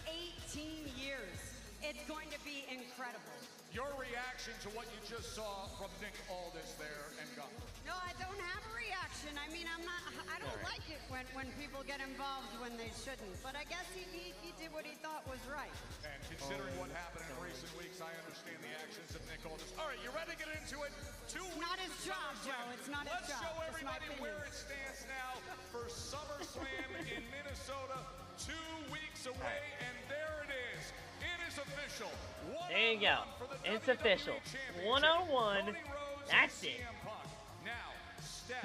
[SPEAKER 10] 18 years. It's going to be incredible.
[SPEAKER 4] Your reaction to what you just saw from Nick Aldis there and Gunther?
[SPEAKER 10] No, I don't have a reaction. I mean, I don't like it when people get involved when they shouldn't. But I guess he did what he thought was right.
[SPEAKER 4] And considering what happened in recent weeks, I understand the actions of Nick Aldis. All right, you ready to get into it?
[SPEAKER 10] It's not his job, Joe. It's not his job.
[SPEAKER 4] Let's show everybody where it stands now for SummerSlam in Minnesota, 2 weeks away, and there it is. It is official.
[SPEAKER 1] There you go. It's official. One-on-one. That's it.
[SPEAKER 4] Now, Steph,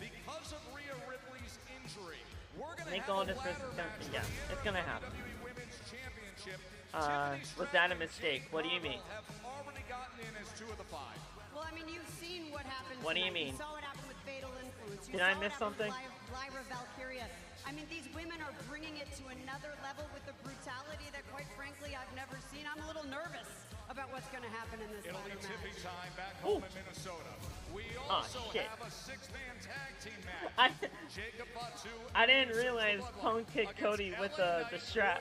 [SPEAKER 4] because of Rhea Ripley's injury, we're going to
[SPEAKER 1] Nick Aldis versus Gunther. Yeah, it's going to happen. Was that a mistake? What do you mean?
[SPEAKER 4] Have already gotten in as 2 of the 5.
[SPEAKER 10] Well, I mean, you've seen what happened.
[SPEAKER 1] What do you mean?
[SPEAKER 10] You saw what happened with Fatal Influence.
[SPEAKER 1] Did I miss something?
[SPEAKER 10] Lyra Valkyria. I mean, these women are bringing it to another level with the brutality that, quite frankly, I've never seen. I'm a little nervous about what's going to happen in this
[SPEAKER 4] It'll be
[SPEAKER 10] match.
[SPEAKER 4] tipping time back home in Minnesota. We also have a 6-man tag team match. Jacob Fatu.
[SPEAKER 1] I didn't realize Punk hit Cody with the strap.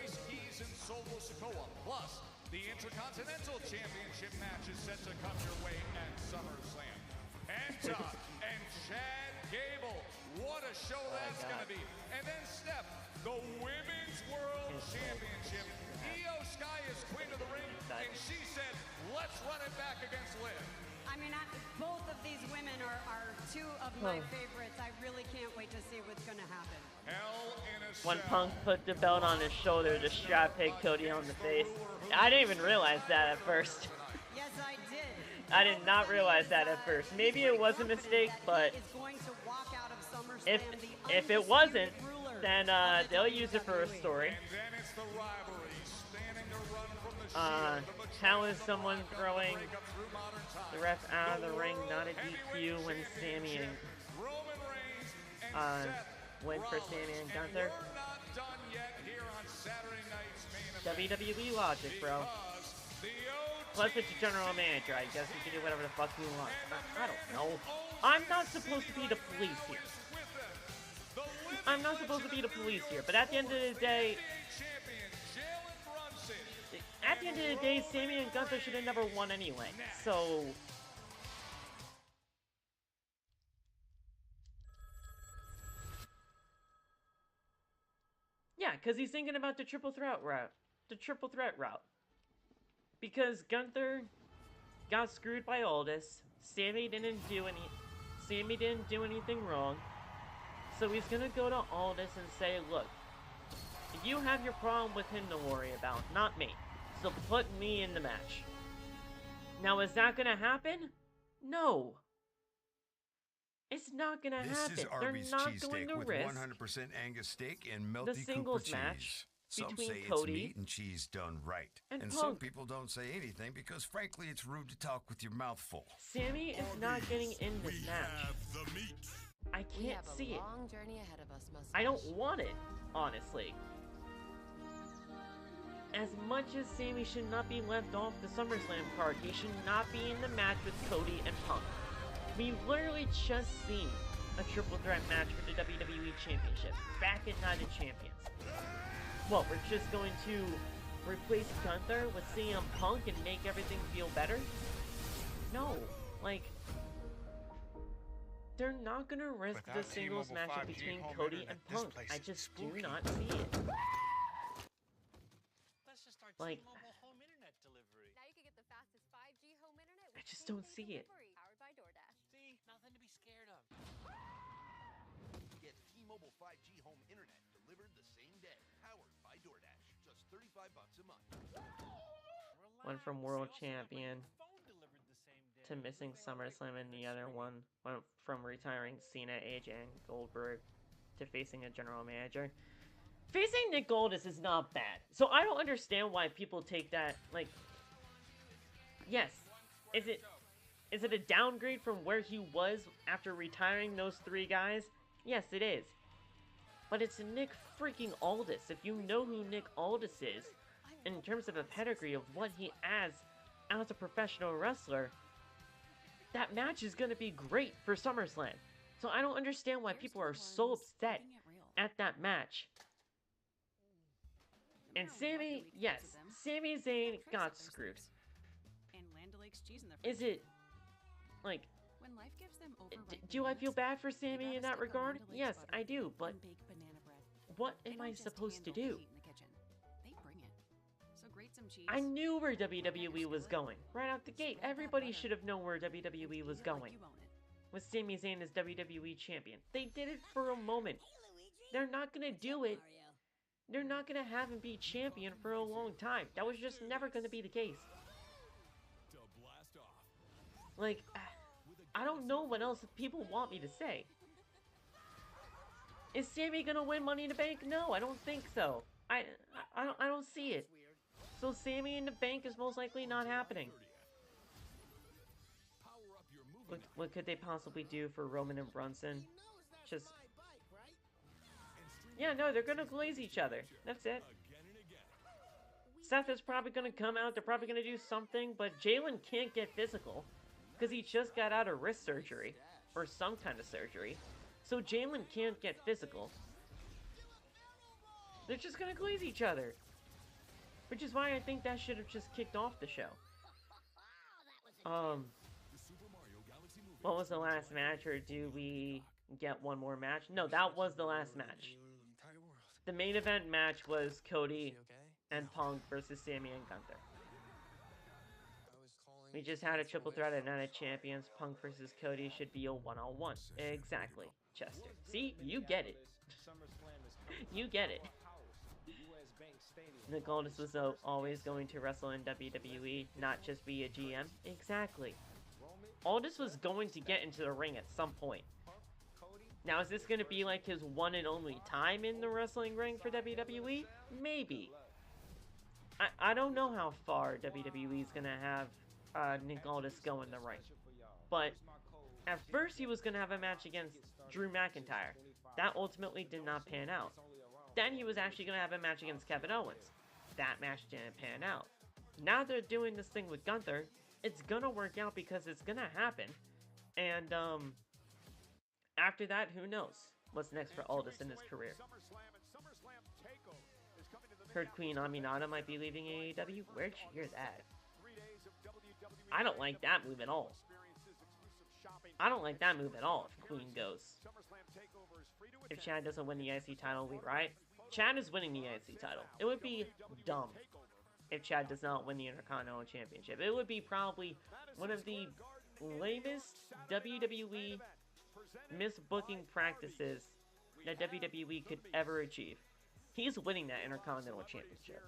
[SPEAKER 4] Plus, the Intercontinental Championship match is set to come your way at SummerSlam. Penta and Chad Gable. What a show that's going to be. And then Steph, the Women's World Championship. Io Sky is queen of the ring, and she said, let's run it back against Liv.
[SPEAKER 10] I mean, both of these women are 2 of my favorites. I really can't wait to see what's going to happen.
[SPEAKER 4] Hell in a
[SPEAKER 1] When Punk put the belt on his shoulder, the strap hit Cody on the face. I didn't even realize that at first.
[SPEAKER 10] Yes, I did.
[SPEAKER 1] I did not realize that at first. Maybe it was a mistake, but if it wasn't, then they'll use it for a story. How is someone throwing the ref out of the ring? Not a DQ when Sami and went for Sami and Gunther. WWE logic, bro. Plus, it's a general manager. I guess you can do whatever the fuck you want. I don't know. I'm not supposed to be the police here. I'm not supposed to be the police here, but at the end of the day, Sami and Gunther should have never won anyway. So, yeah, because he's thinking about the triple threat route. Because Gunther got screwed by Aldis. Sami didn't do anything wrong. So he's gonna go to Aldis and say, look, you have your problem with him to worry about, not me. So put me in the match. Now, is that gonna happen? No. It's not gonna happen.
[SPEAKER 19] This is Arby's cheesesteak with 100% Angus steak and melty
[SPEAKER 1] the singles
[SPEAKER 19] Cooper
[SPEAKER 1] match
[SPEAKER 19] cheese. Some
[SPEAKER 1] between
[SPEAKER 19] say
[SPEAKER 1] Cody
[SPEAKER 19] it's meat and cheese done right.
[SPEAKER 1] and
[SPEAKER 19] some
[SPEAKER 1] Punk.
[SPEAKER 19] people don't say anything because, frankly, it's rude to talk with your mouth full.
[SPEAKER 1] Sami is not getting in this match. I can't see it.
[SPEAKER 14] Long journey ahead of us,
[SPEAKER 1] I don't want it, honestly. As much as Sami should not be left off the SummerSlam card, he should not be in the match with Cody and Punk. We literally just seen a triple threat match for the WWE Championship back at Night of Champions. What, we're just going to replace Gunther with CM Punk and make everything feel better? No, like, they're not gonna risk the singles matchup between Cody and Punk. I just do not see it. Like,
[SPEAKER 14] Now you can get the fastest 5G home internet
[SPEAKER 1] I just don't see it.
[SPEAKER 14] powered by DoorDash.
[SPEAKER 23] See, nothing to be scared of.
[SPEAKER 24] Get T-Mobile 5G home internet delivered the same day, powered by DoorDash. Just $35 a month.
[SPEAKER 1] Went from world champion to missing SummerSlam, and the other one went from retiring Cena, AJ, and Goldberg to facing a general manager. Facing Nick Aldis is not bad. So I don't understand why people take that, like... Yes. Is it a downgrade from where he was after retiring those 3 guys? Yes, it is. But it's Nick freaking Aldis. If you know who Nick Aldis is, in terms of a pedigree of what he adds as a professional wrestler, that match is going to be great for SummerSlam. So I don't understand why people are so upset at that match. And Sami, yes, Sami Zayn got screwed. Is it, like, do I feel bad for Sami in that regard? Yes, I do, but what am I supposed to do? I knew where WWE was going. Right out the gate, everybody should have known where WWE was going. With Sami Zayn as WWE Champion. They did it for a moment. They're not gonna do it. They're not gonna have him be champion for a long time. That was just never gonna be the case. Like, I don't know what else people want me to say. Is Sami gonna win Money in the Bank? No, I don't think so. I don't see it. So Sami in the Bank is most likely not happening. What could they possibly do for Roman and Brunson? Just... Yeah, no, they're gonna glaze each other. That's it. Seth is probably gonna come out, they're probably gonna do something, but Jalen can't get physical. Because he just got out of wrist surgery. Or some kind of surgery. So Jalen can't get physical. They're just gonna glaze each other. Which is why I think that should have just kicked off the show. What was the last match, or do we get one more match? No, that was the last match. The main event match was Cody and Punk versus Sami and Gunther. We just had a triple threat at Night of Champions. Punk versus Cody should be a one-on-one. Exactly, Chester. See? You get it. You get it. Nick Aldis was always going to wrestle in WWE, not just be a GM. Exactly. Aldis was going to get into the ring at some point. Now, is this going to be like his one and only time in the wrestling ring for WWE? Maybe. I don't know how far WWE is going to have Nick Aldis go in the ring. But at first he was going to have a match against Drew McIntyre. That ultimately did not pan out. Then he was actually going to have a match against Kevin Owens. That match didn't pan out. Now they're doing this thing with Gunther. It's going to work out because it's going to happen. And after that, who knows what's next for Aldis in his career. Heard Queen Aminata might be leaving AEW. Where'd you hear that? I don't like that move at all. I don't like that move at all if Queen goes. If Chad doesn't win the IC title, we riot. Chad is winning the IC title. It would be dumb if Chad does not win the Intercontinental Championship. It would be probably one of the lamest WWE misbooking practices that WWE could ever achieve. He's winning that Intercontinental Championship.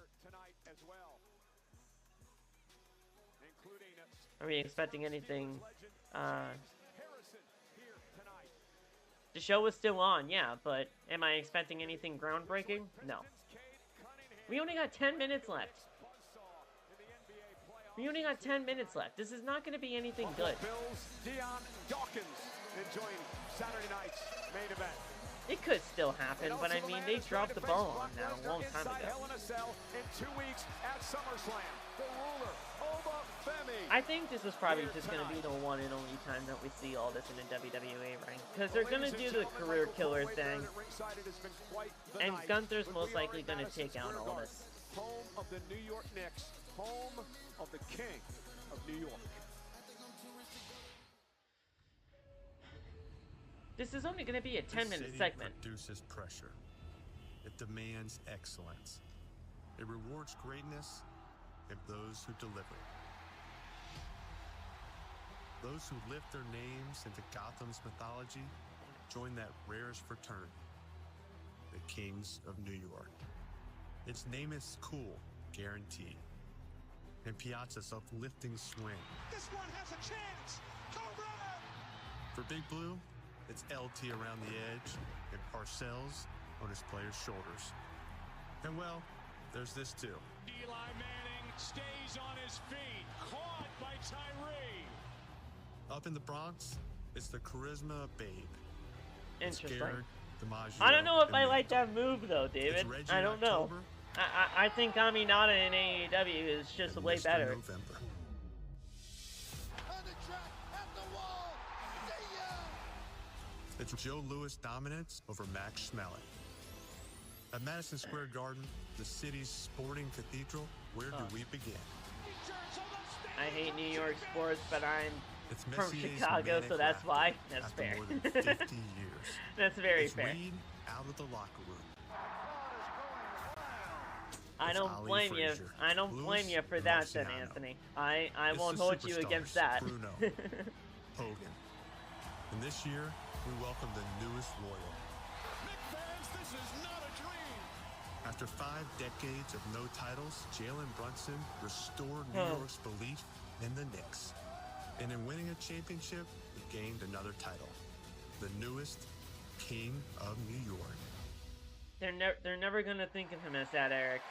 [SPEAKER 1] Are we expecting anything? The show was still on, yeah, but am I expecting anything groundbreaking? No. We only got 10 minutes left. We only got 10 minutes left. This is not going to be anything good.
[SPEAKER 7] Bills, Dion Dawkins enjoying Saturday night's main event.
[SPEAKER 1] It could still happen, but I mean, they dropped the ball on that a long time ago.
[SPEAKER 7] Hell in a Cell in 2 weeks at SummerSlam. The ruler,
[SPEAKER 1] I think this is probably just going to be the one and only time that we see all this in a WWE ring. Because they're going to do the career killer thing. And Gunther's most likely going to take out all this.
[SPEAKER 7] Home of the New York Knicks. Home of the King of New York.
[SPEAKER 1] This is only going to be a 10-minute segment.
[SPEAKER 3] It produces pressure. It demands excellence. It rewards greatness and those who deliver. Those who lift their names into Gotham's mythology join that rarest fraternity, the Kings of New York. Its name is cool, guaranteed. And Piazza's uplifting swing.
[SPEAKER 12] This one has a chance. Cobra!
[SPEAKER 3] For Big Blue, It's LT around the edge and Parcells on his players' shoulders. And well, there's this too.
[SPEAKER 4] Eli Manning stays on his feet, caught by Tyree.
[SPEAKER 3] Up in the Bronx, it's the charisma babe.
[SPEAKER 1] Interesting.
[SPEAKER 3] DiMaggio,
[SPEAKER 1] I don't know if I
[SPEAKER 3] and
[SPEAKER 1] like that move though, David. I don't know. I think MCDonagh in AEW is just way
[SPEAKER 3] Mr.
[SPEAKER 1] better.
[SPEAKER 3] November. It's Joe Louis dominance over Max Schmeling. At Madison Square Garden, the city's sporting cathedral, where do we begin?
[SPEAKER 1] I hate New York sports, but I'm
[SPEAKER 3] It's
[SPEAKER 1] from
[SPEAKER 3] Messier's
[SPEAKER 1] Chicago,
[SPEAKER 3] manic
[SPEAKER 1] so that's
[SPEAKER 3] laughter
[SPEAKER 1] why. That's
[SPEAKER 3] after
[SPEAKER 1] fair.
[SPEAKER 3] more than 50 years.
[SPEAKER 1] That's very
[SPEAKER 3] It's
[SPEAKER 1] fair.
[SPEAKER 3] Reid out of the locker room.
[SPEAKER 1] I
[SPEAKER 3] It's
[SPEAKER 1] don't
[SPEAKER 3] Ali
[SPEAKER 1] blame you.
[SPEAKER 3] Frazier,
[SPEAKER 1] I don't
[SPEAKER 3] Louis,
[SPEAKER 1] blame you for that, then,
[SPEAKER 3] Marciano.
[SPEAKER 1] Anthony. I
[SPEAKER 3] It's
[SPEAKER 1] won't
[SPEAKER 3] the
[SPEAKER 1] hold you
[SPEAKER 3] superstars,
[SPEAKER 1] against that.
[SPEAKER 3] Bruno, Hogan. And this year, we welcome the newest Royal.
[SPEAKER 4] Fans, this is not a dream.
[SPEAKER 3] After 5 decades of no titles, Jalen Brunson restored New York's belief in the Knicks. And in winning a championship, he gained another title. The newest King of New York.
[SPEAKER 1] They're never gonna think of him as that, Eric.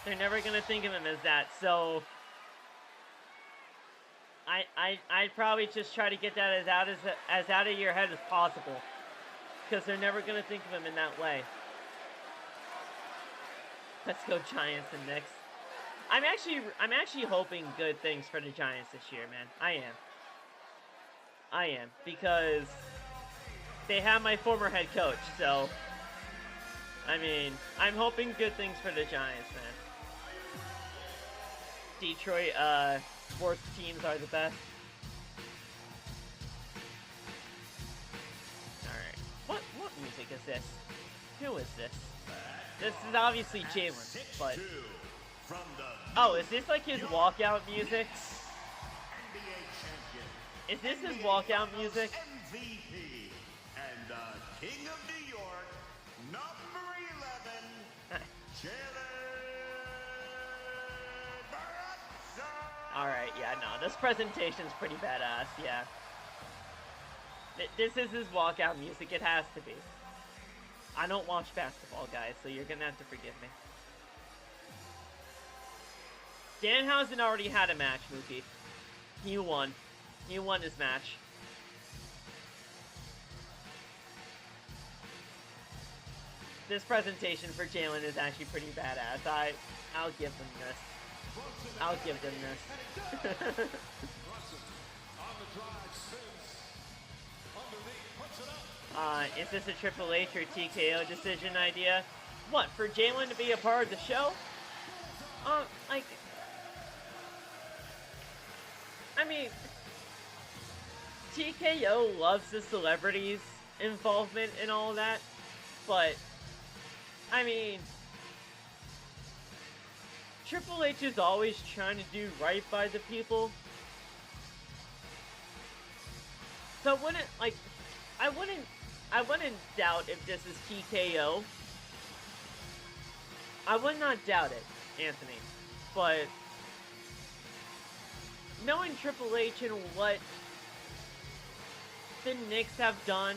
[SPEAKER 1] They're never gonna think of him as that. So I'd probably just try to get that as out of your head as possible, because they're never gonna think of him in that way. Let's go Giants and Knicks. I'm actually hoping good things for the Giants this year, man. I am, because they have my former head coach, so I mean, I'm hoping good things for the Giants, man. Detroit sports teams are the best. Alright. What music is this? Who is this? This is obviously Jalen, but... Oh, is this like his walkout music? Is this his walkout music?
[SPEAKER 12] MVP and the King of New York, number 11,
[SPEAKER 1] Alright, yeah, no, this presentation's pretty badass, yeah. This is his walkout music, it has to be. I don't watch basketball, guys, so you're gonna have to forgive me. Danhausen already had a match, Mookie. He won. He won his match. This presentation for Jalen is actually pretty badass. I'll give them this. I'll give them this. Is this a Triple H or TKO decision idea? What, for Jalen to be a part of the show? Like... I mean... TKO loves the celebrities' involvement and all that, but... I mean... Triple H is always trying to do right by the people. So I wouldn't doubt if this is TKO. I would not doubt it, Anthony. But knowing Triple H and what the Knicks have done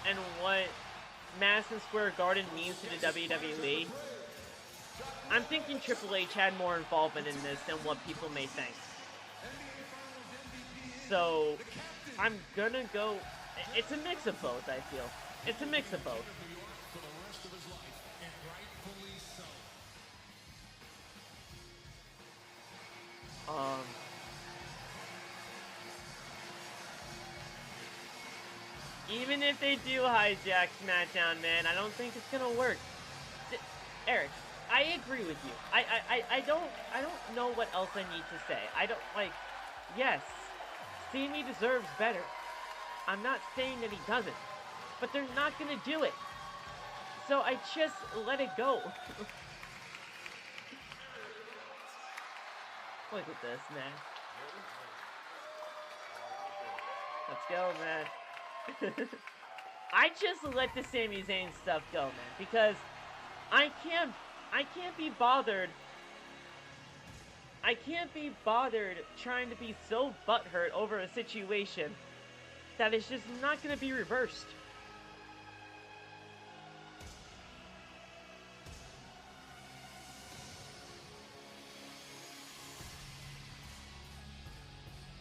[SPEAKER 1] and what Madison Square Garden means to the WWE, I'm thinking Triple H had more involvement in this than what people may think. So, I'm gonna go... It's a mix of both, I feel. It's a mix of both. Even if they do hijack SmackDown, man, I don't think it's gonna work. Eric, I agree with you. I don't know what else I need to say. Yes, Sami deserves better. I'm not saying that he doesn't, but they're not gonna do it. So I just let it go. Look at this, man. Let's go, man. I just let the Sami Zayn stuff go, man, because I can't be bothered. I can't be bothered trying to be so butthurt over a situation that is just not going to be reversed.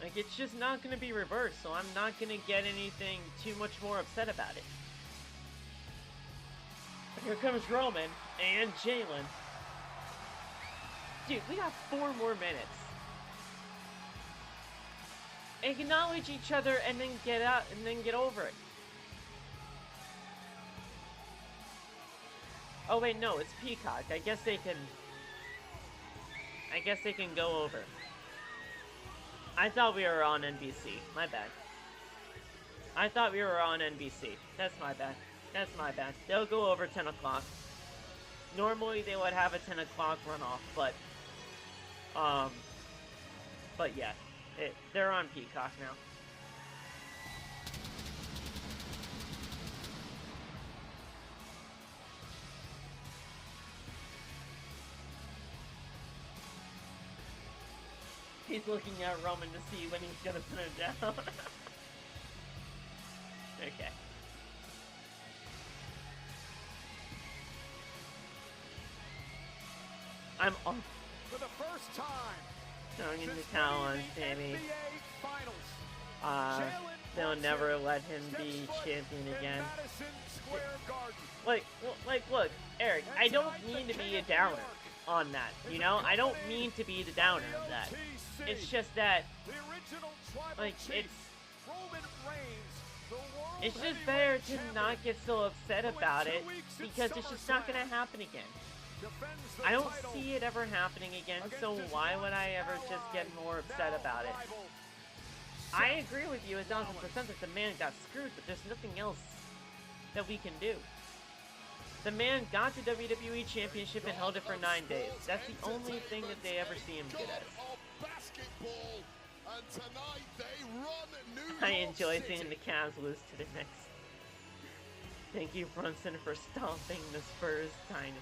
[SPEAKER 1] Like, it's just not going to be reversed, so I'm not going to get anything too much more upset about it. Here comes Roman and Jalen. Dude, we got 4 more minutes. Acknowledge each other and then get out and then get over it. Oh wait, no, it's Peacock. I guess they can go over. I thought we were on NBC. My bad. I thought we were on NBC. That's my bad. That's my bad. They'll go over 10 o'clock. Normally they would have a 10 o'clock runoff, but yeah, they're on Peacock now. He's looking at Roman to see when he's gonna put him down. Okay. I'm off.
[SPEAKER 7] For the first time.
[SPEAKER 1] Throwing in the towel on Sami. They'll never let him be champion again. Like, look, Eric, I don't mean to be a downer on that, you know? I don't mean to be the downer of that. It's just that, like, it's just better to not get so upset about it, because it's just not gonna happen again. I don't see it ever happening again, so why would I ever just get more upset about it? I agree with you 1000% that the man got screwed, but there's nothing else that we can do. The man got the WWE Championship and held it for 9 days. That's the only thing that they ever see him good at. I enjoy seeing the Cavs lose to the Knicks. Thank you, Brunson, for stomping the Spurs dynasty.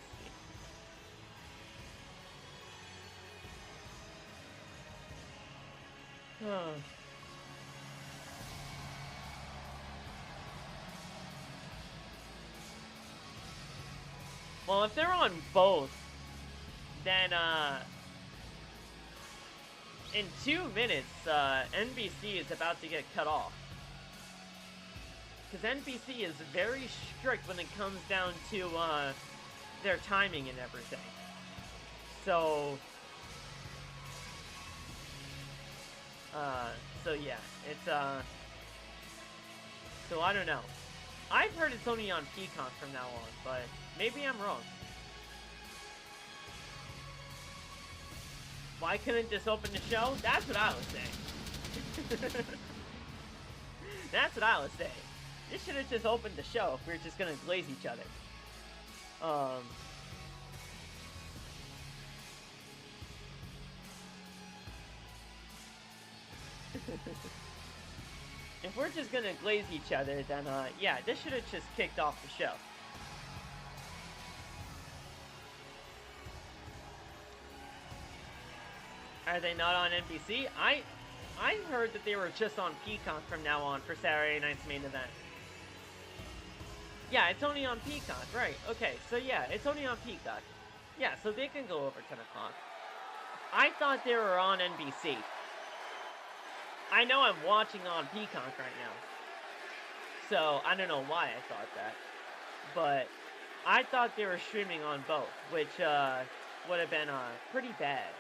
[SPEAKER 1] Oh. Well, if they're on both, then, in 2 minutes, NBC is about to get cut off. Because NBC is very strict when it comes down to, their timing and everything. So yeah, it's, so I don't know. I've heard it's only on Peacock from now on, but maybe I'm wrong. Why couldn't this open the show? That's what I was saying. That's what I was saying. This should have just opened the show if we were just gonna glaze each other. If we're just gonna glaze each other, then, yeah, this should have just kicked off the show. Are they not on NBC? I heard that they were just on Peacock from now on for Saturday night's main event. Yeah, it's only on Peacock, right. Okay, so yeah, it's only on Peacock. Yeah, so they can go over 10 o'clock. I thought they were on NBC. I know I'm watching on Peacock right now. So, I don't know why I thought that. But, I thought they were streaming on both, which, would have been, pretty bad.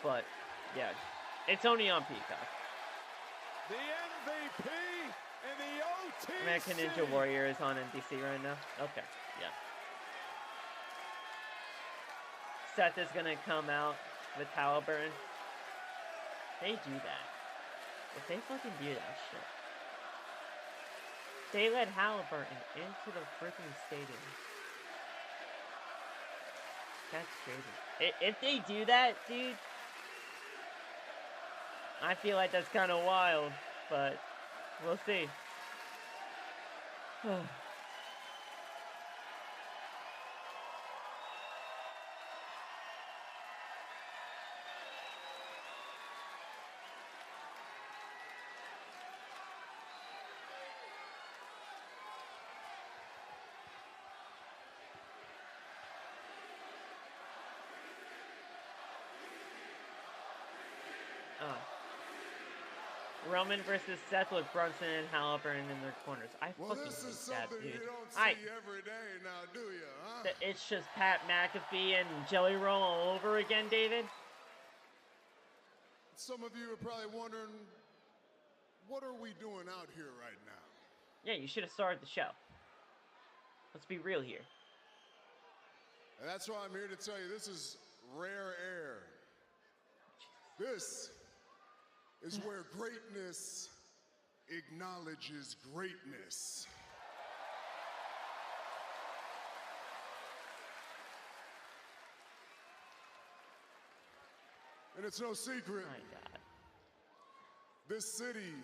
[SPEAKER 1] But, yeah, it's only on Peacock.
[SPEAKER 7] The MVP and the OTC.
[SPEAKER 1] American Ninja Warrior is on NBC right now? Okay, yeah. Seth is gonna come out with Halliburton. They do that. If they fucking do that shit. They let Halliburton into the freaking stadium. That's crazy. If they do that, dude, I feel like that's kind of wild, but we'll see. Roman versus Seth with Brunson and Halliburton in their corners. I fucking hate that, dude.
[SPEAKER 2] You don't see every day now, do you, huh?
[SPEAKER 1] It's just Pat McAfee and Jelly Roll all over again, David.
[SPEAKER 2] Some of you are probably wondering, what are we doing out here right now?
[SPEAKER 1] Yeah, you should have started the show. Let's be real here.
[SPEAKER 2] And that's why I'm here to tell you, this is rare air. This is where greatness acknowledges greatness. And it's no secret,
[SPEAKER 1] my God,
[SPEAKER 2] this city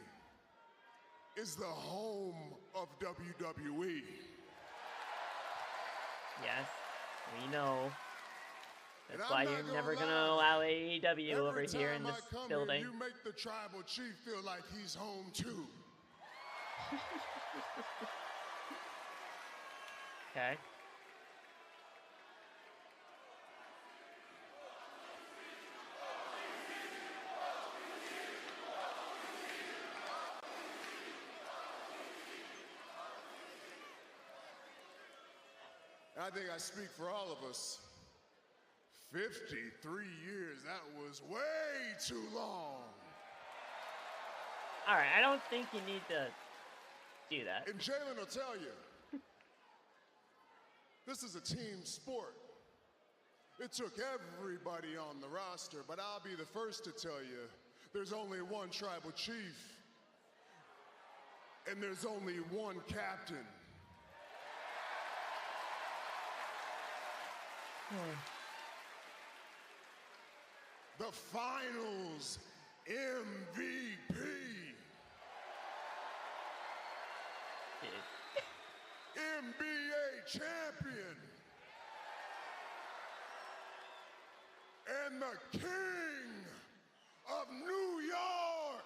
[SPEAKER 2] is the home of WWE.
[SPEAKER 1] Yes, we know. That's why you're never going to allow AEW over here in this building.
[SPEAKER 2] You make the tribal chief feel like he's home too.
[SPEAKER 1] Okay.
[SPEAKER 2] I think I speak for all of us. 53 years, that was way too long.
[SPEAKER 1] All right, I don't think you need to do that.
[SPEAKER 2] And Jalen will tell you, this is a team sport. It took everybody on the roster, but I'll be the first to tell you, there's only one tribal chief, and there's only one captain. The finals MVP. NBA champion. And the king of New York.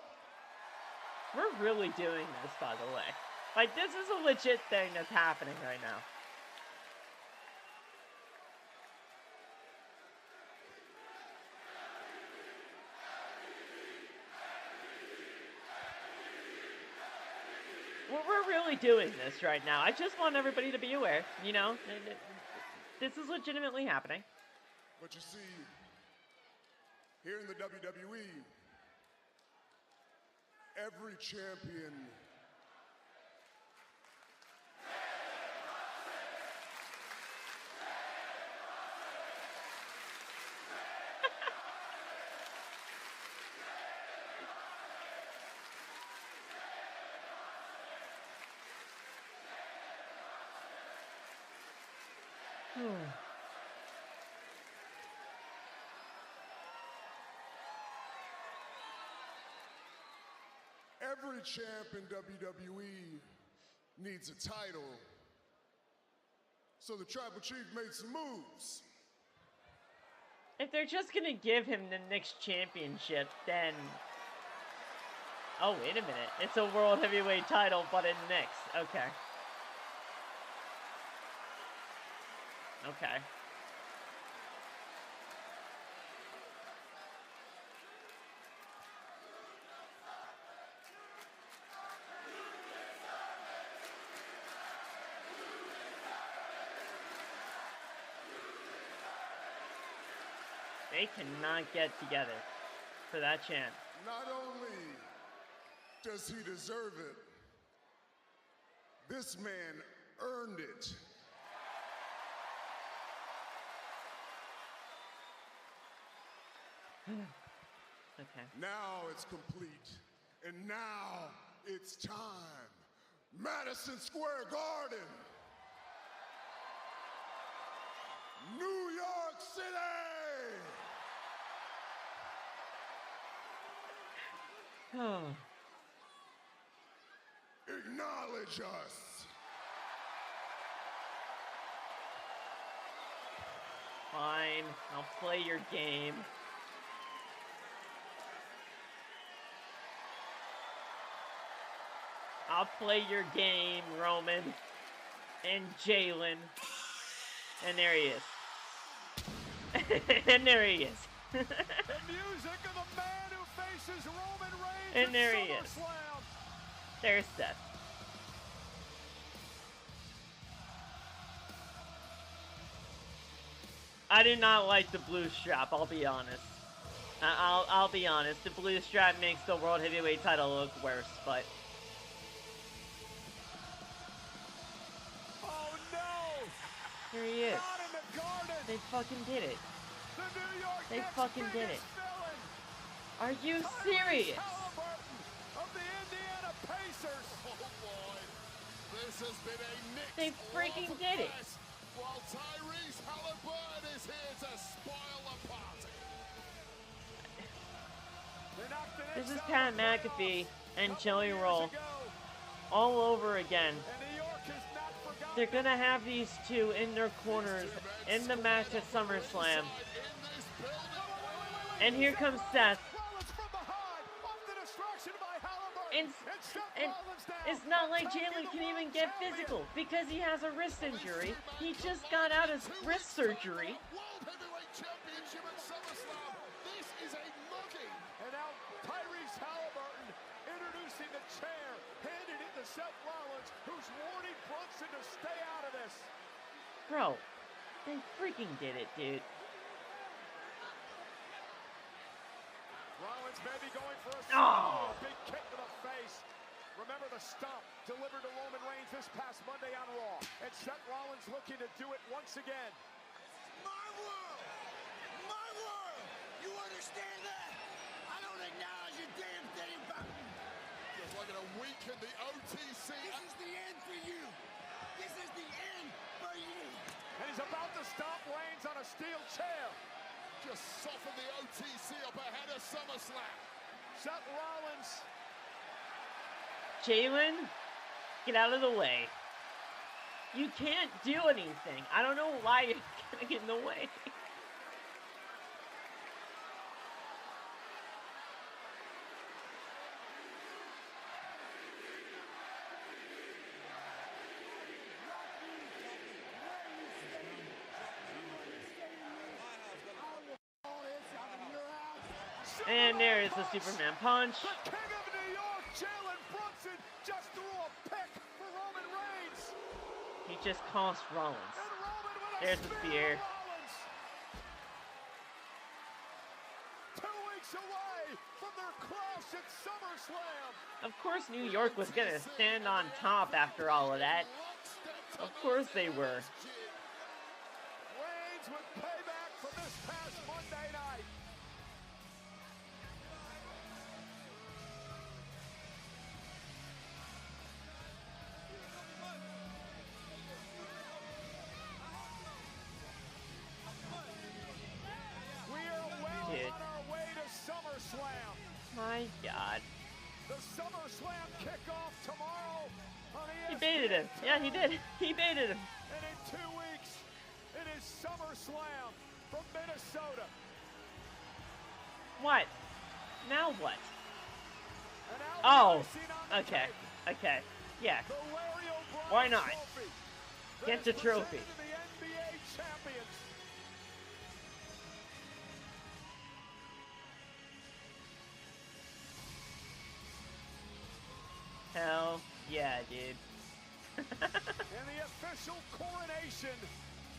[SPEAKER 1] We're really doing this, by the way. Like, this is a legit thing that's happening right now. We're really doing this right now. I just want everybody to be aware, you know, this is legitimately happening.
[SPEAKER 2] But you see, here in the WWE, every champion every champ in WWE needs a title. So the tribal chief made some moves.
[SPEAKER 1] If they're just gonna give him the next championship, then... Oh, wait a minute. It's a World Heavyweight title, but in next. Okay. Okay. They cannot get together for that chance.
[SPEAKER 2] Not only does he deserve it, this man earned it.
[SPEAKER 1] Okay.
[SPEAKER 2] Now it's complete. And now it's time. Madison Square Garden. New York City.
[SPEAKER 1] Oh.
[SPEAKER 2] Acknowledge us.
[SPEAKER 1] Fine, I'll play your game. I'll play your game, Roman. And Jalen. And there he is. And there he is.
[SPEAKER 7] The music of the man who faces Roman Reigns
[SPEAKER 1] and there he is.
[SPEAKER 7] SummerSlam.
[SPEAKER 1] There's Seth. I do not like the blue strap, I'll be honest. I'll be honest. The blue strap makes the World Heavyweight title look worse, but...
[SPEAKER 7] Oh no!
[SPEAKER 1] Here he is.
[SPEAKER 7] Not in the Garden.
[SPEAKER 1] They fucking did it.
[SPEAKER 7] The New York
[SPEAKER 1] They
[SPEAKER 7] Knicks
[SPEAKER 1] fucking did it.
[SPEAKER 7] villain.
[SPEAKER 1] Are you serious?
[SPEAKER 7] Of the Indiana Pacers.
[SPEAKER 2] Oh boy, this has been a Knicks
[SPEAKER 1] They freaking did it.
[SPEAKER 2] mess, while Tyrese Halliburton is here to spoil the party.
[SPEAKER 1] This is Pat McAfee and Jelly Roll all over again. They're gonna have these two in their corners in the match at SummerSlam. And here comes Seth. And it's not like Jalen can even get physical because he has a wrist injury. He just got out of wrist surgery.
[SPEAKER 2] World Heavyweight Championship at SummerSlam. This is a mugging.
[SPEAKER 7] And now Tyrese Halliburton introducing the chair, handing it to Seth Rollins, who's warning Brunson to stay out of this.
[SPEAKER 1] Bro, they freaking did it, dude.
[SPEAKER 7] Rollins maybe going for a big kick to the face. Remember the stomp delivered to Roman Reigns this past Monday on Raw. And Seth Rollins looking to do it once again.
[SPEAKER 12] My world! My world! You understand that? I don't acknowledge your damn thing about me.
[SPEAKER 2] Just like in a week in the OTC.
[SPEAKER 12] This is the end for you. This is the end for you.
[SPEAKER 7] And he's about to stomp Reigns on a steel chair.
[SPEAKER 2] Just soften the OTC up ahead of SummerSlam.
[SPEAKER 7] Seth Rollins.
[SPEAKER 1] Jalen, get out of the way. You can't do anything. I don't know why you're gonna get in the way. And there is the Superman punch.
[SPEAKER 7] The King of New York, Jalen Brunson, just threw a pick for Roman Reigns.
[SPEAKER 1] He just cost Rollins. There's the spear.
[SPEAKER 7] 2 weeks away from their clash at SummerSlam.
[SPEAKER 1] Of course New York was gonna stand on top after all of that. Of course they were.
[SPEAKER 7] Reigns with payback from this past Monday night.
[SPEAKER 1] My God.
[SPEAKER 7] The SummerSlam kickoff tomorrow on
[SPEAKER 1] He baited him. Yeah, he did. He baited him.
[SPEAKER 7] And in 2 weeks, it is SummerSlam from Minnesota.
[SPEAKER 1] What? Now what? Oh, okay. Okay. Yeah. Why not? Get the trophy.
[SPEAKER 7] The NBA champions.
[SPEAKER 1] Hell yeah, dude.
[SPEAKER 7] And the official coronation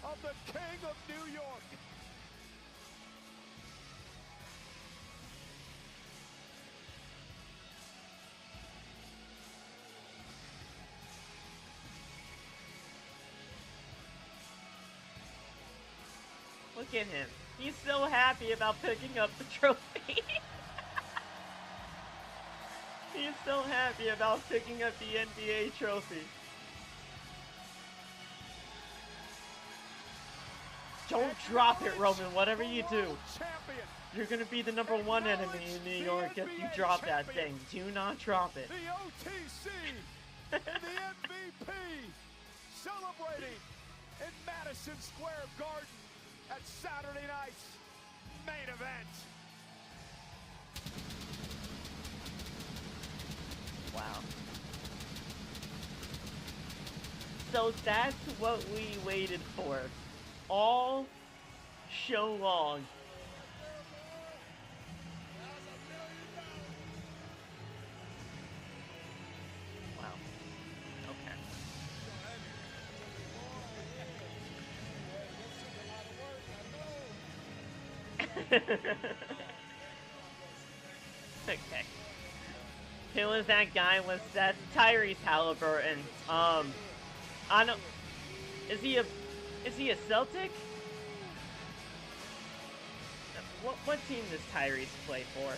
[SPEAKER 7] of the King of New York.
[SPEAKER 1] Look at him. He's so happy about picking up the trophy. He's so happy about picking up the NBA trophy. Don't drop it, Roman, whatever you do. You're going to be the #1 enemy in New York if you drop that thing. Do not drop it.
[SPEAKER 7] The OTC and the MVP celebrating in Madison Square Garden at Saturday night's main event.
[SPEAKER 1] Wow. So that's what we waited for all show long. Okay. Who was that guy? Was that Tyrese Halliburton? I don't. Is he a Celtic? What team does Tyrese play for?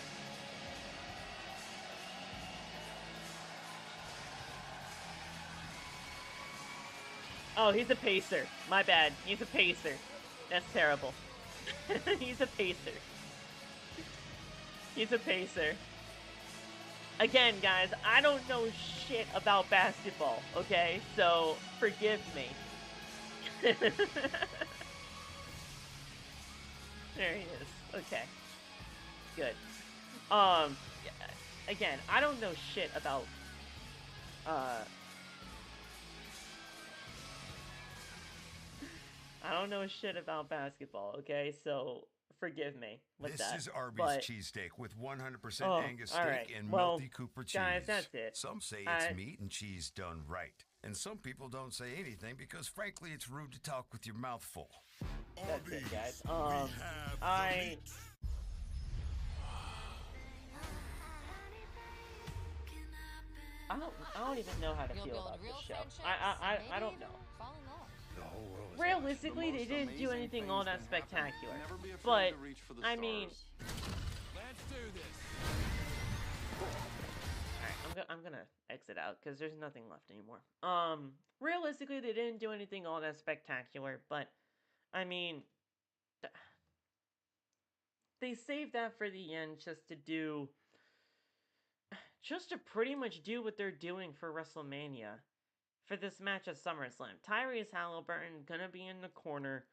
[SPEAKER 1] Oh, he's a Pacer. My bad. He's a Pacer. That's terrible. He's a Pacer. He's a Pacer. Again, guys, I don't know shit about basketball, okay? So, forgive me. There he is. Okay. Good. Again, I don't know shit about, I don't know shit about basketball, okay? So, forgive me with that.
[SPEAKER 19] This is Arby's
[SPEAKER 1] but,
[SPEAKER 19] cheesesteak with 100% Angus steak
[SPEAKER 1] right.
[SPEAKER 19] and
[SPEAKER 1] well,
[SPEAKER 19] melty Cooper cheese.
[SPEAKER 1] Guys, that's it.
[SPEAKER 19] Some say it's meat and cheese done right. And some people don't say anything because, frankly, it's rude to talk with your mouth full.
[SPEAKER 1] That's it, guys. I don't even know how to feel about this show. I don't know. Realistically, they didn't do anything all that spectacular. But, I mean...
[SPEAKER 4] Let's do this.
[SPEAKER 1] Alright, I'm gonna exit out, because there's nothing left anymore. Realistically, they didn't do anything all that spectacular, but, I mean... They saved that for the end just to do... Just to pretty much do what they're doing for WrestleMania. For this match at SummerSlam. Tyrese Halliburton gonna be in the corner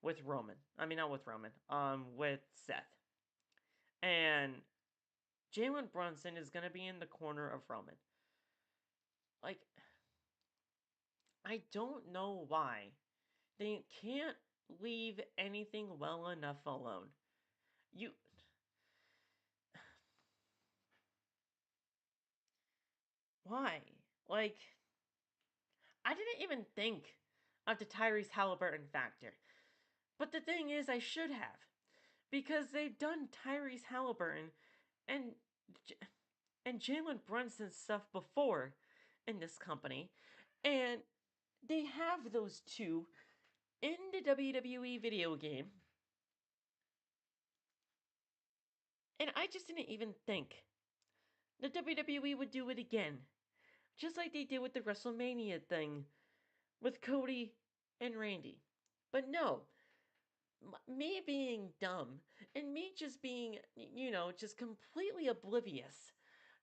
[SPEAKER 1] with Roman. I mean, not with Roman. With Seth. And Jalen Brunson is gonna be in the corner of Roman. Like, I don't know why they can't leave anything well enough alone. Why? Like, I didn't even think of the Tyrese Halliburton factor. But the thing is, I should have. Because they've done Tyrese Halliburton and Jalen Brunson stuff before in this company. And they have those two in the WWE video game. And I just didn't even think the WWE would do it again. Just like they did with the WrestleMania thing with Cody and Randy. But no, me being dumb and me just being, just completely oblivious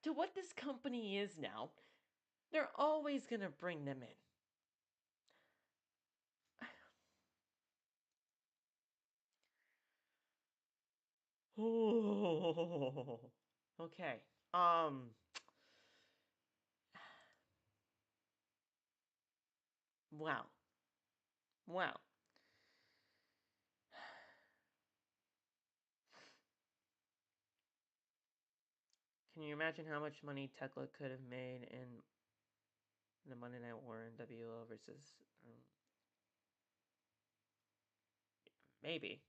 [SPEAKER 1] to what this company is now, they're always going to bring them in. Oh, okay. Wow. Can you imagine how much money Tekla could have made in the Monday Night War in WO versus... maybe.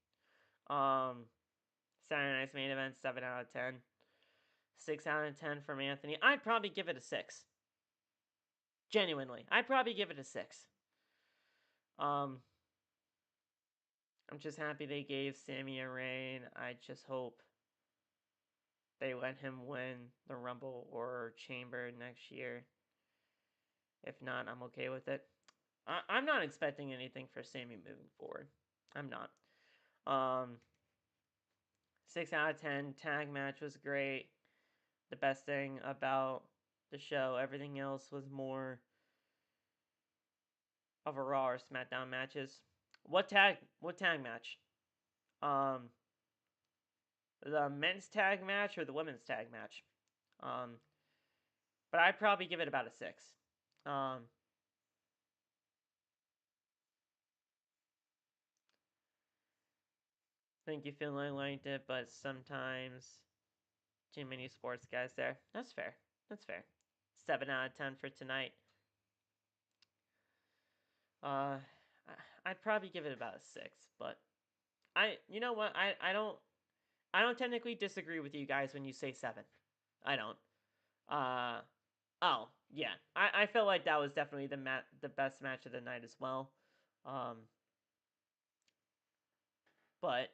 [SPEAKER 1] Saturday Night's main event, 7 out of 10. 6 out of 10 from Anthony. I'd probably give it a 6. Genuinely. I'd probably give it a 6. I'm just happy they gave Sami a reign. I just hope they let him win the Rumble or Chamber next year. If not, I'm okay with it. I'm not expecting anything for Sami moving forward. I'm not. 6 out of 10. Tag match was great. The best thing about the show. Everything else was more of a Raw or SmackDown matches. What tag match? The men's tag match or the women's tag match? But I'd probably give it about a 6. Think you feel I liked it, but sometimes too many sports guys there. That's fair. 7 out of 10 for tonight. I'd probably give it about a 6, but you know what? I don't I don't technically disagree with you guys when you say 7. I don't. Oh, yeah. I felt like that was definitely the best match of the night as well. But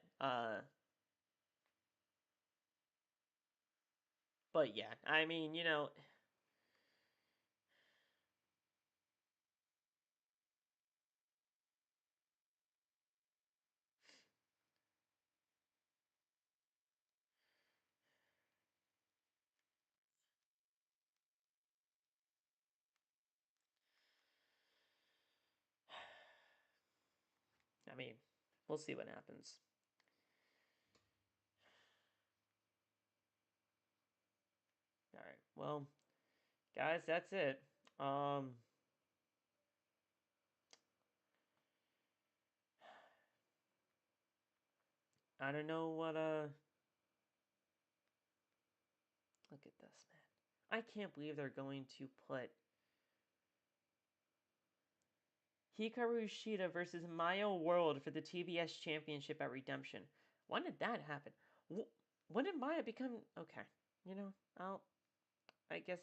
[SPEAKER 1] yeah, I mean, you know, I mean, we'll see what happens. All right. Well, guys, that's it. I don't know what look at this, man. I can't believe they're going to put Hikaru Shida versus Maya World for the TBS Championship at Redemption. When did that happen? When did Maya become... Okay, you know, I guess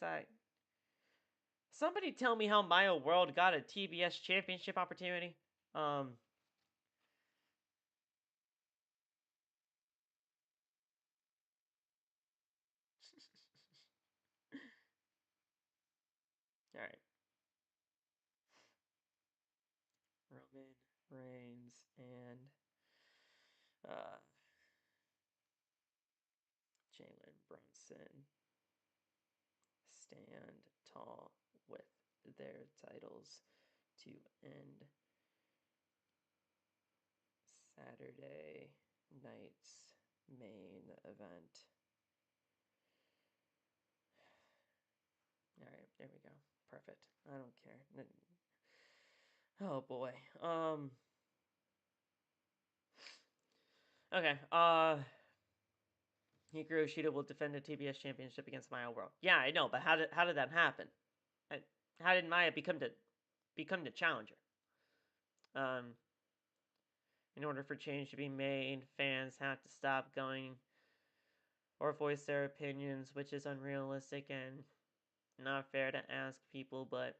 [SPEAKER 1] somebody tell me how Maya World got a TBS Championship opportunity. Alright. Roman Reigns and Jalen Brunson stand tall with their titles to end Saturday night's main event. Alright, there we go. Perfect. I don't care. Oh boy. Okay, Hikaru Shida will defend the TBS Championship against Maya World. Yeah, I know, but how did that happen? How did Maya become the challenger? In order for change to be made, fans have to stop going or voice their opinions, which is unrealistic and not fair to ask people, but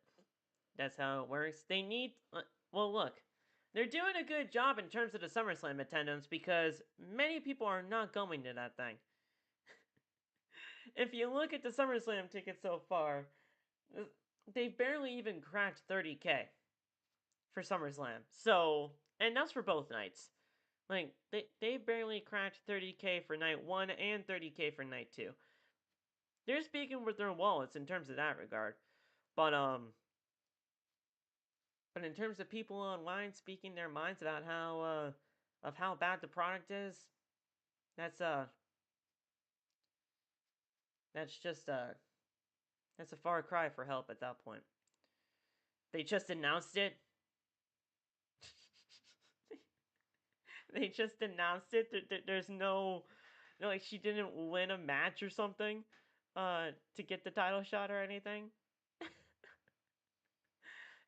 [SPEAKER 1] that's how it works. They need... Well, look. They're doing a good job in terms of the SummerSlam attendance because many people are not going to that thing. If you look at the SummerSlam tickets so far, they've barely even cracked 30K for SummerSlam. So, and that's for both nights. Like, they barely cracked 30K for night 1 and 30K for night 2. They're speaking with their wallets in terms of that regard. But in terms of people online speaking their minds about how bad the product is, that's just that's a far cry for help at that point. They just announced it. They just announced it. There's no, like, she didn't win a match or something to get the title shot or anything.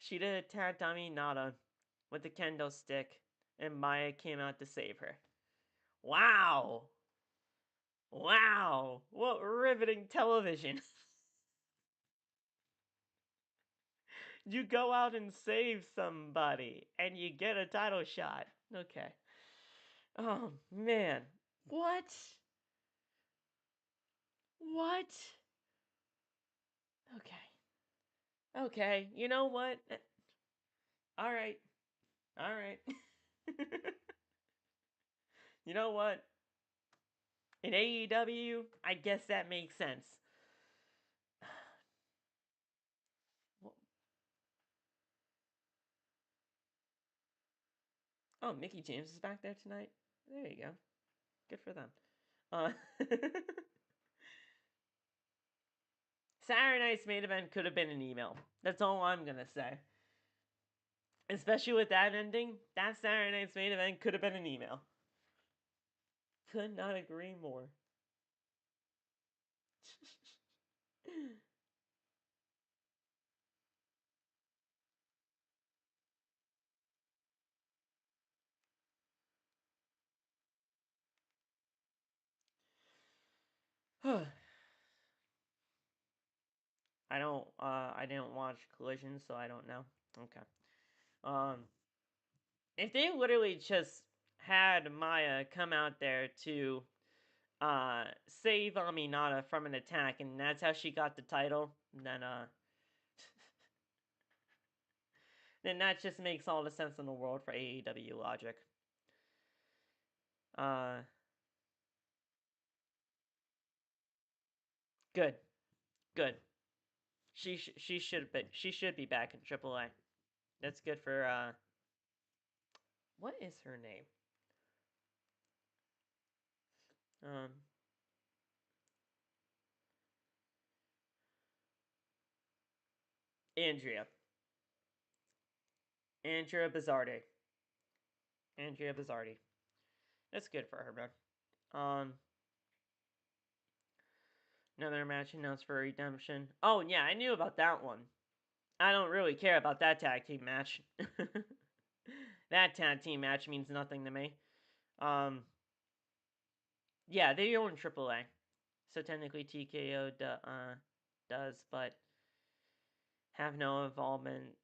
[SPEAKER 1] She did a tatami nada with the kendo stick, and Maya came out to save her. Wow! Wow! What riveting television! You go out and save somebody, and you get a title shot. Okay. Oh, man. What? What? Okay. Okay, you know what? Alright. Alright. You know what? In AEW, I guess that makes sense. Oh, Mickie James is back there tonight? There you go. Good for them. Saturday night's main event could have been an email. That's all I'm gonna say. Especially with that ending, that Saturday night's main event could have been an email. Could not agree more. I didn't watch Collision, so I don't know. Okay. If they literally just had Maya come out there to save Ouimette from an attack, and that's how she got the title, then then that just makes all the sense in the world for AEW logic. Good. She should be back in AAA. That's good for what is her name? Andrea Bizzardi. That's good for her, man. Another match announced for Redemption. Oh, yeah, I knew about that one. I don't really care about that tag team match. That tag team match means nothing to me. Yeah, they own AAA. So technically TKO does, but have no involvement.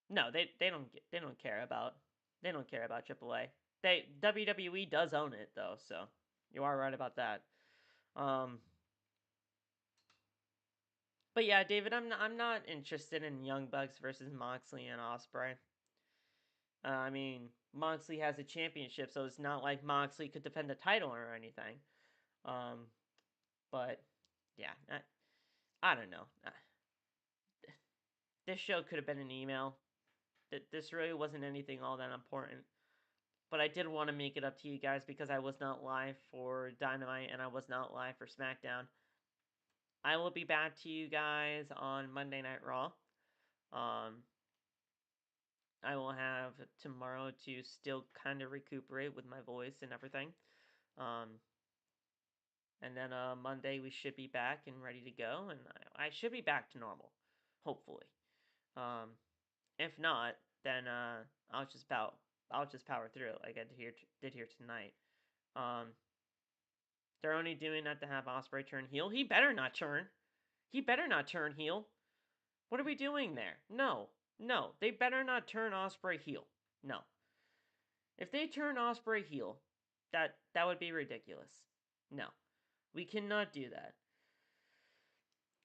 [SPEAKER 1] No, they don't care about AAA. WWE does own it though, so you are right about that. But yeah, David, I'm not interested in Young Bucks versus Moxley and Ospreay. I mean, Moxley has a championship, so it's not like Moxley could defend the title or anything. But yeah, I don't know. This show could have been an email. This really wasn't anything all that important. But I did want to make it up to you guys because I was not live for Dynamite and I was not live for SmackDown. I will be back to you guys on Monday Night Raw. I will have tomorrow to still kind of recuperate with my voice and everything. And then Monday we should be back and ready to go, and I should be back to normal, hopefully. If not, then I'll just power through it like I did here tonight. They're only doing that to have Ospreay turn heel. He better not turn. He better not turn heel. What are we doing there? No, they better not turn Ospreay heel. No. If they turn Ospreay heel, that would be ridiculous. No. We cannot do that.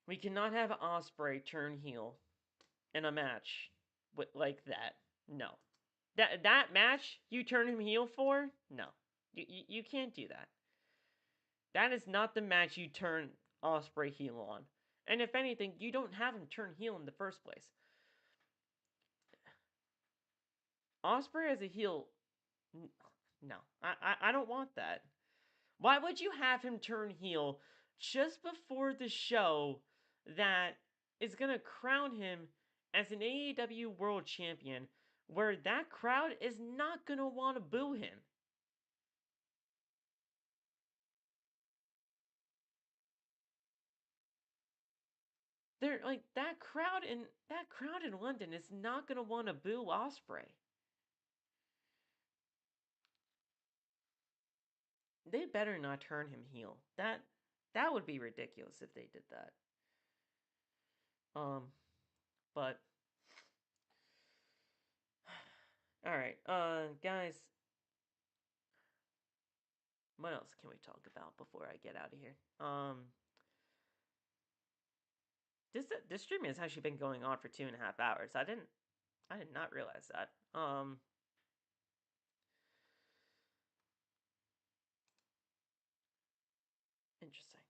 [SPEAKER 1] We cannot have Ospreay turn heel in a match like that. No. That match you turn him heel for? No. You can't do that. That is not the match you turn Ospreay heel on. And if anything, you don't have him turn heel in the first place. Ospreay as a heel, no. I don't want that. Why would you have him turn heel just before the show that is going to crown him as an AEW World Champion where that crowd is not going to want to boo him? They're like that crowd in London is not going to want to boo Ospreay. They better not turn him heel. That would be ridiculous if they did that. But all right, guys, what else can we talk about before I get out of here? This stream has actually been going on for 2.5 hours. I did not realize that. Interesting.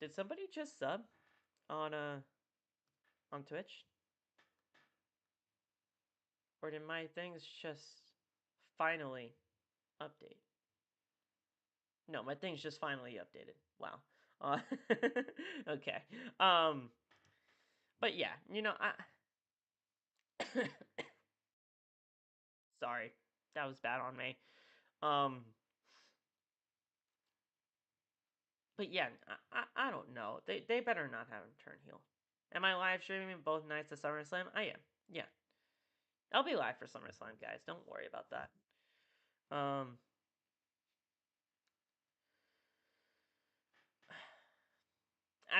[SPEAKER 1] Did somebody just sub on Twitch? Or did my things just finally update? No, my thing's just finally updated. Wow. Okay. But yeah, you know, sorry. That was bad on me. But yeah, I don't know. They better not have him turn heel. Am I live streaming both nights of SummerSlam? I am. Yeah. I'll be live for SummerSlam, guys. Don't worry about that. I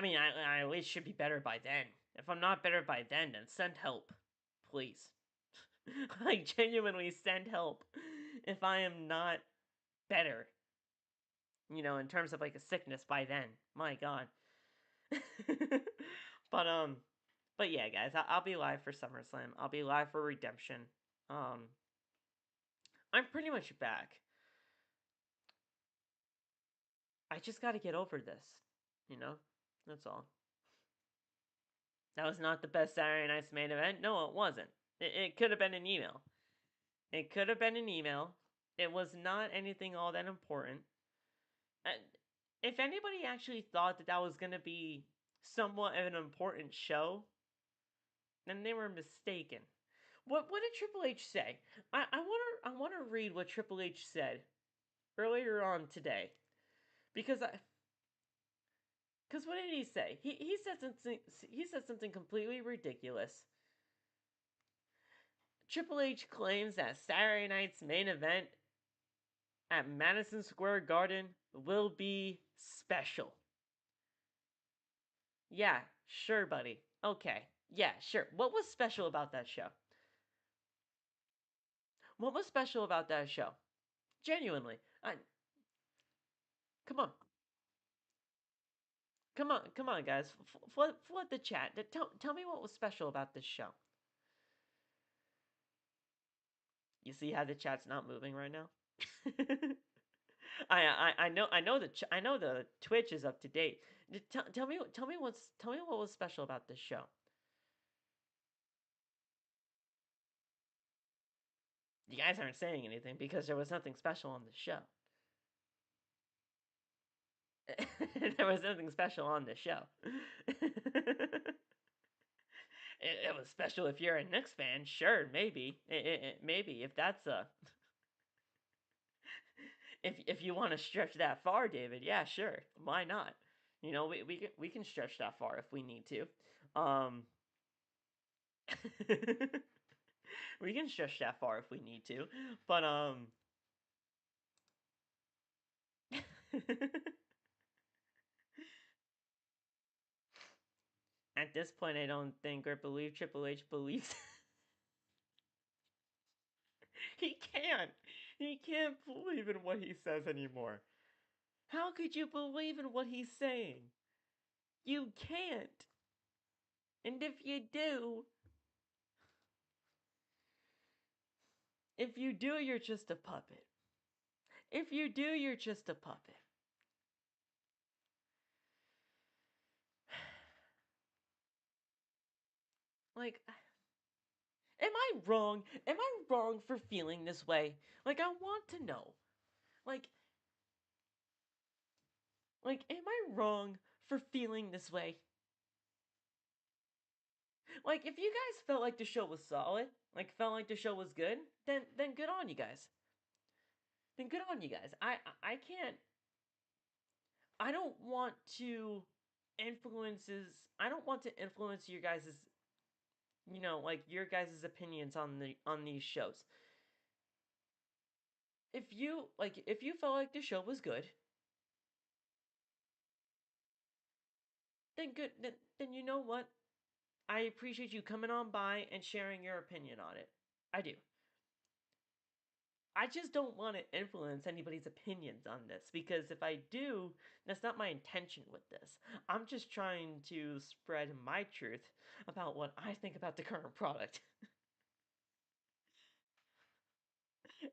[SPEAKER 1] mean, I at least should be better by then. If I'm not better by then send help. Please. Like, genuinely send help. If I am not better. You know, in terms of, like, a sickness by then. My god. But yeah, guys, I'll be live for SummerSlam. I'll be live for Redemption. I'm pretty much back. I just gotta get over this. You know? That's all. That was not the best Saturday Night's main event. No, it wasn't. It could have been an email. It could have been an email. It was not anything all that important. If anybody actually thought that was going to be somewhat of an important show, then they were mistaken. What did Triple H say? I want to read what Triple H said earlier on today. Because what did he say? He said something completely ridiculous. Triple H claims that Saturday night's main event at Madison Square Garden will be special. Yeah, sure, buddy. Okay. Yeah, sure. What was special about that show? What was special about that show? Genuinely. Come on. Come on, guys. Flood the chat. Tell me what was special about this show. You see how the chat's not moving right now? I know the Twitch is up to date. Tell me what was special about this show. You guys aren't saying anything because there was nothing special on the show. There was nothing special on the show. It was special if you're a Knicks fan, sure, maybe. Maybe if that's a if you want to stretch that far, David, yeah, sure. Why not? You know, we can stretch that far if we need to. We can stretch that far if we need to. But at this point, I don't think or believe Triple H believes. He can't. He can't believe in what he says anymore. How could you believe in what he's saying? You can't. And if you do, you're just a puppet. If you do, you're just a puppet. Like, am I wrong? Am I wrong for feeling this way? Like, I want to know. Like, am I wrong for feeling this way? Like, if you guys felt like the show was solid, like felt like the show was good, then good on you guys. Then good on you guys. I can't. I don't want to influence your guys', you know, like your guys' opinions on these shows. If you felt like the show was good, then good. Then you know what? I appreciate you coming on by and sharing your opinion on it. I do. I just don't want to influence anybody's opinions on this, because if I do, that's not my intention with this. I'm just trying to spread my truth about what I think about the current product.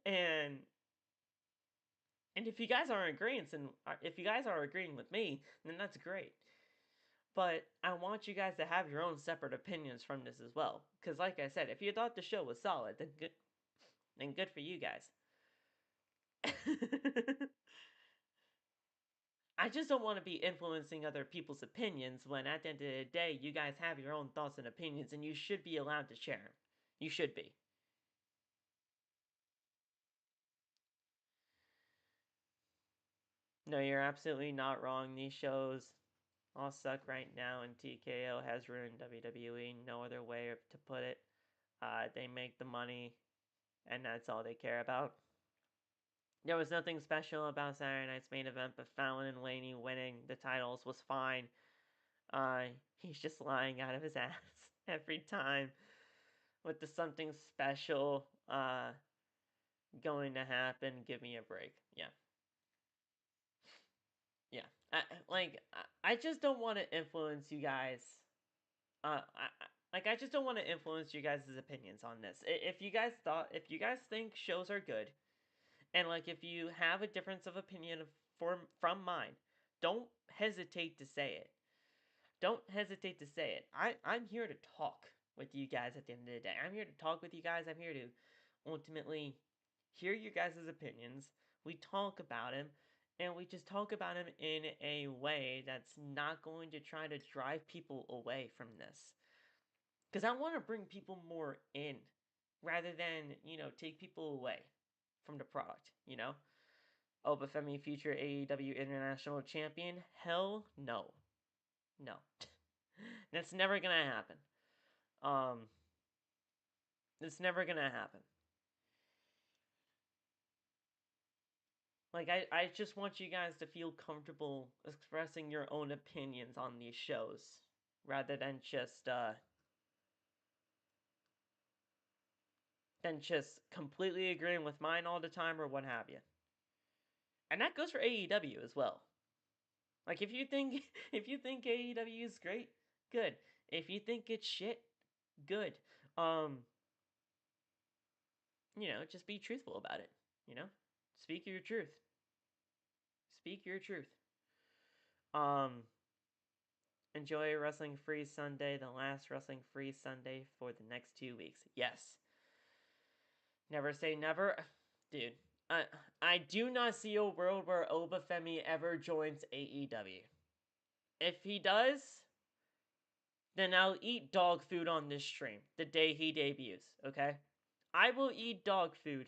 [SPEAKER 1] and if you guys are agreeing with me, then that's great. But I want you guys to have your own separate opinions from this as well. Because like I said, if you thought the show was solid, then good for you guys. I just don't want to be influencing other people's opinions when at the end of the day, you guys have your own thoughts and opinions and you should be allowed to share them. You should be. No, you're absolutely not wrong. These shows all suck right now, and TKO has ruined WWE. No other way to put it. They make the money, and that's all they care about. There was nothing special about Saturday night's main event, but Fallon and Lainey winning the titles was fine. He's just lying out of his ass every time with the something special going to happen. Give me a break. Yeah. Yeah. I just don't want to influence you guys. I just don't want to influence you guys' opinions on this. If you guys think shows are good, and like if you have a difference of opinion from mine, don't hesitate to say it. Don't hesitate to say it. I'm here to talk with you guys at the end of the day. I'm here to talk with you guys. I'm here to ultimately hear your guys' opinions. We talk about him, and we just talk about him in a way that's not going to try to drive people away from this. Because I want to bring people more in rather than, take people away from the product, Obafemi, future AEW International Champion? Hell no. No. That's never gonna happen. It's never gonna happen. Like, I just want you guys to feel comfortable expressing your own opinions on these shows, rather than just completely agreeing with mine all the time or what have you. And that goes for AEW as well. Like, if you think AEW is great, good. If you think it's shit, good. Just be truthful about it. Speak your truth. Speak your truth. Enjoy Wrestling Free Sunday, the last Wrestling Free Sunday for the next 2 weeks. Yes. Never say never. Dude, I do not see a world where Obafemi ever joins AEW. If he does, then I'll eat dog food on this stream the day he debuts, okay? I will eat dog food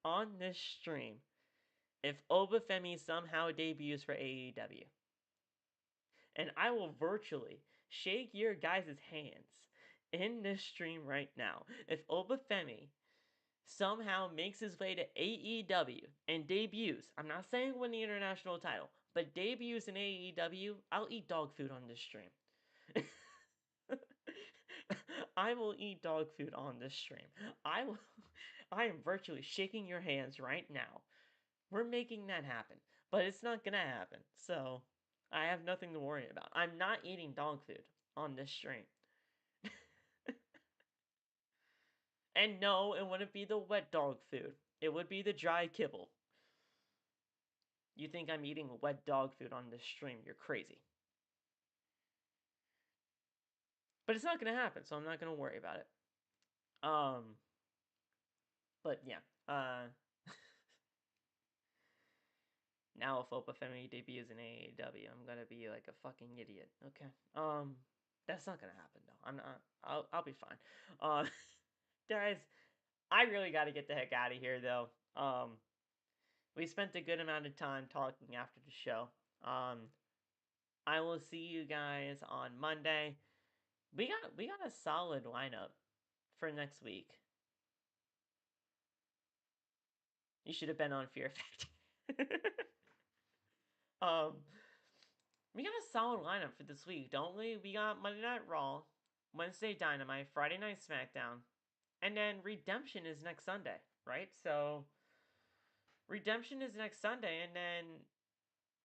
[SPEAKER 1] on this stream if Obafemi somehow debuts for AEW. And I will virtually shake your guys' hands in this stream right now if Obafemi somehow makes his way to AEW and debuts. I'm not saying win the international title, but debuts in AEW, I'll eat dog food on this stream. I will eat dog food on this stream. I am virtually shaking your hands right now. We're making that happen, but it's not gonna happen. So I have nothing to worry about. I'm not eating dog food on this stream. And no, it wouldn't be the wet dog food. It would be the dry kibble. You think I'm eating wet dog food on this stream? You're crazy. But it's not gonna happen, so I'm not gonna worry about it. But yeah. Now if Obafemi debuts in AEW, I'm gonna be like a fucking idiot. Okay. That's not gonna happen though. I'm not. I'll be fine. Guys, I really got to get the heck out of here though. We spent a good amount of time talking after the show. I will see you guys on Monday. We got a solid lineup for next week. You should have been on Fear Factor. We got a solid lineup for this week, don't we? We got Monday Night Raw, Wednesday Dynamite, Friday Night SmackDown, and then Redemption is next Sunday, right? So Redemption is next Sunday, and then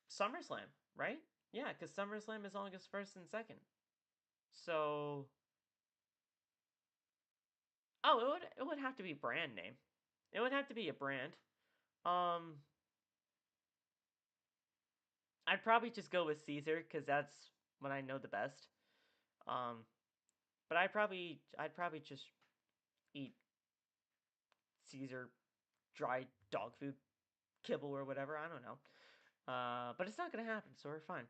[SPEAKER 1] SummerSlam, right? Yeah, because SummerSlam is August 1st and 2nd. So, it would have to be brand name. It would have to be a brand. I'd probably just go with Caesar because that's what I know the best. But I'd probably just eat Caesar dry dog food kibble or whatever. I don't know. But it's not gonna happen, so we're fine.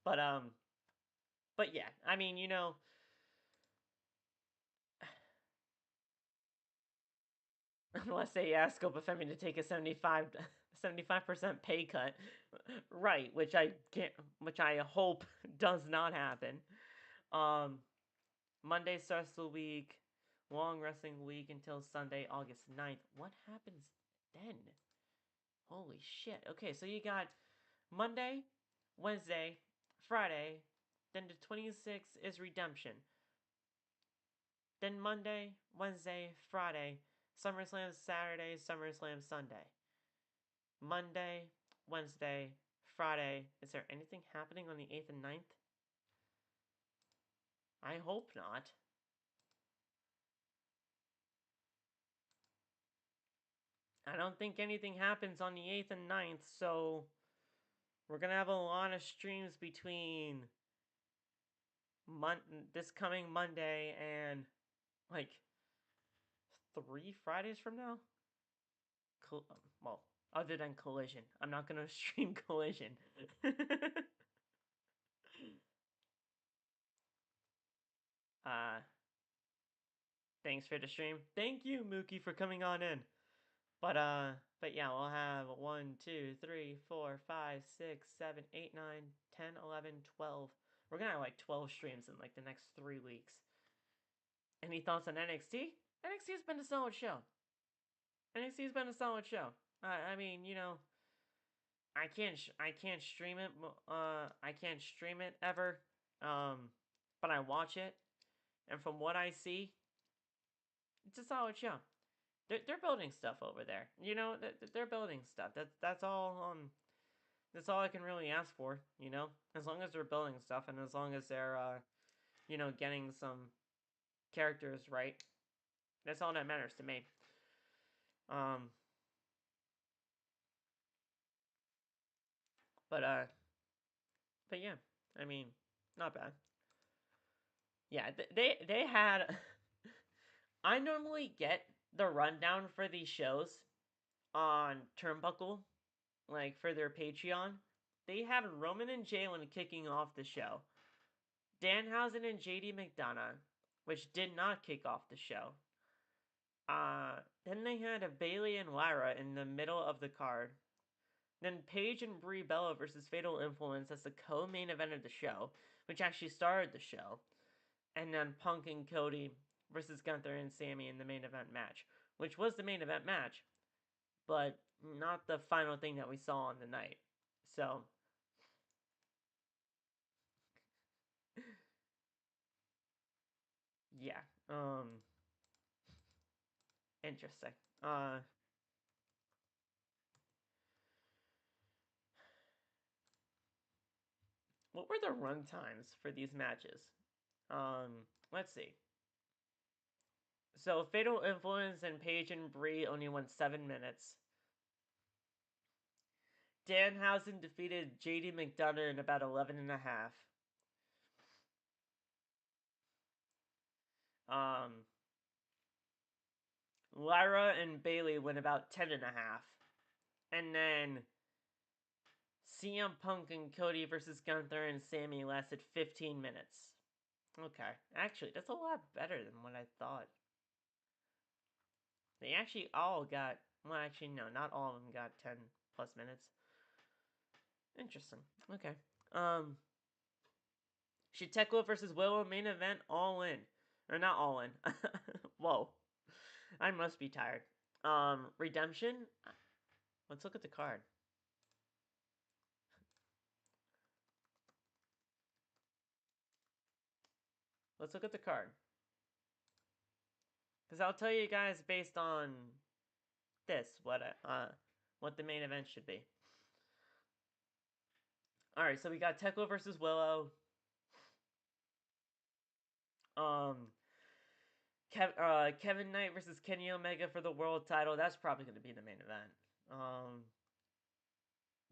[SPEAKER 1] But yeah, I mean, unless they ask Obafemi to take a 75% pay cut, right? Which I hope does not happen. Monday starts the week, long wrestling week until Sunday, August 9th. What happens then. Holy shit. Okay, so you got Monday, Wednesday, Friday, then the 26th is Redemption. Then Monday, Wednesday, Friday, SummerSlam Saturday, SummerSlam Sunday. Monday, Wednesday, Friday. Is there anything happening on the 8th and 9th? I hope not. I don't think anything happens on the 8th and 9th, so we're going to have a lot of streams between this coming Monday and, like, 3 Fridays from now? Well, other than Collision. I'm not going to stream Collision. Thanks for the stream. Thank you, Mookie, for coming on in. But yeah, we'll have 1, 2, 3, 4, 5, 6, 7, 8, 9, 10, 11, 12. We're gonna have like 12 streams in like the next 3 weeks. Any thoughts on NXT? NXT has been a solid show. NXT has been a solid show. I mean, you know, I can't stream it. I can't stream it ever. But I watch it, and from what I see, it's a solid show. They're building stuff over there. You know, they're building stuff. That's all. That's all I can really ask for. You know, as long as they're building stuff, and as long as they're, you know, getting some characters right. That's all that matters to me. But yeah. I mean, not bad. Yeah, they had. I normally get the rundown for these shows on Turnbuckle, like for their Patreon. They had Roman and Jalen kicking off the show. Danhausen and JD McDonough, which did not kick off the show. Then they had a Bayley and Lyra in the middle of the card. Then Paige and Brie Bella versus Fatal Influence as the co-main event of the show, which actually started the show. And then Punk and Cody versus Gunther and Sami in the main event match, which was the main event match, but not the final thing that we saw on the night. So, yeah, interesting. What were the run times for these matches? Let's see. So, Fatal Influence and Paige and Brie only went 7 minutes. Danhausen defeated JD McDonough in about 11 and a half. Lyra and Bayley went about 10 and a half. And then CM Punk and Cody versus Gunther and Sami lasted 15 minutes. Okay. Actually, that's a lot better than what I thought. They actually all got... Well, actually, no. Not all of them got 10 plus minutes. Interesting. Okay. Shiteko versus Willow main event all in. Or not all in. Whoa. I must be tired. Redemption. Let's look at the card. Let's look at the card. Because I'll tell you guys based on this what the main event should be. Alright, so we got Teko versus Willow. Kevin Knight versus Kenny Omega for the world title. That's probably going to be the main event.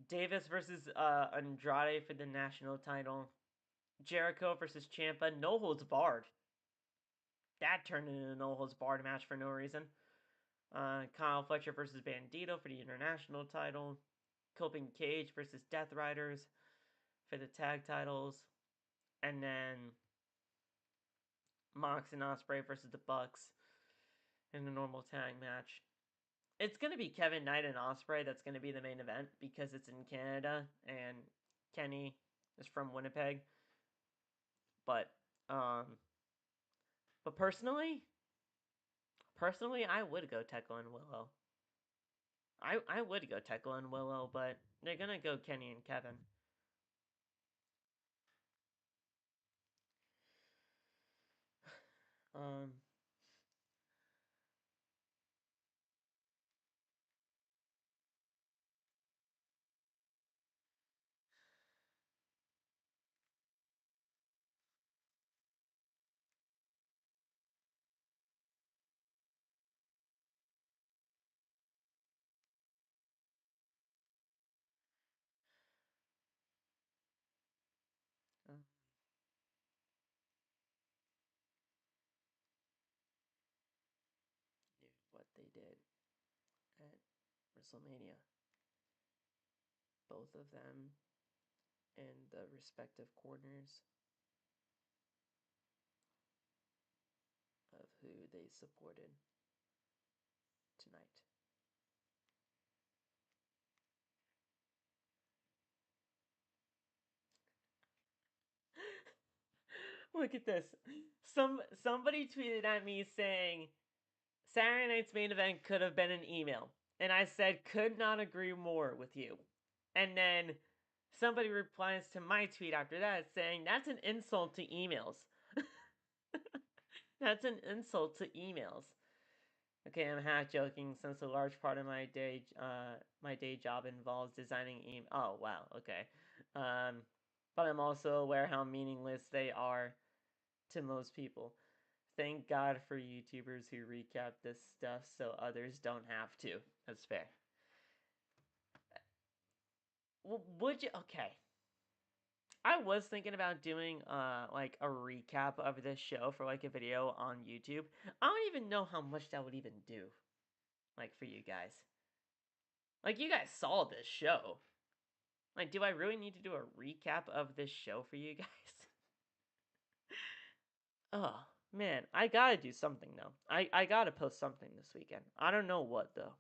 [SPEAKER 1] Davis versus Andrade for the national title. Jericho versus Ciampa. No holds barred. That turned into a no holds barred match for no reason. Kyle Fletcher versus Bandito for the international title. Copen Cage versus Death Riders for the tag titles. And then Mox and Ospreay versus the Bucks in a normal tag match. It's going to be Kevin Knight and Ospreay that's going to be the main event because it's in Canada and Kenny is from Winnipeg. But personally, I would go Teko and Willow. I would go Tekla and Willow, but they're gonna go Kenny and Kevin. What they did at WrestleMania. Both of them in the respective corners of who they supported tonight. Look at this. Somebody tweeted at me saying Saturday night's main event could have been an email. And I said, could not agree more with you. And then somebody replies to my tweet after that saying, that's an insult to emails. That's an insult to emails. Okay, I'm half joking since a large part of my day job involves designing email. Oh, wow, okay. But I'm also aware how meaningless they are to most people. Thank God for YouTubers who recap this stuff so others don't have to. That's fair. Would you? Okay. I was thinking about doing like a recap of this show for like a video on YouTube. I don't even know how much that would even do, like for you guys. Like you guys saw this show. Like, do I really need to do a recap of this show for you guys? Oh man, I gotta do something though. I gotta post something this weekend. I don't know what though.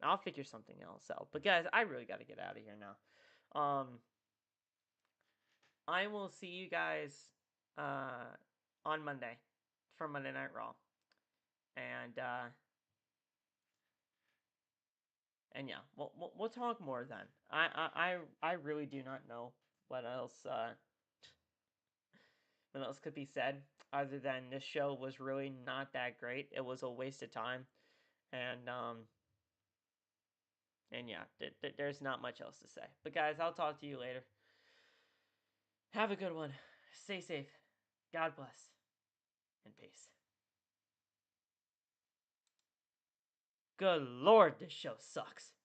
[SPEAKER 1] I'll figure something else out. But guys, I really gotta get out of here now. I will see you guys on Monday for Monday Night Raw. And yeah, we'll talk more then. I really do not know what else could be said other than this show was really not that great. It was a waste of time, and yeah, there's not much else to say. But guys, I'll talk to you later. Have a good one. Stay safe. God bless. And peace. Good Lord, this show sucks.